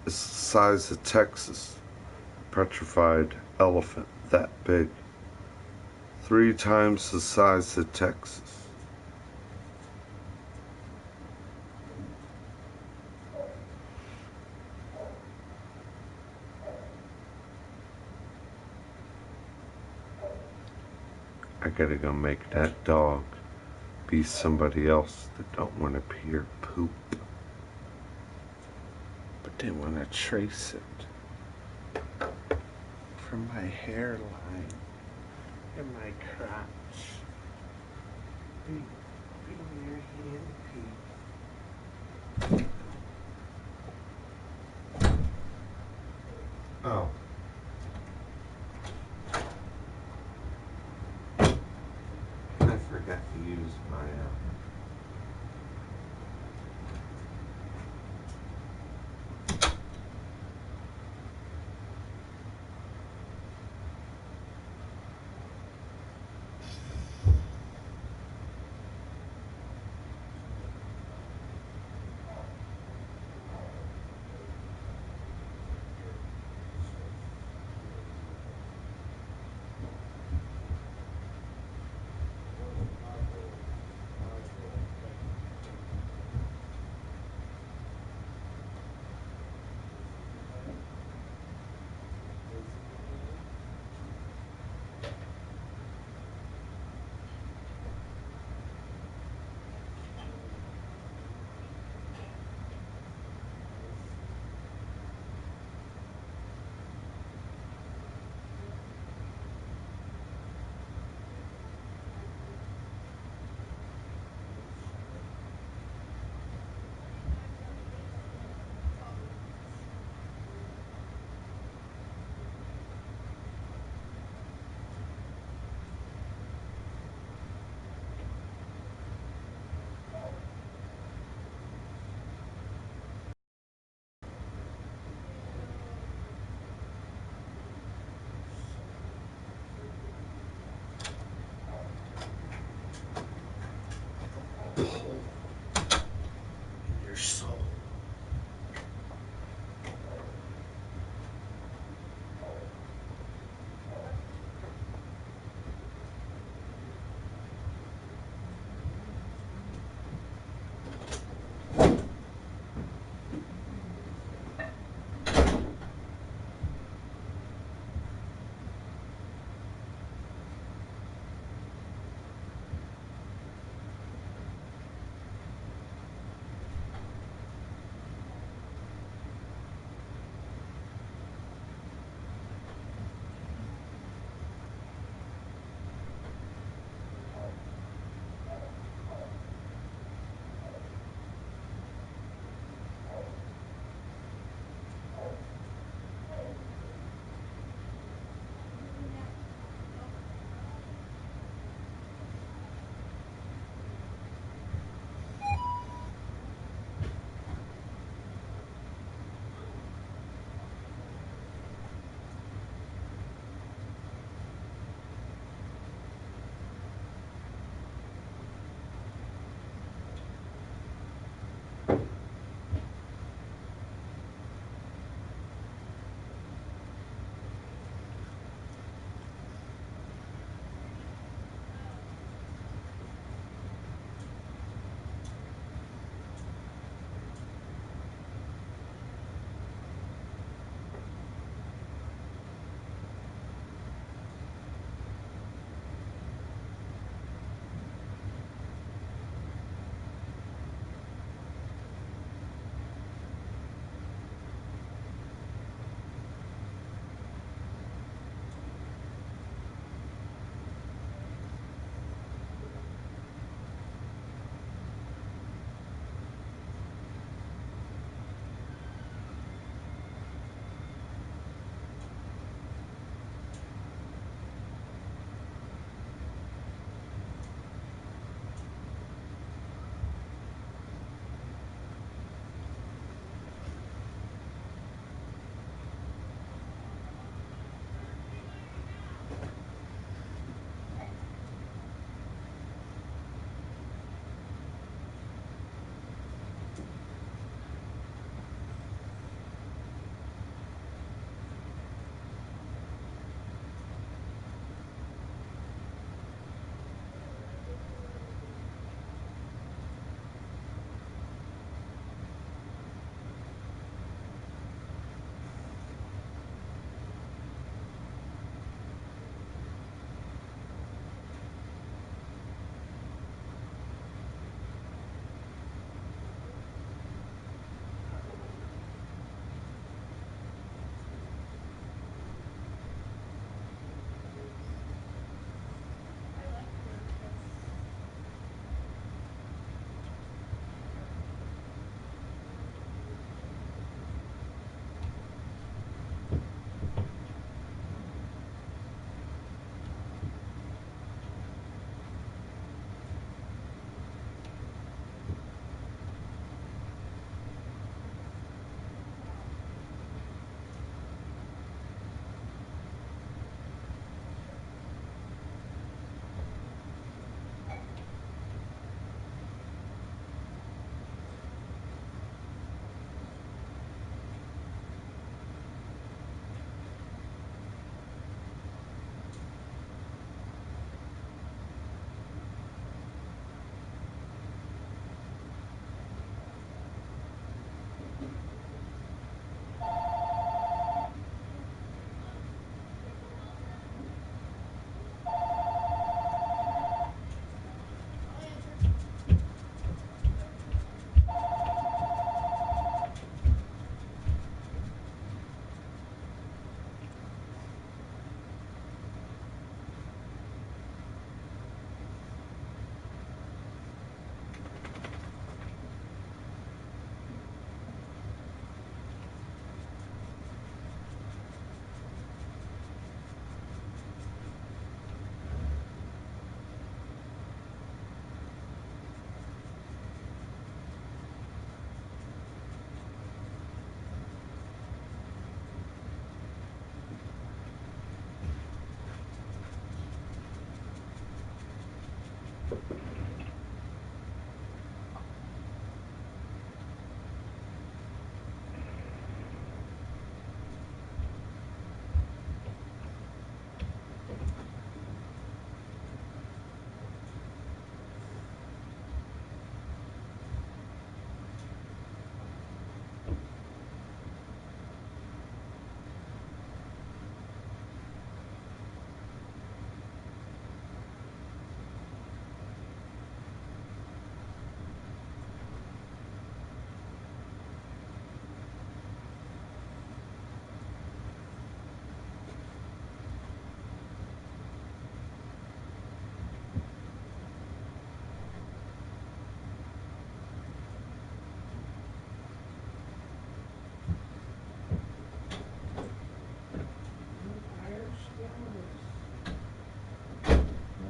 It's the size of Texas. Petrified elephant that big. 3 times the size of Texas. I gotta go make that dog be somebody else that don't want to hear poop. But they want to trace it from my hairline and my crotch. Be near hand, Pete. Oh. I forgot to use my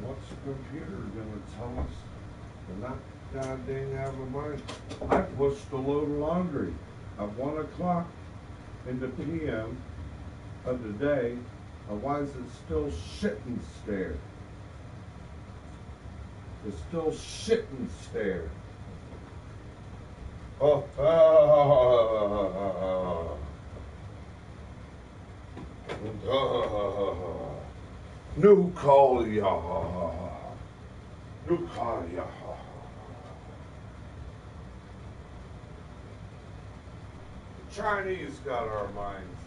What's the computer gonna tell us? They're not goddamn have a mind. I pushed a load of laundry at 1 o'clock in the PM of the day. Why is it still shitting stare? It's still shitting stare. Oh, New call ya. New call ya. The Chinese got our minds.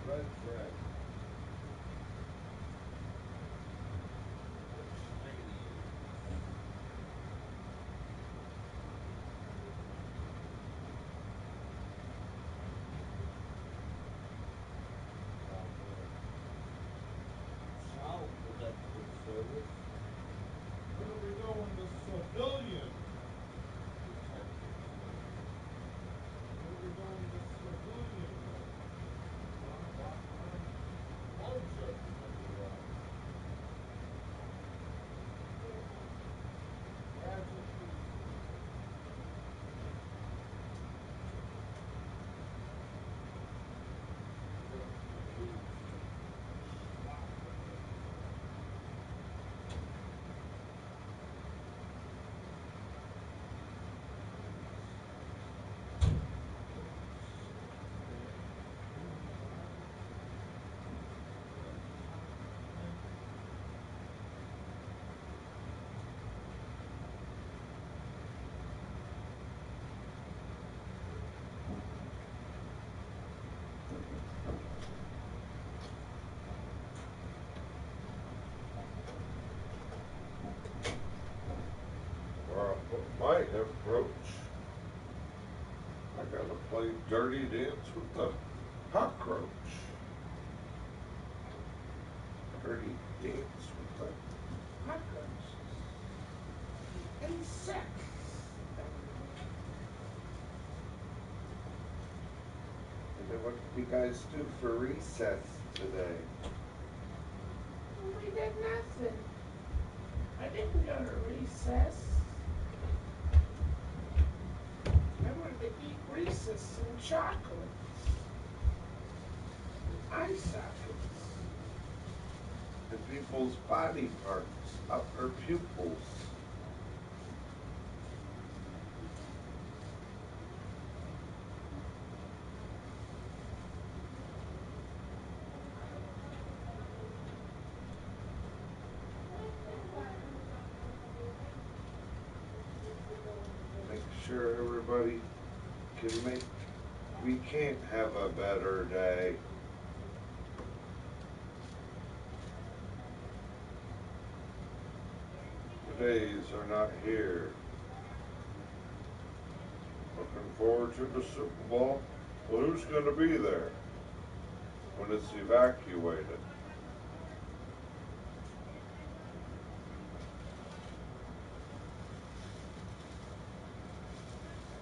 Red thread. What are we doing with civilian? What are we doing with civilian? Where I put my approach, I gotta play dirty dance with the cockroach. Dirty dance with the cockroach. Insects. And then what did you guys do for recess today? We did nothing. I didn't go to recess. I wanted to eat Reese's and chocolates. Eye sockets. The people's body parts, upper pupils. Make sure everybody can make, we can't have a better day. The days are not here. Looking forward to the Super Bowl. Well, who's going to be there when it's evacuated?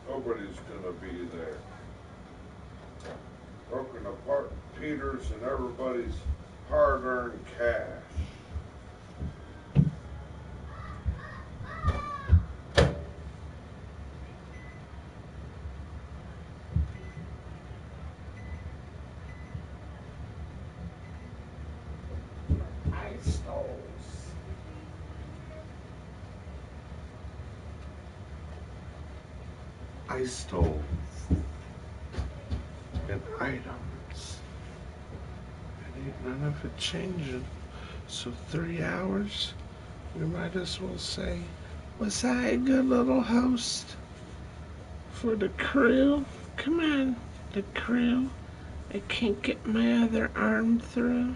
Nobody's going to be there. Broken apart Peters and everybody's hard-earned cash. I stole in items. And ain't none of it changing. So 3 hours, we might as well say, was I a good little host for the crew? Come on, the crew. I can't get my other arm through.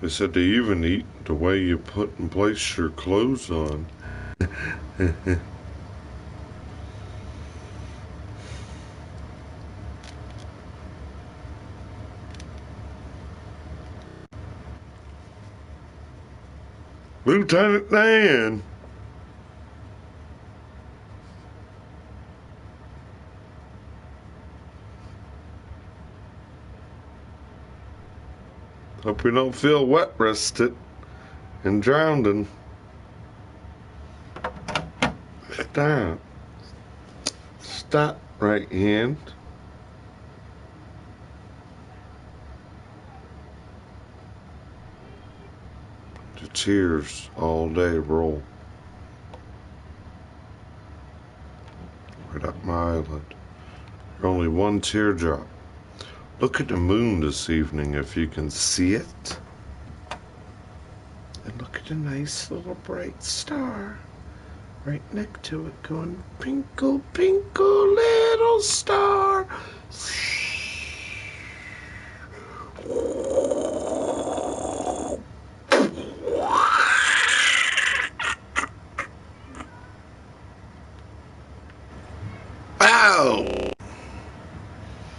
They said they even eat the way you put and place your clothes on. Lieutenant Dan! Hope you don't feel wet rested and drowning. Stop. Stop, right hand. The tears all day roll right up my eyelid. Only one teardrop. Look at the moon this evening if you can see it. And look at a nice little bright star right next to it going, pinkle, pinkle, little star.